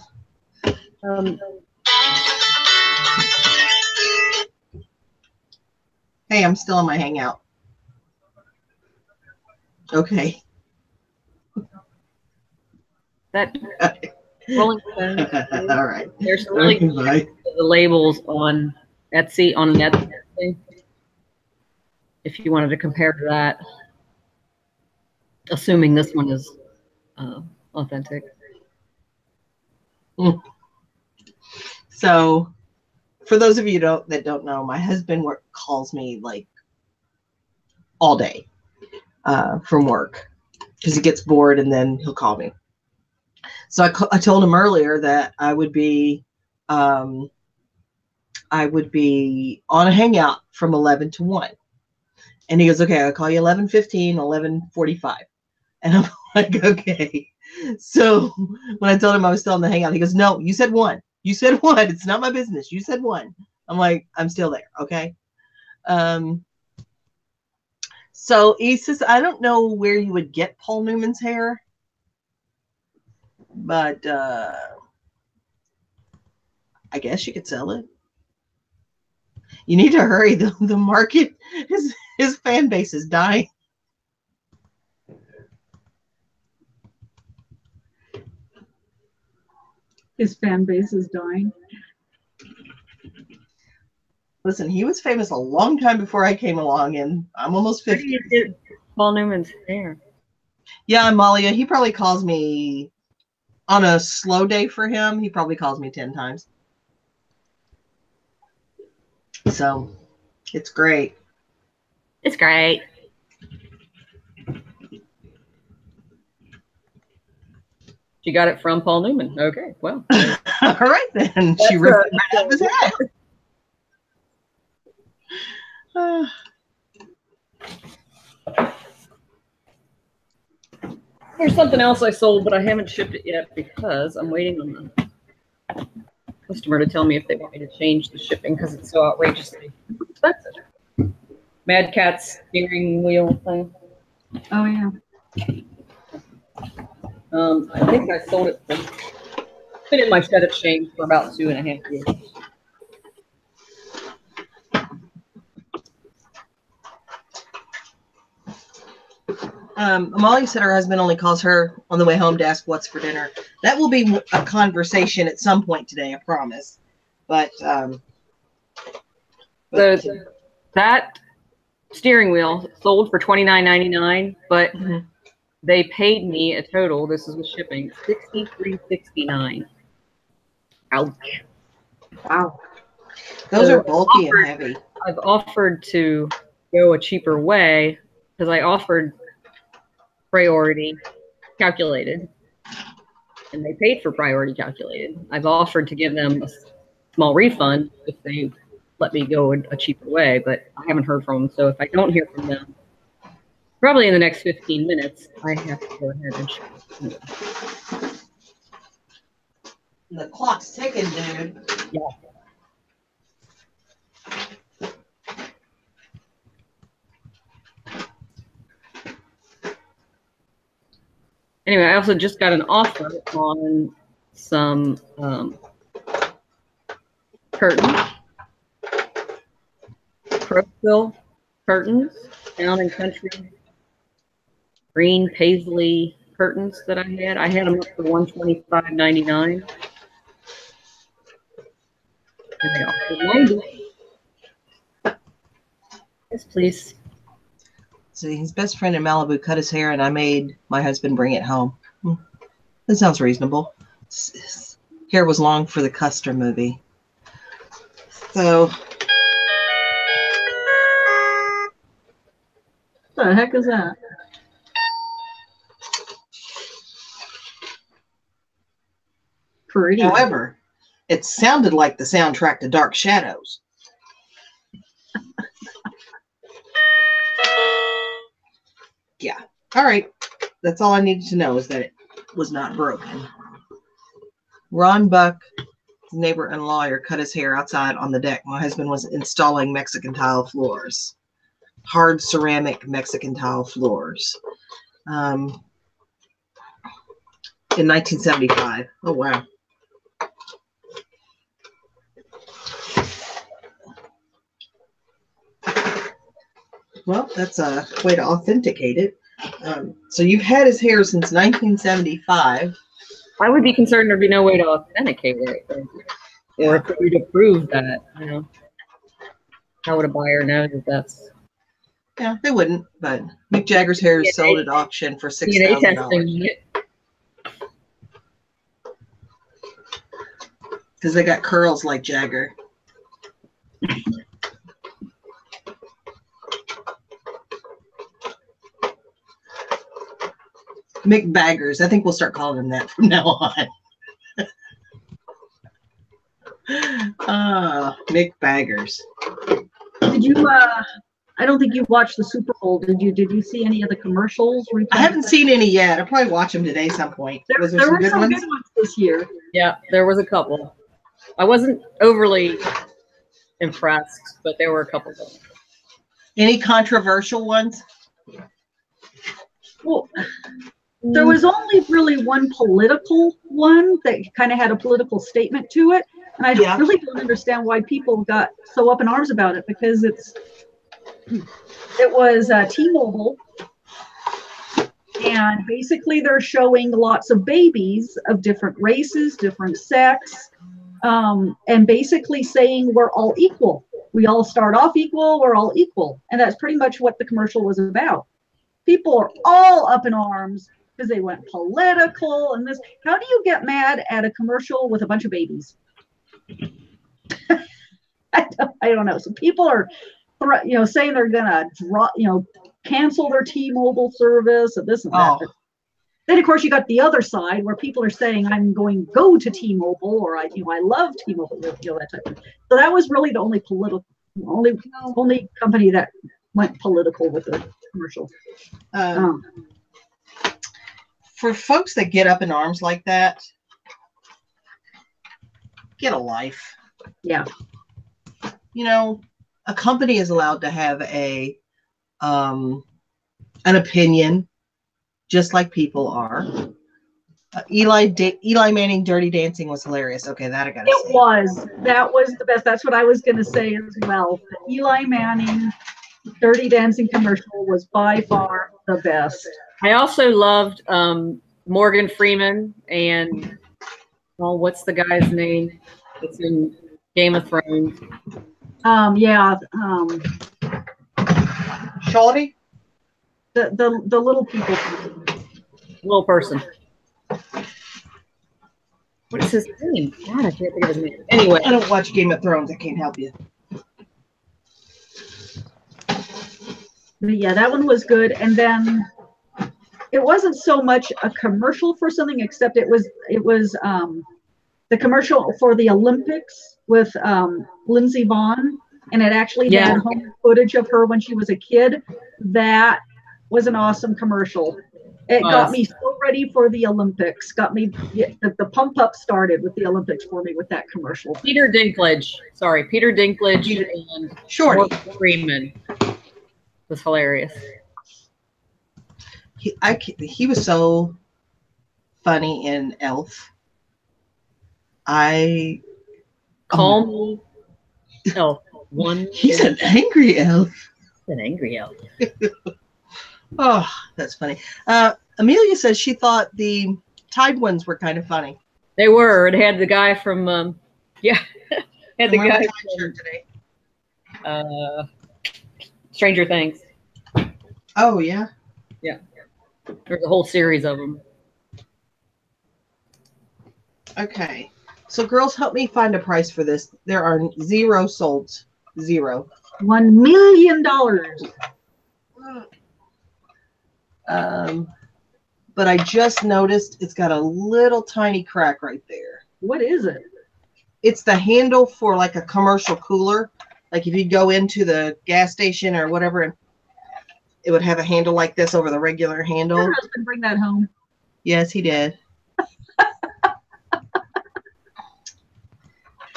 Hey, I'm still in my Hangout. Okay. That Rolling Stone. All right. There's some really good the labels on Etsy on Etsy. If you wanted to compare to that, assuming this one is authentic. So, for those of you that don't know, my husband calls me like all day from work because he gets bored and then he'll call me. So I told him earlier that I would be on a Hangout from 11 to 1. And he goes, okay, I'll call you 11:15, 11:45. And I'm like, okay. So when I told him I was still in the Hangout, he goes, no, you said 1. You said 1. It's not my business. You said 1. I'm like, I'm still there. Okay. So he says, I don't know where you would get Paul Newman's hair, but I guess you could sell it. You need to hurry. The market, his fan base is dying. His fan base is dying. Listen, he was famous a long time before I came along, and I'm almost 50. Where do you get Paul Newman's hair? Yeah, Amalia, he probably calls me on a slow day for him. He probably calls me 10 times. So it's great. It's great. She got it from Paul Newman. Okay, well. All right, then. She ripped it right out of his head. Here's something else I sold, but I haven't shipped it yet because I'm waiting on the customer to tell me if they want me to change the shipping because it's so outrageously expensive. Mad Cat's steering wheel thing. Oh, yeah. I think I sold it. It's been in my shed exchange for about 2.5 years. Molly said her husband only calls her on the way home to ask what's for dinner. That will be a conversation at some point today, I promise. But so that steering wheel sold for $29.99, but they paid me a total. This is with shipping, $63.69. Ouch. Wow. Those So are bulky and heavy. I've offered to go a cheaper way because I offered priority calculated, and they paid for priority calculated. I've offered to give them a small refund if they let me go a cheaper way, but I haven't heard from them. So if I don't hear from them, probably in the next 15 minutes, I have to go ahead and ship. The clock's ticking, dude. Yeah. Anyway, I also just got an offer on some curtains, Crowfield curtains, Town and Country green paisley curtains that I had. I had them up for $125.99. And they offered $90. Yes, please. So his best friend in Malibu cut his hair, and I made my husband bring it home. That sounds reasonable. His hair was long for the Custer movie. So. What the heck is that? Pretty. However, it sounded like the soundtrack to Dark Shadows. Yeah. All right. That's all I needed to know, is that it was not broken. Ron Buck, neighbor and lawyer, cut his hair outside on the deck. My husband was installing Mexican tile floors. Hard ceramic Mexican tile floors. In 1975. Oh, wow. Well, that's a way to authenticate it. So you've had his hair since 1975. I would be concerned there'd be no way to authenticate it, or for you to prove that. You know, how would a buyer know that that's? Yeah, they wouldn't. But Mick Jagger's hair is sold at auction for $6,000 because they got curls like Jagger. Mick Baggers. I think we'll start calling him that from now on. Mick Baggers. Did you? I don't think you watched the Super Bowl. Did you? Did you see any of the commercials? I haven't seen any yet. I'll probably watch them today some point. There were some good ones this year. Yeah, there was a couple. I wasn't overly impressed, but there were a couple of them. Any controversial ones? Well, there was only really one political one that kind of had a political statement to it. And I really don't understand why people got so up in arms about it, because it was T-Mobile. And basically they're showing lots of babies of different races, different sex, and basically saying we're all equal. We all start off equal, we're all equal. And that's pretty much what the commercial was about. People are all up in arms because they went political and this. How do you get mad at a commercial with a bunch of babies? I don't know. So people are, saying they're gonna cancel their T-Mobile service and this and that. Then of course you got the other side where people are saying I'm going to go to T-Mobile, or I love T-Mobile, that type of thing. So that was really the only only company that went political with the commercial. For folks that get up in arms like that, get a life. Yeah. A company is allowed to have an opinion, just like people are. Eli Manning Dirty Dancing was hilarious. Okay, that I gotta say. That was the best. That's what I was gonna say as well. The Eli Manning Dirty Dancing commercial was by far the best. I also loved Morgan Freeman and what's the guy's name? It's in Game of Thrones. Shawty? The little people. little person. What is his name? God, I can't think of his name. Anyway. I don't watch Game of Thrones. I can't help you. But yeah, that one was good. And then it wasn't so much a commercial for something, except it was the commercial for the Olympics with Lindsey Vonn, and it actually had home footage of her when she was a kid. That was an awesome commercial. It got me so ready for the Olympics. Got me the pump up started with the Olympics for me with that commercial. Peter Dinklage and Shorty Freeman was hilarious. He was so funny in Elf. Call me Elf. He's an angry elf. An angry elf. Oh, that's funny. Amelia says she thought the Tide ones were kind of funny. They were. It had the guy from had the guy from today. Stranger Things. Oh yeah. Yeah. There's a whole series of them. Okay. So girls, help me find a price for this. There are 0 sold. 0. $1 million. But I just noticed it's got a little tiny crack right there. What is it? It's the handle for like a commercial cooler. Like if you go into the gas station or whatever, and it would have a handle like this over the regular handle. Your husband bring that home. Yes, he did.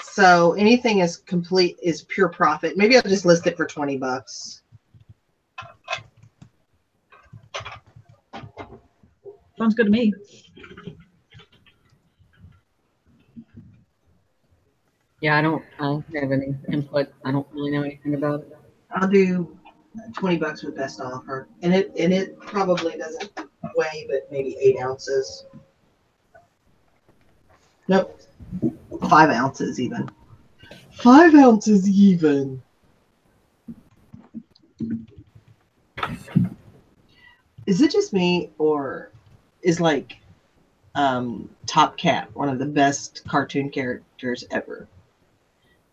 So anything is complete is pure profit. Maybe I'll just list it for $20. Sounds good to me. Yeah, I don't have any input. I don't really know anything about it. I'll do $20 with best offer, and it probably doesn't weigh, but maybe 8 ounces. Nope, 5 ounces even. 5 ounces even. Is it just me, or is like Top Cat one of the best cartoon characters ever?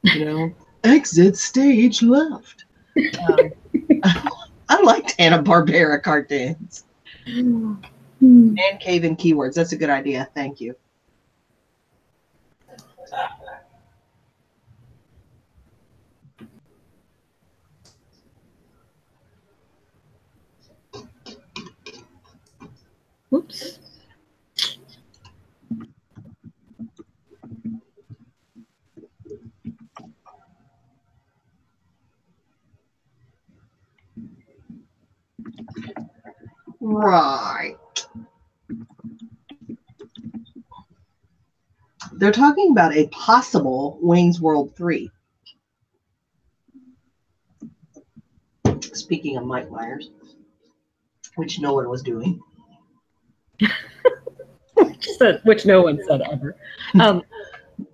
You know, exit stage left. I liked Hanna-Barbera cartoons. Man cave and keywords. That's a good idea. Thank you. Whoops. Right. They're talking about a possible Wayne's World 3. Speaking of Mike Myers, which no one was doing. Which no one said ever.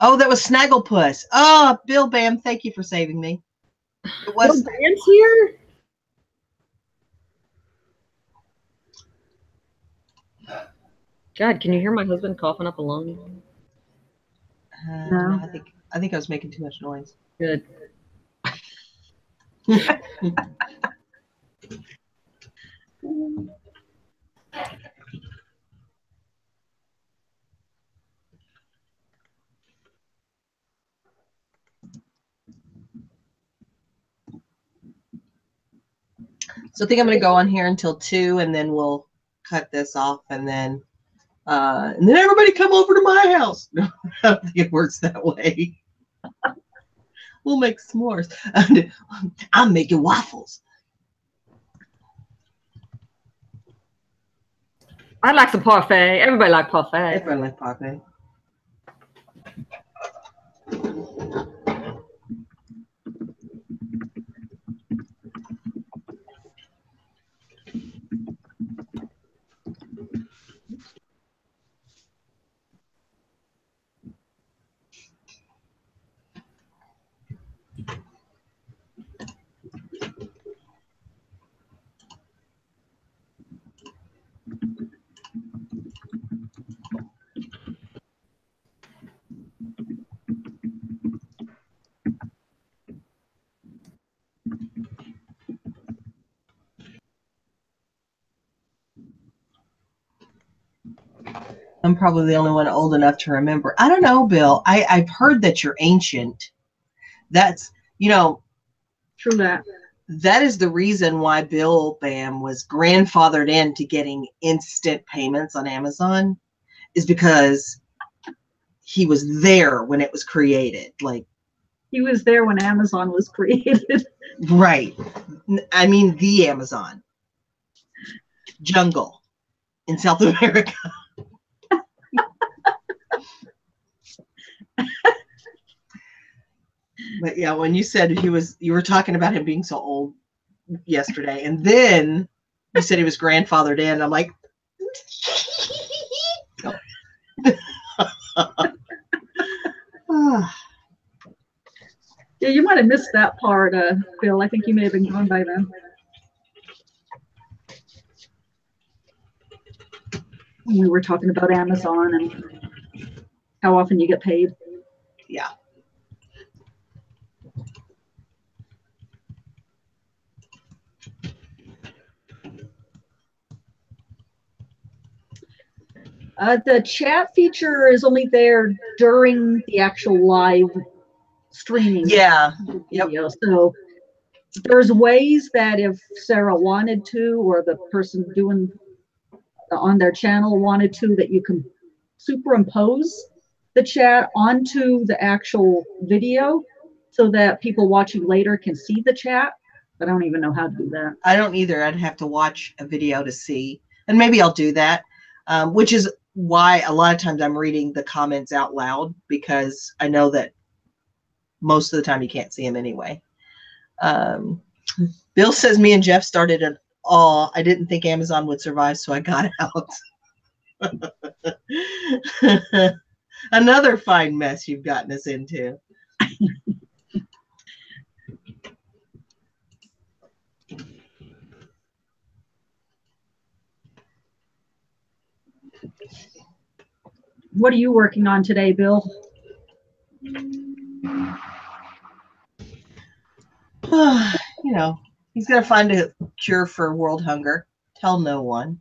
Oh, that was Snagglepuss. Oh, Bill Bam, thank you for saving me. It was Bill Bam's here? God, can you hear my husband coughing up a lung? No, I think I was making too much noise. Good. So I think I'm going to go on here until 2, and then we'll cut this off, and then everybody come over to my house. No, I don't think it works that way. We'll make s'mores. I'm making waffles. I like some parfait. Everybody like parfait. Everybody like parfait. I'm probably the only one old enough to remember. I don't know, Bill. I've heard that you're ancient. That's, True that. that is the reason why Bill Bam was grandfathered into getting instant payments on Amazon, is because he was there when it was created. Like, He was there when Amazon was created. right. I mean, the Amazon jungle in South America. But yeah, when you said you were talking about him being so old yesterday, and then you said he was grandfathered in. I'm like, Yeah, you might have missed that part, Bill. I think you may have been gone by then. When we were talking about Amazon and how often you get paid. yeah. The chat feature is only there during the actual live streaming Yeah. video. So there's ways that if Sarah wanted to, or the person doing on their channel wanted to, that you can superimpose the chat onto the actual video so that people watching later can see the chat. But I don't even know how to do that. I don't either. I'd have to watch a video to see, and maybe I'll do that, which is why a lot of times I'm reading the comments out loud, because I know that most of the time you can't see them anyway. Bill says, me and Jeff started an awe. I didn't think Amazon would survive, so I got out. Another fine mess you've gotten us into. What are you working on today, Bill? He's going to find a cure for world hunger. Tell no one.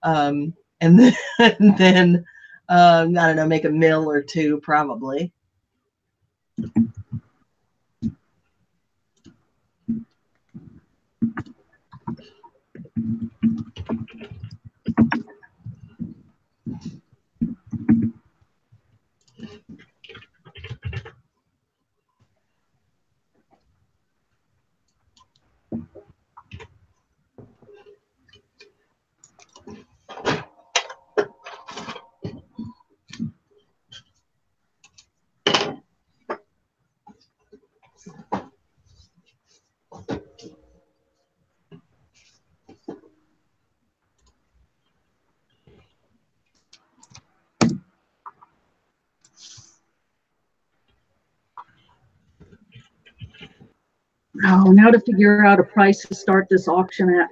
And then, I don't know, make a meal or two, probably. Oh, now to figure out a price to start this auction at.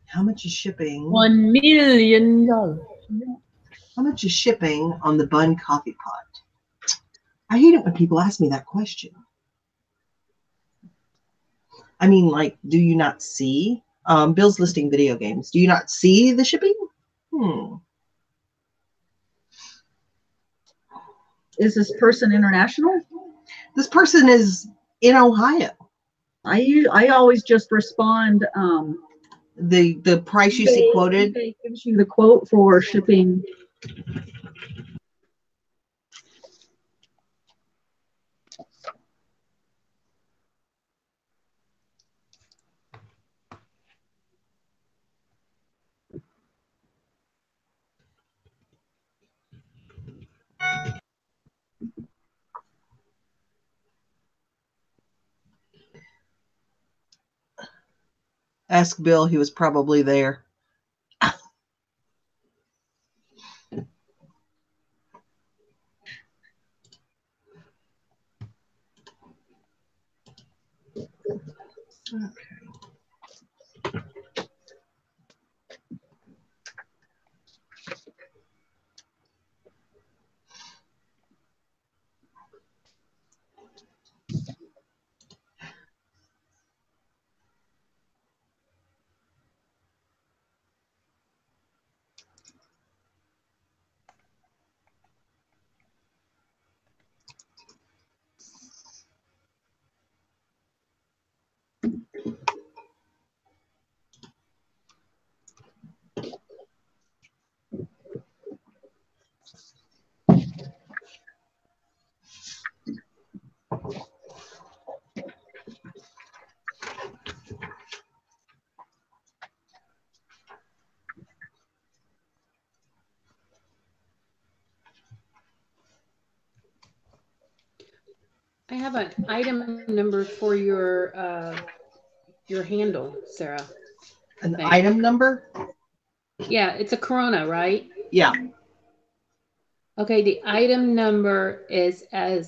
How much is shipping? $1 million. How much is shipping on the Bun coffee pot? I hate it when people ask me that question. I mean, like, do you not see? Bill's listing video games. Do you not see the shipping? Is this person international? This person is in Ohio. I always just respond. The price you see quoted. eBay gives you the quote for shipping. Ask Bill. He was probably there. Okay. have an item number for your handle, Sarah. An item number? Yeah, it's a Corona, right? Yeah. Okay, the item number is blah,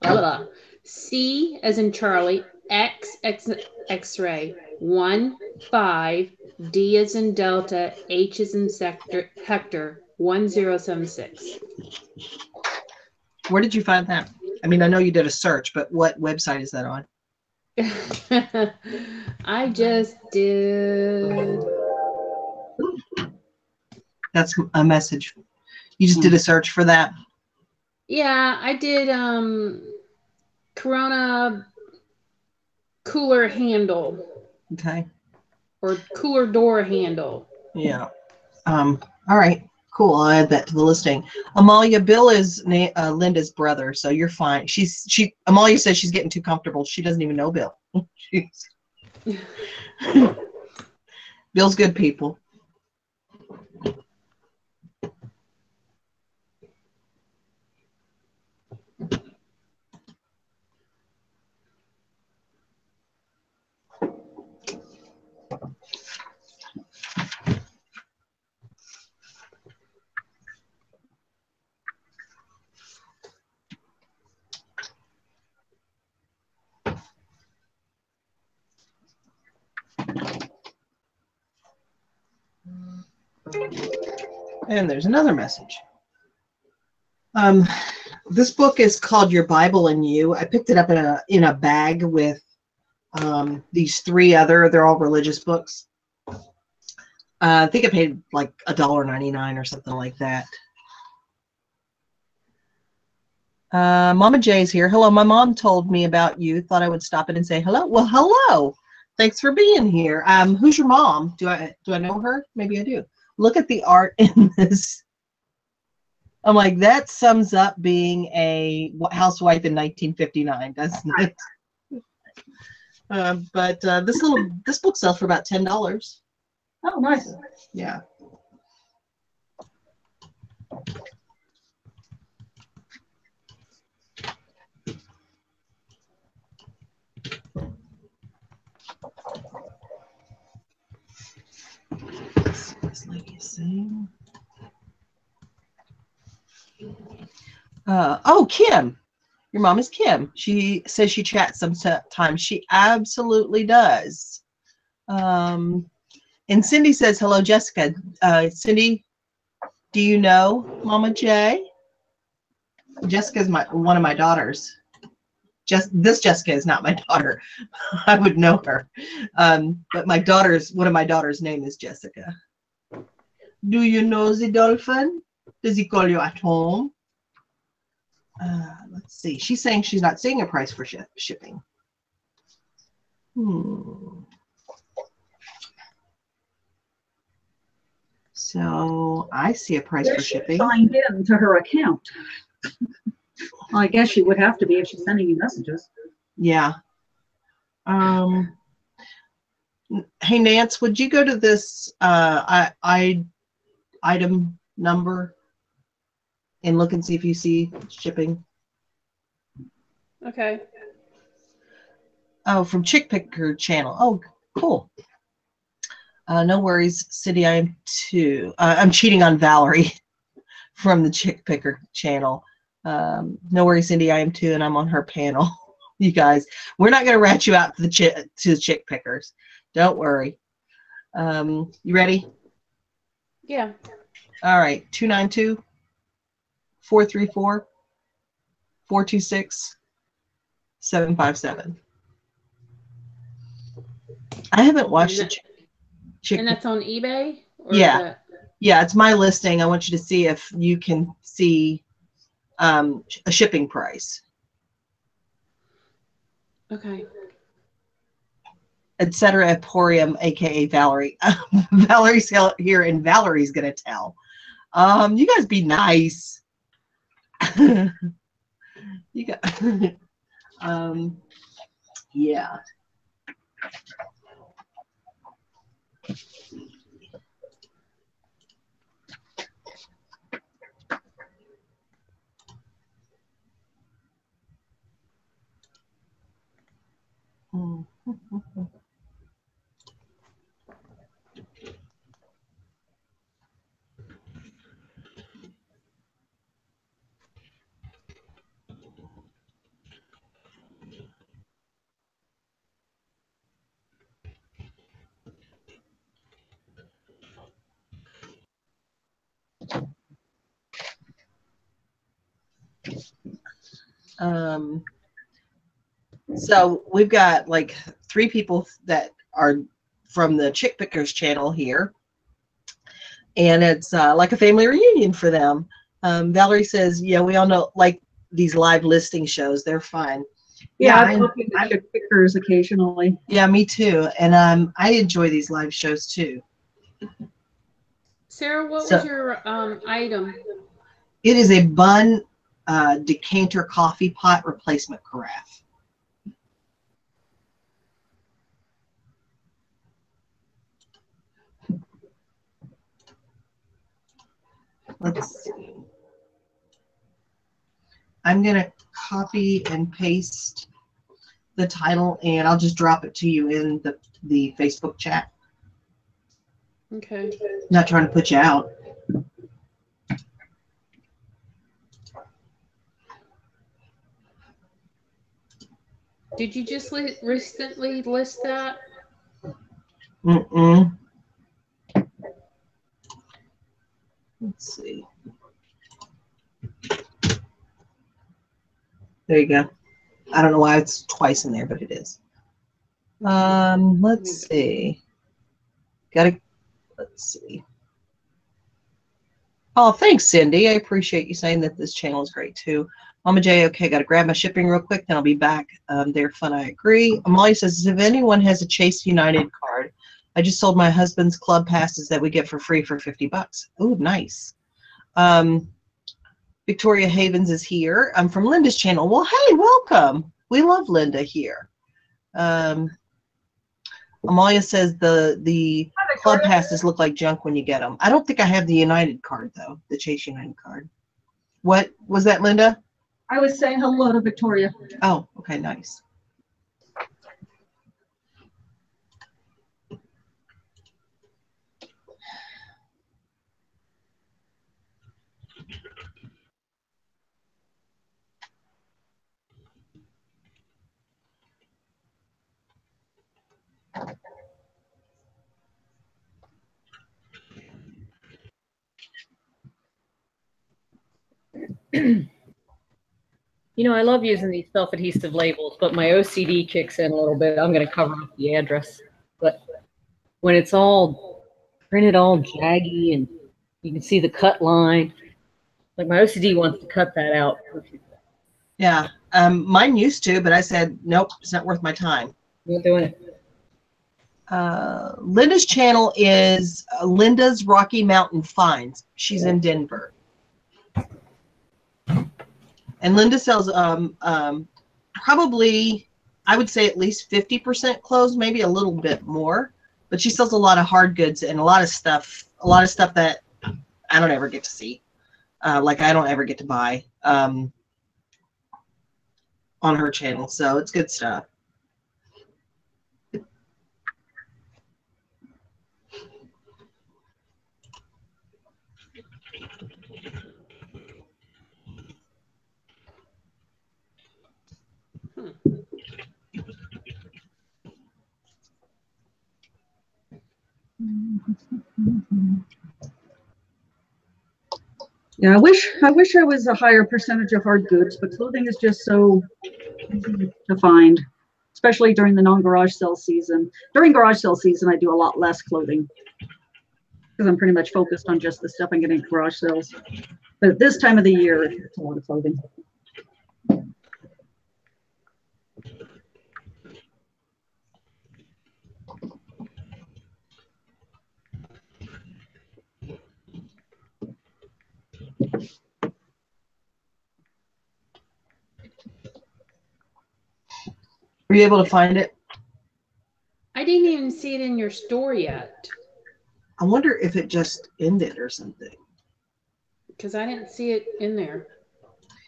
blah, blah. C as in Charlie, X-ray, 1 5, D as in Delta, H as in Hector, 1076. Where did you find that? I mean, I know you did a search, but what website is that on? I just did. That's a message. You just did a search for that? Yeah, I did Corona cooler handle. Okay. Or cooler door handle. Yeah. All right. Cool. I'll add that to the listing. Amalia, Bill is Linda's brother, so you're fine. Amalia says she's getting too comfortable. She doesn't even know Bill. Bill's good people. And there's another message. This book is called Your Bible and You. I picked it up in a bag with these 3 other. They're all religious books. I think I paid like $1.99 or something like that. Mama J's here. Hello, my mom told me about you. Thought I would stop in and say hello. Well, hello. Thanks for being here. Who's your mom? Do I know her? Maybe I do. Look at the art in this. I'm like, that sums up being a housewife in 1959, doesn't it? But this book sells for about $10. Oh, nice. Yeah. This lady is saying. Oh, Kim. Your mom is Kim. She says she chats sometimes. She absolutely does. And Cindy says, hello, Jessica. Cindy, do you know Mama J? Jessica's one of my daughters. This Jessica is not my daughter. I would know her. But one of my daughter's name is Jessica. Do you know the dolphin? Does he call you at home? Let's see. She's saying she's not seeing a price for shipping. So I see a price for shipping. Signed in to her account. Well, I guess she would have to be if she's sending you messages. Yeah. Hey, Nance, would you go to this item number and look and see if you see shipping? Okay. Oh, from Chick Picker channel. Oh, cool. No worries, Cindy. I am too. I'm cheating on Valerie from the Chick Picker channel. No worries, Cindy. I am too, and I'm on her panel. You guys, we're not going to rat you out to the Chick Pickers. Don't worry. You ready? Yeah. All right. 292-434-426-757. I haven't watched the Chick. And that's on eBay? Or yeah. Yeah, it's my listing. I want you to see if you can see a shipping price. Okay. Etc. Emporium, aka Valerie. Valerie's here, and Valerie's gonna tell. You guys be nice. You got. Yeah. So we've got like 3 people that are from the Chick Pickers channel here, and it's like a family reunion for them. Valerie says, yeah, we all know, like, these live listing shows, they're fun. Yeah, I've looked at Chick Pickers occasionally. Yeah, me too. And I enjoy these live shows too. Sarah, what was your item? It is a Bun decanter coffee pot replacement carafe. Let's see. I'm going to copy and paste the title, and I'll just drop it to you in the Facebook chat. Okay. Not trying to put you out. Did you just recently list that? Mm-mm. Let's see. There you go. I don't know why it's twice in there, but it is. Let's see. Let's see. Oh, thanks, Cindy. I appreciate you saying that this channel is great too. Mama J, okay, got to grab my shipping real quick, then I'll be back. They're fun, I agree. Molly says, if anyone has a Chase United card, I just sold my husband's club passes that we get for free for $50. Oh, nice. Victoria Havens is here. I'm from Linda's channel. Well, hey, welcome. We love Linda here. Amalia says the club passes look like junk when you get them. I don't think I have the United card, though, the Chase United card. What was that, Linda? I was saying hello to Victoria. Oh, okay, nice. You know, I love using these self-adhesive labels, but my OCD kicks in a little bit. I'm going to cover up the address. But when it's all printed all jaggy and you can see the cut line, like my OCD wants to cut that out. Yeah, mine used to, but I said, nope, it's not worth my time. I'm not doing it. Linda's channel is Linda's Rocky Mountain Finds. She's in Denver. And Linda sells probably, I would say at least 50% clothes, maybe a little bit more. But she sells a lot of hard goods and a lot of stuff that I don't ever get to see. Like I don't ever get to buy on her channel. So it's good stuff. Yeah, I wish I was a higher percentage of hard goods, but clothing is just so easy to find, especially during the non-garage sale season. During garage sale season, I do a lot less clothing because I'm pretty much focused on just the stuff I'm getting at garage sales. But at this time of the year, it's a lot of clothing. Were you able to find it? I didn't even see it in your store yet. I wonder if it just ended or something. Because I didn't see it in there.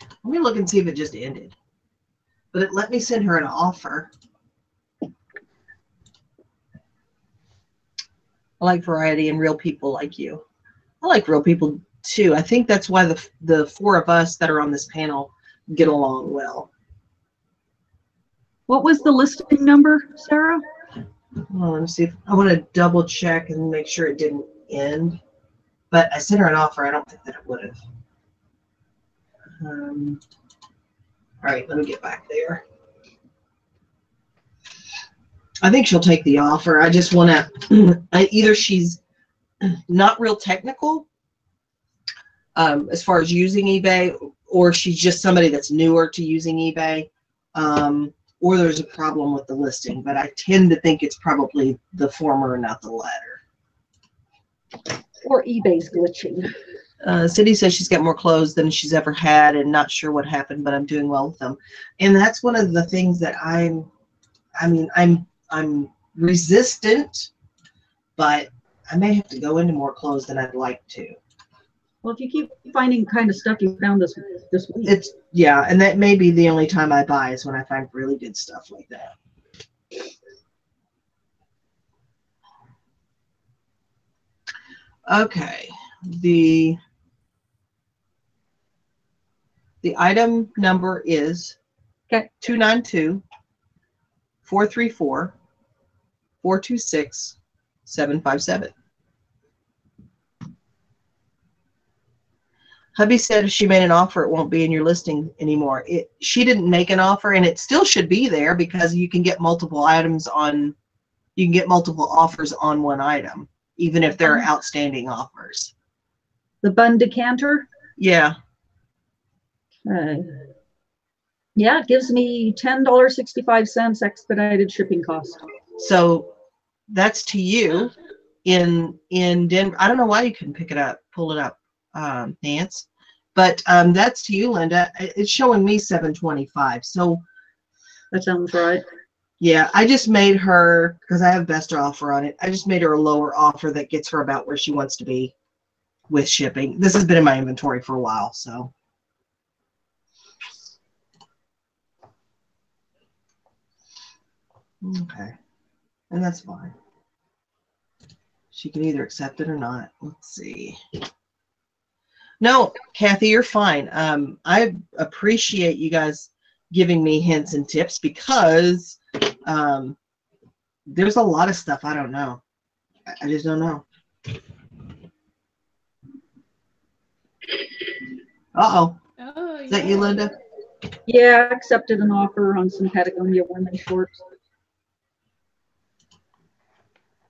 Let me look and see if it just ended. But it let me send her an offer. I like variety and real people like you. I like real people too. I think that's why the four of us that are on this panel get along well. What was the listing number, Sarah? Well, let me see. I want to double check and make sure it didn't end. But I sent her an offer. I don't think that it would have. All right, let me get back there. I think she'll take the offer. I just want to, either she's not real technical as far as using eBay, or she's just somebody that's newer to using eBay, or there's a problem with the listing. But I tend to think it's probably the former and not the latter. Or eBay's glitching. Cindy says she's got more clothes than she's ever had and not sure what happened, but I'm doing well with them. And that's one of the things that I'm resistant, but I may have to go into more clothes than I'd like to. Well, if you keep finding kind of stuff you found this week. Yeah, and that may be the only time I buy is when I find really good stuff like that. Okay, the item number is 292-434-426-757. Hubby said if she made an offer, it won't be in your listing anymore. She didn't make an offer, and it still should be there because you can get multiple items on, you can get multiple offers on one item, even if there are outstanding offers. The Bun decanter? Yeah. Yeah, it gives me $10.65 expedited shipping cost. So that's to you in Denver. I don't know why you couldn't pull it up, Nance, but that's to you, Linda. It's showing me $7.25. So that sounds right. Yeah, I just made her, because I have best offer on it, I just made her a lower offer that gets her about where she wants to be with shipping. This has been in my inventory for a while, so. Okay, and that's fine. She can either accept it or not. Let's see. No, Kathy, you're fine. I appreciate you guys giving me hints and tips because there's a lot of stuff I don't know. I just don't know. Uh-oh. Oh, Is that you, Linda? Yeah, I accepted an offer on some Patagonia women's shorts.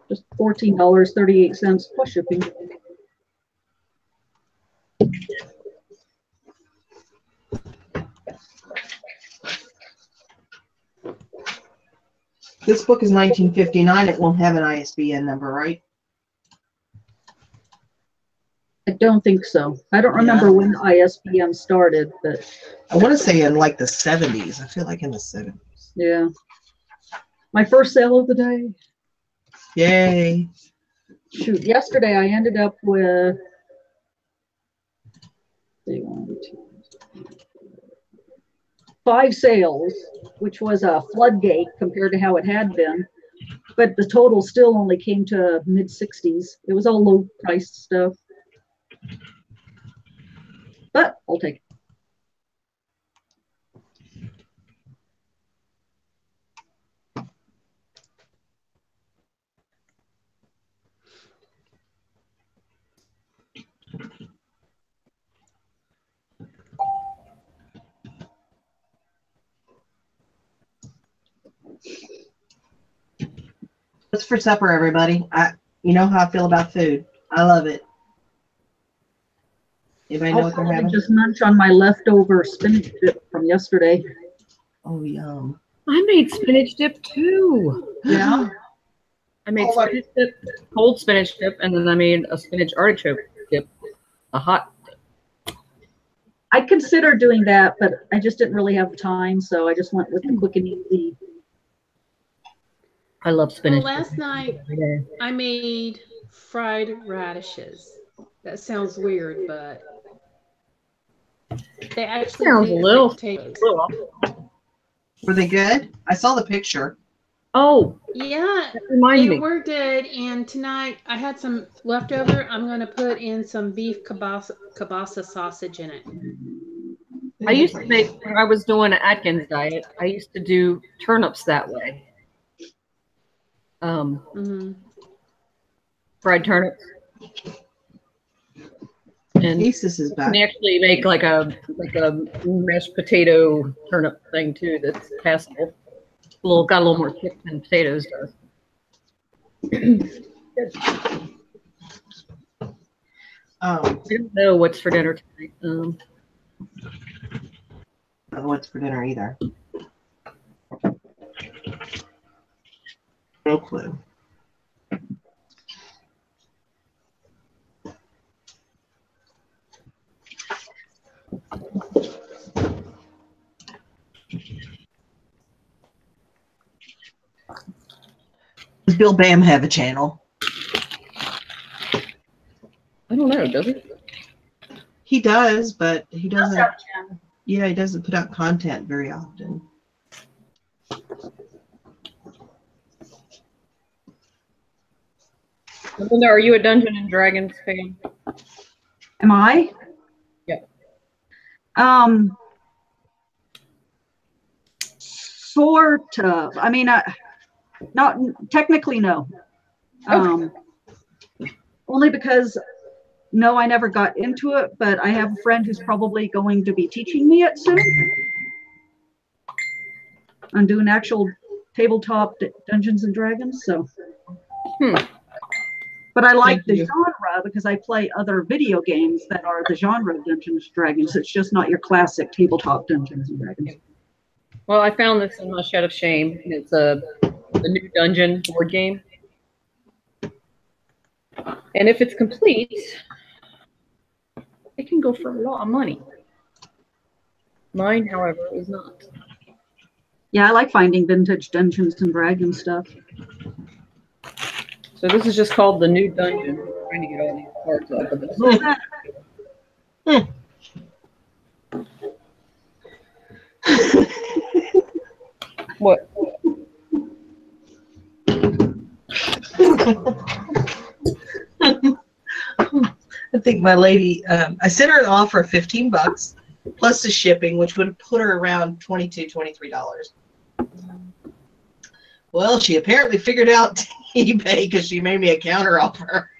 Just $14.38 plus shipping. This book is 1959. It won't have an ISBN number, right? I don't think so. I don't remember when ISBN started, but I want to say in like the 70s. I feel like in the 70s. Yeah. My first sale of the day. Yay. Shoot, yesterday I ended up with 5 sales, which was a floodgate compared to how it had been. But the total still only came to mid-60s. It was all low-priced stuff. But I'll take it. What's for supper, everybody? You know how I feel about food. I love it. Anybody know what they're having? Just munch on my leftover spinach dip from yesterday. Oh, yum. I made spinach dip too. Yeah. I made spinach dip, cold spinach dip, and then I made a spinach artichoke dip, a hot dip. I considered doing that, but I just didn't really have time, so I just went with the quick and easy. I love spinach. Well, last night I made fried radishes. That sounds weird, but they actually sounds a little. Were they good? I saw the picture. Oh, Yeah, that reminds they me. were good. And tonight I had some leftover. I'm going to put in some beef kielbasa sausage in it. I used to make, when I was doing an Atkins diet, I used to do turnips that way. Fried turnips. And Aces is you back. can actually make like a mashed potato turnip thing too that's passable. Got a little more kick than potatoes does. I don't know what's for dinner tonight. I don't know what's for dinner either. No clue. Does Bill Bam have a channel? I don't know, does he? He does, but he doesn't. Yeah, he doesn't put out content very often. Linda, are you a Dungeons and Dragons fan? Am I? Yeah. Sort of. I mean, not technically, no. Okay. Only because, no, I never got into it, but I have a friend who's probably going to be teaching me it soon. I'm doing actual tabletop Dungeons and Dragons, so. But I like the genre because I play other video games that are the genre of Dungeons and Dragons. It's just not your classic tabletop Dungeons and Dragons. Well, I found this in my Shed of Shame. It's a new dungeon board game. And if it's complete, it can go for a lot of money. Mine, however, is not. Yeah, I like finding vintage Dungeons and Dragons stuff. So this is just called the New Dungeon. I'm trying to get all these parts off of this. What? I think my lady, I sent her an offer of $15 plus the shipping, which would put her around $22, $23. Well, she apparently figured out eBay because she made me a counter offer.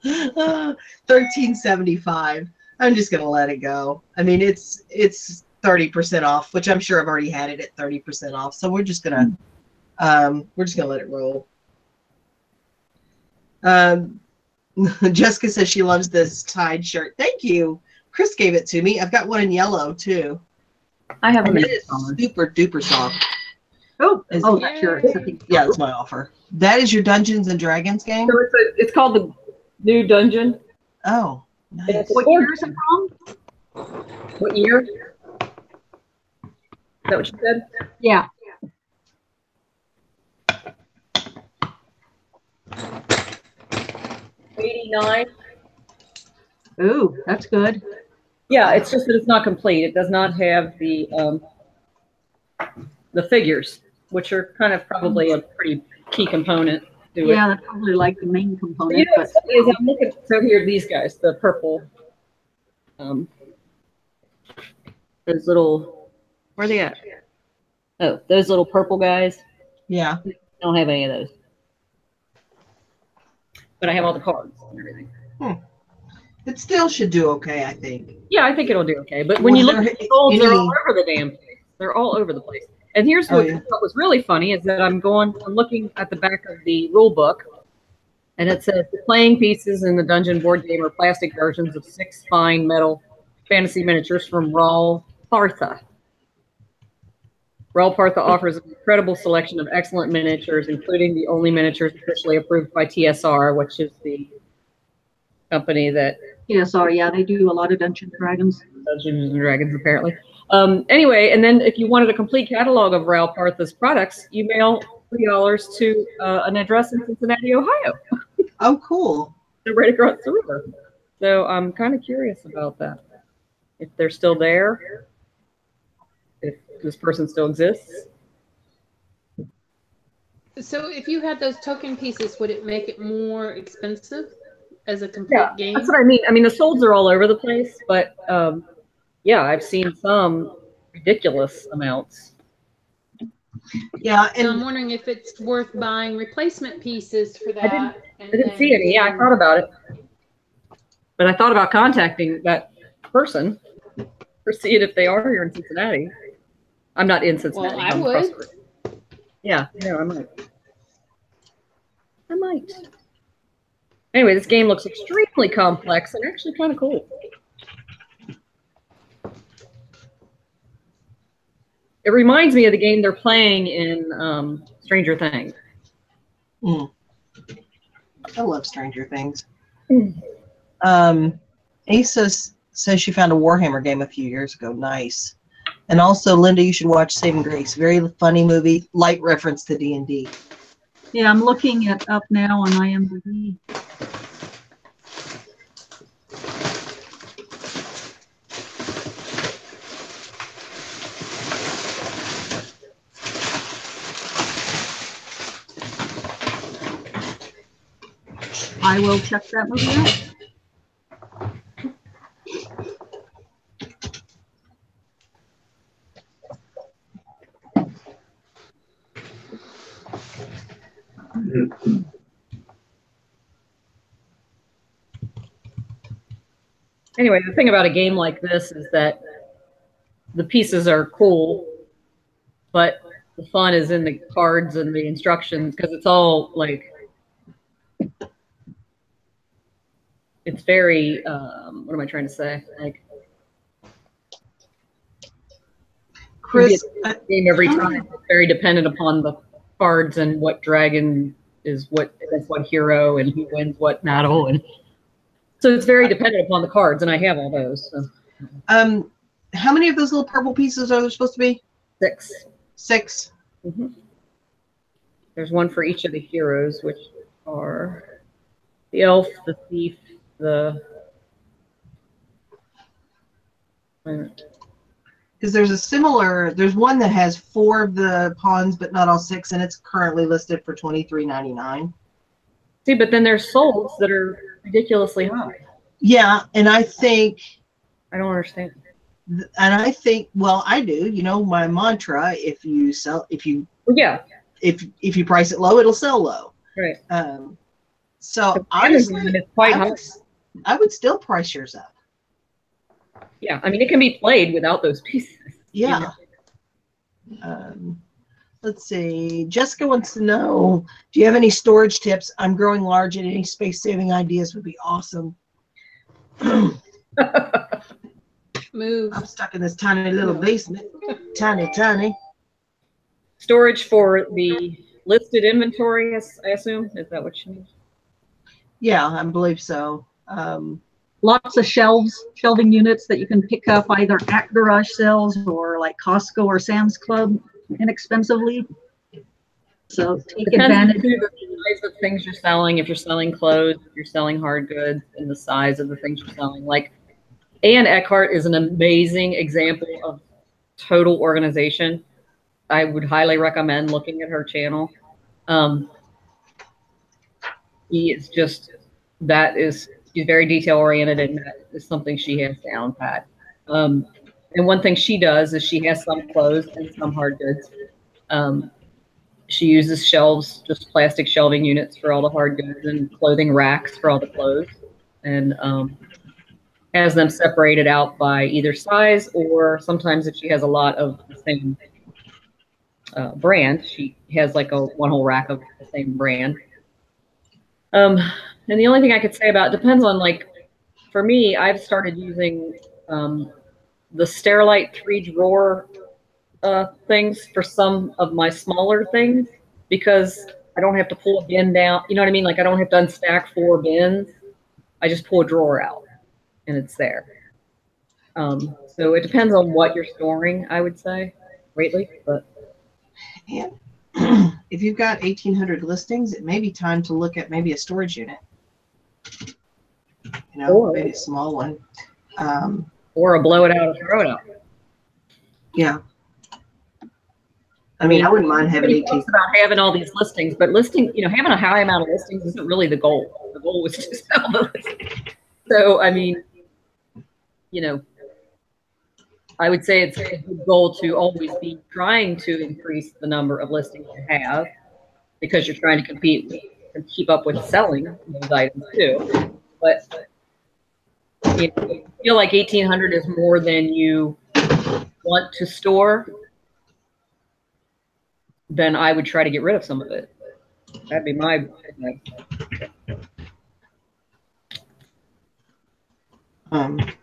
$13.75. I'm just gonna let it go. I mean, it's 30% off, which I'm sure I've already had it at 30% off. So we're just gonna let it roll. Jessica says she loves this Tide shirt. Thank you. Chris gave it to me. I've got one in yellow too. I have it is super duper soft. Oh, that's yours. Yeah, it's my offer. That is your Dungeons and Dragons game? So it's called the New Dungeon. Oh, nice. What year is it from? What year? Is that what you said? Yeah. '89. Ooh, that's good. Yeah, it's just that it's not complete. It does not have the figures, which are kind of probably a pretty key component to it. Yeah, that's probably like the main component. You know what's funny is I'm looking. So here, these guys, the purple, those little, where are they at? Oh, those little purple guys. Yeah. I don't have any of those, but I have all the cards and everything. It still should do okay, I think. Yeah, I think it'll do okay. But when you look at the golds, they're all over the damn place. They're all over the place. And here's what was really funny is that I'm looking at the back of the rule book, and it says the playing pieces in the dungeon board game are plastic versions of 6 fine metal fantasy miniatures from Rawl Partha. Rawl Partha offers an incredible selection of excellent miniatures, including the only miniatures officially approved by TSR, which is the company that TSR, yeah, they do a lot of Dungeons and Dragons, apparently. Anyway, and then if you wanted a complete catalog of Rawl Partha's products, you mail $3 to an address in Cincinnati, Ohio. Oh, cool. They're right across the river. So I'm kind of curious about that. If they're still there, if this person still exists. So if you had those token pieces, would it make it more expensive as a complete game? That's what I mean. I mean, the solds are all over the place, but yeah, I've seen some ridiculous amounts. Yeah, and so I'm wondering if it's worth buying replacement pieces for that. I didn't see any. Yeah, I thought about it, but I thought about contacting that person for seeing if they are here in Cincinnati. I'm not in Cincinnati. Well, I would. Yeah, no, I might. Anyway, this game looks extremely complex and actually kind of cool. It reminds me of the game they're playing in Stranger Things. I love Stranger Things. Ace says she found a Warhammer game a few years ago. Nice. And also, Linda, you should watch Saving Grace. Very funny movie, light reference to D&D. Yeah, I'm looking it up now on IMDb. I will check that movie out. Anyway, the thing about a game like this is that the pieces are cool, but the fun is in the cards and the instructions, because it's all like, it's very, what am I trying to say? Like, Chris, game every time. It's very dependent upon the cards and what dragon is what hero and who wins what battle, and so it's very dependent upon the cards. And I have all those. So. How many of those little purple pieces are there supposed to be? 6. 6. Mm-hmm. There's one for each of the heroes, which are the elf, the thief, the. Because there's one that has 4 of the pawns, but not all 6, and it's currently listed for $23.99. See, but then there's souls that are ridiculously high. Yeah, and I think. I don't understand. And I think, well, I do. You know, my mantra: if you price it low, it'll sell low. Right. So honestly, it's quite high. I would still price yours up. Yeah, I mean, it can be played without those pieces. Yeah. Let's see. Jessica wants to know, do you have any storage tips? I'm growing large, and any space-saving ideas would be awesome. Move. I'm stuck in this tiny little basement. Tiny. Storage for the listed inventory, I assume? Is that what you mean? Yeah, I believe so. Lots of shelving units that you can pick up either at garage sales or like Costco or Sam's Club inexpensively. So take advantage of the size of things you're selling. If you're selling clothes, if you're selling hard goods, and the size of the things you're selling. Like Ann Eckhart is an amazing example of total organization. I would highly recommend looking at her channel. He is just, she's very detail oriented, and that is something she has down pat. And one thing she does is she has some clothes and some hard goods. She uses shelves, just plastic shelving units for all the hard goods, and clothing racks for all the clothes, and has them separated out by either size, or sometimes if she has a lot of the same brand, she has like one whole rack of the same brand. And the only thing I could say about it depends on, like, for me, I've started using the Sterilite 3-drawer things for some of my smaller things, because I don't have to pull a bin down. You know what I mean? Like, I don't have to unstack 4 bins. I just pull a drawer out and it's there. So it depends on what you're storing, I would say, greatly. But yeah. If you've got 1,800 listings, it may be time to look at maybe a storage unit. You know, maybe a small one. Or a blow it out or throw it out. Yeah. I mean, I wouldn't mind having everybody 18. talks about having all these listings, but having a high amount of listings isn't really the goal. The goal was to sell the listings. So, I mean, I would say it's a good goal to always be trying to increase the number of listings you have, because you're trying to compete and keep up with selling those items too. But if you feel like 1,800 is more than you want to store, then I would try to get rid of some of it. That'd be my advice.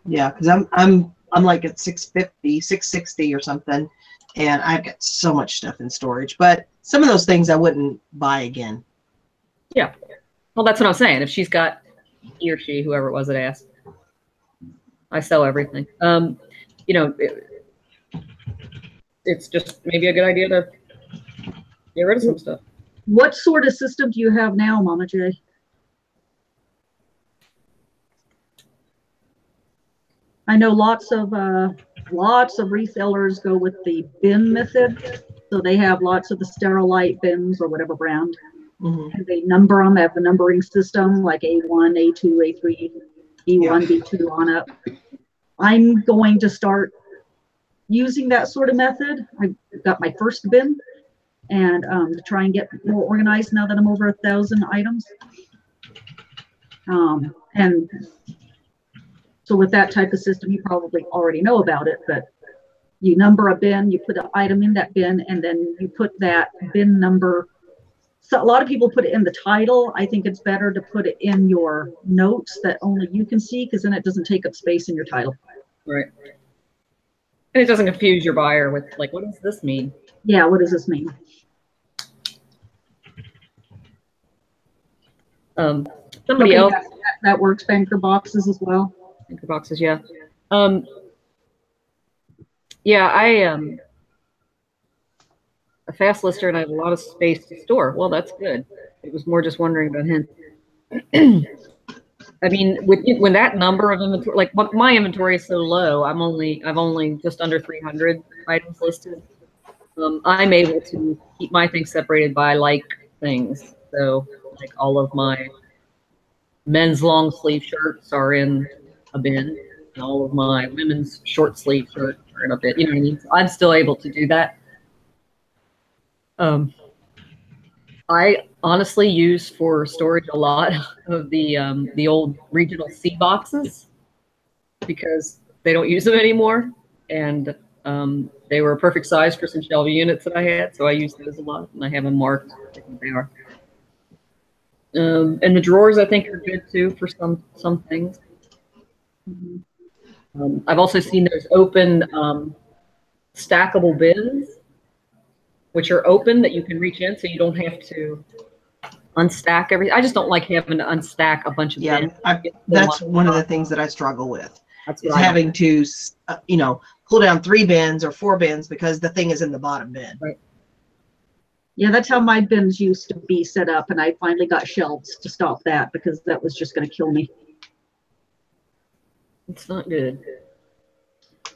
Yeah, because I'm like at 650, 660 or something, and I've got so much stuff in storage. But some of those things I wouldn't buy again. Yeah. Well, that's what I'm saying. If she's got, he or she, whoever it was that asked, I sell everything. It's just maybe a good idea to get rid of some stuff. What sort of system do you have now, Mama J? I know lots of resellers go with the bin method, so they have lots of the Sterilite bins or whatever brand. Mm-hmm. And they number them. They have the numbering system like A1, A2, A3, B1, B2 on up. I'm going to start using that sort of method. I've got my first bin, and to try and get more organized now that I'm over 1,000 items. And so with that type of system, you probably already know about it, but you number a bin, you put an item in that bin, and then you put that bin number. So a lot of people put it in the title. I think it's better to put it in your notes that only you can see, because then it doesn't take up space in your title. Right. And it doesn't confuse your buyer with, like, what does this mean? Yeah, what does this mean? Somebody else. That works. Banker boxes as well. Banker boxes, yeah. Yeah, I am a fast lister and I have a lot of space to store. Well, that's good. It was more just wondering about him. I mean, when that number of inventory, like my inventory is so low, I've only just under 300 items listed. I'm able to keep my things separated by like things. So like all of my men's long sleeve shirts are in a bin, and all of my women's short sleeve shirts are in a bin. You know what I mean? So I'm still able to do that. I honestly use for storage a lot of the old regional C boxes, because they don't use them anymore, and they were a perfect size for some shelving units that I had, so I use those a lot, and I have them marked. I think they are. And the drawers I think are good too for some things. I've also seen those open stackable bins, which are open that you can reach in, so you don't have to unstack everything. I just don't like having to unstack a bunch of bins. That's one of the things that I struggle with. Is having to, pull down 3 bins or 4 bins because the thing is in the bottom bin. Right. Yeah, that's how my bins used to be set up, and I finally got shelves to stop that because that was just going to kill me. It's not good.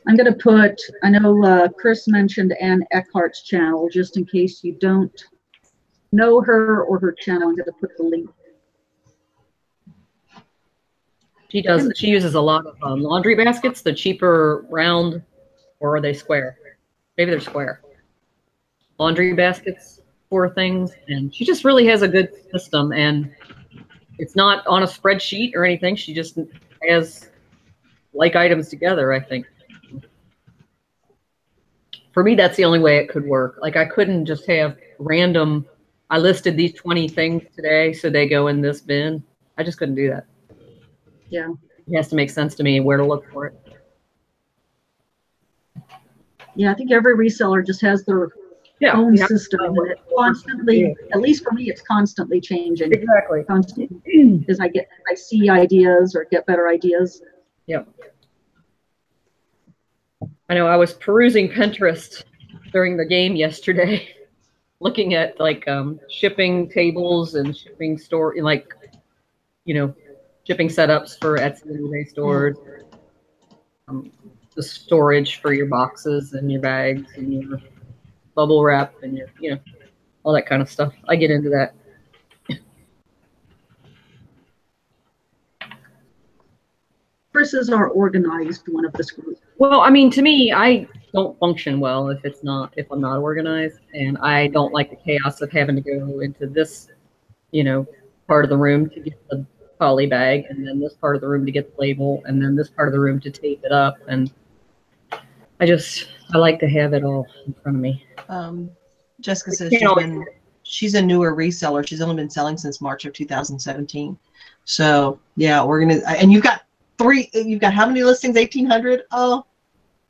I'm going to put, I know Chris mentioned Ann Eckhart's channel, just in case you don't know her or her channel. I'm going to put the link. She uses a lot of laundry baskets. The cheaper round, or are they square? Maybe they're square. Laundry baskets for things, and she just really has a good system, and it's not on a spreadsheet or anything. She just has like items together, I think. For me, that's the only way it could work. Like I couldn't just have random, I listed these 20 things today, so they go in this bin. I just couldn't do that. Yeah. It has to make sense to me where to look for it. Yeah, I think every reseller just has their own system, and it constantly, at least for me, it's constantly changing. Exactly. Constantly, as I see ideas or get better ideas. Yep. I know I was perusing Pinterest during the game yesterday, looking at like shipping tables and shipping store, like, shipping setups for Etsy and eBay stores, the storage for your boxes and your bags and your bubble wrap and your, all that kind of stuff. I get into that. Chris is our organized one of this group. Well, I mean, to me, I don't function well if I'm not organized, and I don't like the chaos of having to go into this, part of the room to get the poly bag, and then this part of the room to get the label, and then this part of the room to tape it up, and I like to have it all in front of me. Jessica says she's a newer reseller. She's only been selling since March of 2017. So yeah, and you've got how many listings? 1,800? Oh,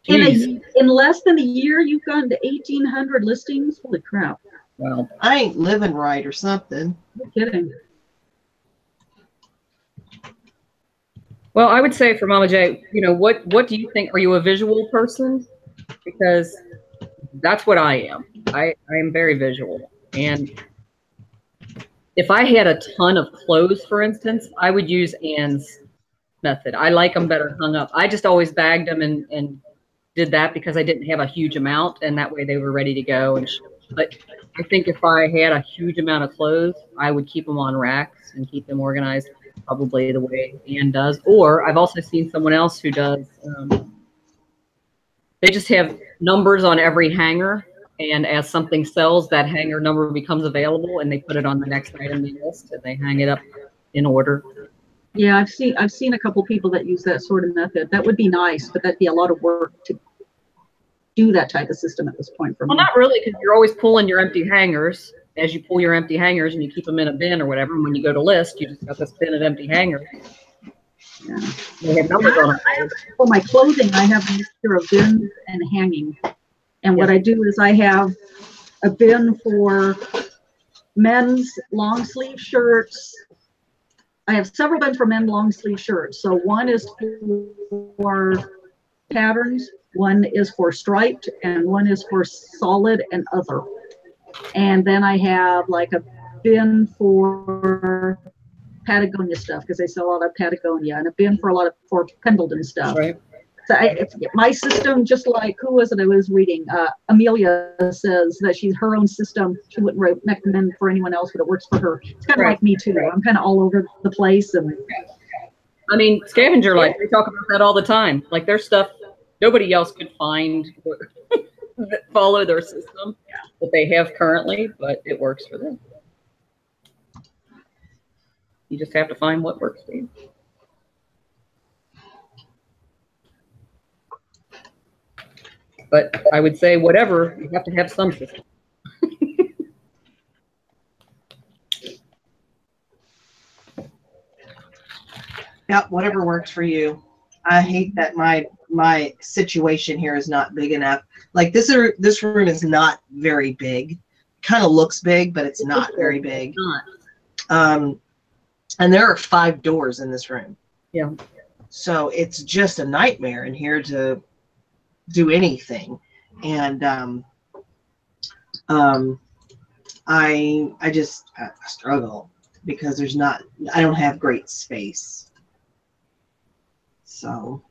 in less than a year, you've gone to 1,800 listings? Holy crap. Wow. I ain't living right or something. No kidding. Well, I would say for Mama J, what do you think? Are you a visual person? Because that's what I am. I am very visual. And if I had a ton of clothes, for instance, I would use Anne's method. I like them better hung up. I just always bagged them and did that because I didn't have a huge amount, and that way they were ready to go. But I think if I had a huge amount of clothes, I would keep them on racks and keep them organized probably the way Anne does. Or I've also seen someone else who does, they just have numbers on every hanger, and as something sells, that hanger number becomes available, and they put it on the next item they list, and they hang it up in order. Yeah, I've seen a couple people that use that sort of method. That would be nice, but that'd be a lot of work to do that type of system at this point for me. Well, not really, because you're always pulling your empty hangers. As you pull your empty hangers and you keep them in a bin or whatever, and when you go to list, you just got this bin of empty hangers. Yeah. They have numbers on them. For my clothing, I have a mixture of bins and hanging. And what I do is I have a bin for men's long sleeve shirts. I have several bins for men long sleeve shirts. So one is for patterns, one is for striped, and one is for solid and other. And then I have like a bin for Patagonia stuff because they sell a lot of Patagonia, and a bin for for Pendleton stuff. Right. So my system, just like, who was it I was reading? Amelia says that her own system, she wouldn't recommend for anyone else, but it works for her. It's kind of like me too. I'm kind of all over the place. And I mean, Scavenger Life, they talk about that all the time. Like their stuff, nobody else could find that follow their system that they have currently, but it works for them. You just have to find what works for you. But I would say whatever, you have to have some system. Yep, whatever works for you. I hate that my situation here is not big enough. Like this room is not very big. Kind of looks big, but it's not very big. And there are 5 doors in this room. Yeah. So it's just a nightmare in here to do anything. And I struggle because I don't have great space. So.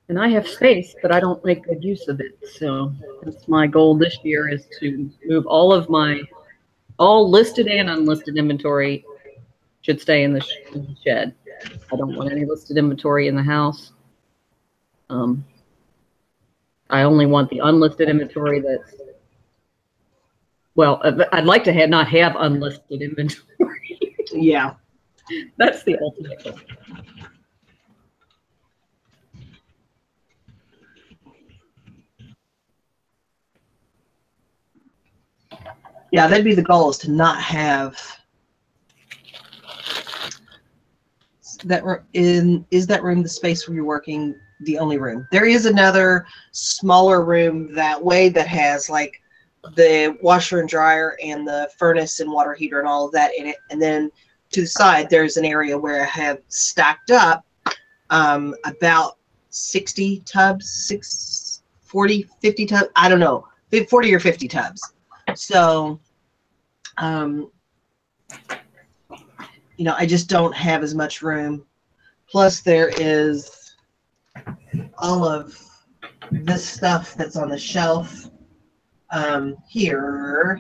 And I have space, but I don't make good use of it. So that's my goal this year, is to move all listed and unlisted inventory should stay in the shed. I don't want any listed inventory in the house. I only want the unlisted inventory that's, well, I'd like to not have unlisted inventory. Yeah. That's the ultimate goal. Yeah, that'd be the goal, is to not have that room. Is that room the space where you're working the only room? There is another smaller room that way that has like the washer and dryer and the furnace and water heater and all of that in it. And then to the side, there's an area where I have stacked up about 60 tubs, 40, 50 tubs. I don't know, 40 or 50 tubs. So, I just don't have as much room. Plus there is all of this stuff that's on the shelf here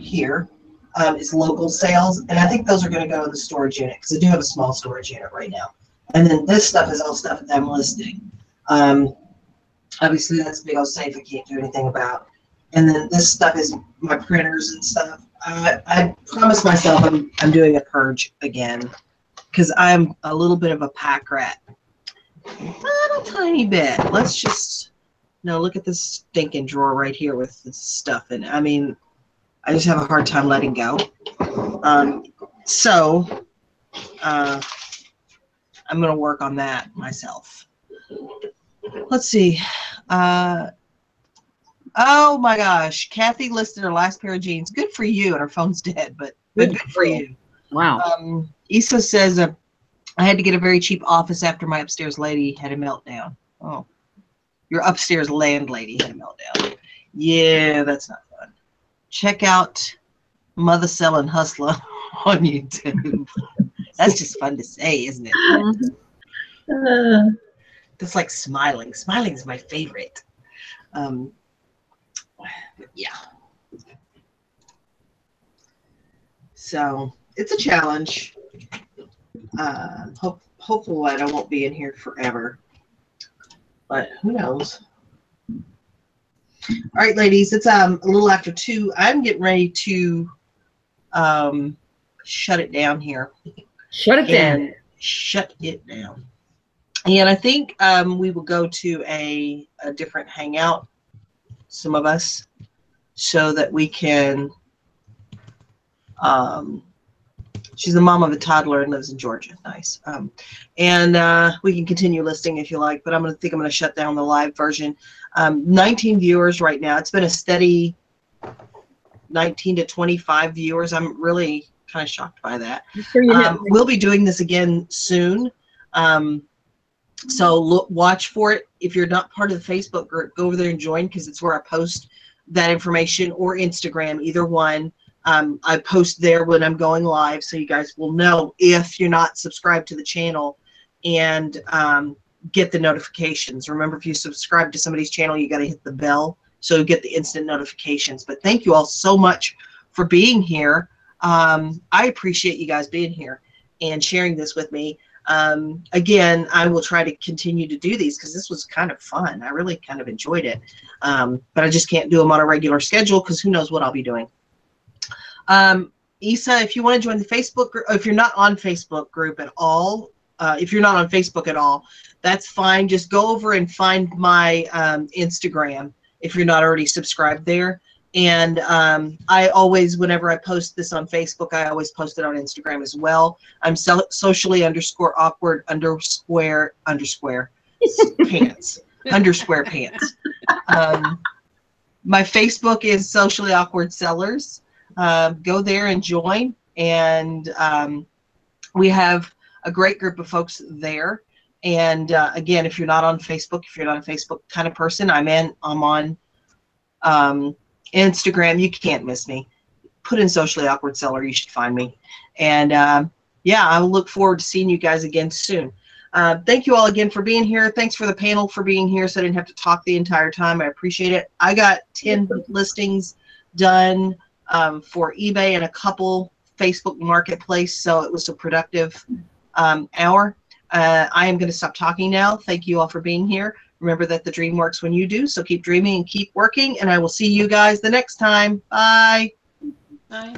is local sales, and I think those are going to go in the storage unit because I do have a small storage unit right now. And then this stuff is all stuff that I'm listing. Obviously, that's a big old safe I can't do anything about. And then this stuff is my printers and stuff. I promised myself I'm doing a purge again because I'm a little bit of a pack rat. A little tiny bit. Let's just look at this stinking drawer right here with this stuff in it. I mean, I just have a hard time letting go. So I'm going to work on that myself. Let's see. Oh my gosh. Kathy listed her last pair of jeans. Good for you. And her phone's dead, but good for you. Wow. Issa says, I had to get a very cheap office after my upstairs lady had a meltdown. Oh, your upstairs landlady had a meltdown. Yeah, that's not fun. Check out Mother Selling Hustler on YouTube. That's just fun to say, isn't it? That's like smiling. Smiling is my favorite. Yeah. So it's a challenge. Hopefully I won't be in here forever, but who knows? All right, ladies, it's a little after 2. I'm getting ready to shut it down here. Shut it down. Shut it down. And I think we will go to a different hangout, some of us, so that we can. She's the mom of a toddler and lives in Georgia. Nice. And we can continue listing if you like, but I'm going to shut down the live version. 19 viewers right now. It's been a steady 19 to 25 viewers. I'm really kind of shocked by that. We'll be doing this again soon. So watch for it. If you're not part of the Facebook group, go over there and join because it's where I post that information, or Instagram, either one. I post there when I'm going live, so you guys will know if you're not subscribed to the channel and get the notifications. Remember, if you subscribe to somebody's channel, you got to hit the bell so you get the instant notifications. But thank you all so much for being here. I appreciate you guys being here and sharing this with me. Again, I will try to continue to do these because this was kind of fun. I really kind of enjoyed it. But I just can't do them on a regular schedule because who knows what I'll be doing. Issa, if you want to join the Facebook group, if you're not on Facebook group at all, if you're not on Facebook at all, that's fine. Just go over and find my Instagram if you're not already subscribed there. And I always, whenever I post this on Facebook, I always post it on Instagram as well. I'm socially _awkward _ pants. _pants. My Facebook is Socially Awkward Sellers. Go there and join. And we have a great group of folks there. And again, if you're not on Facebook, if you're not a Facebook kind of person, I'm on Instagram. You can't miss me. Put in Socially Awkward Seller. You should find me. And yeah, I will look forward to seeing you guys again soon. Thank you all again for being here. Thanks for the panel for being here so I didn't have to talk the entire time. I appreciate it. I got 10 listings done for eBay and a couple Facebook Marketplace, so it was a productive hour. I am going to stop talking now. Thank you all for being here. Remember that the dream works when you do, so keep dreaming and keep working, and I will see you guys the next time. Bye. Bye.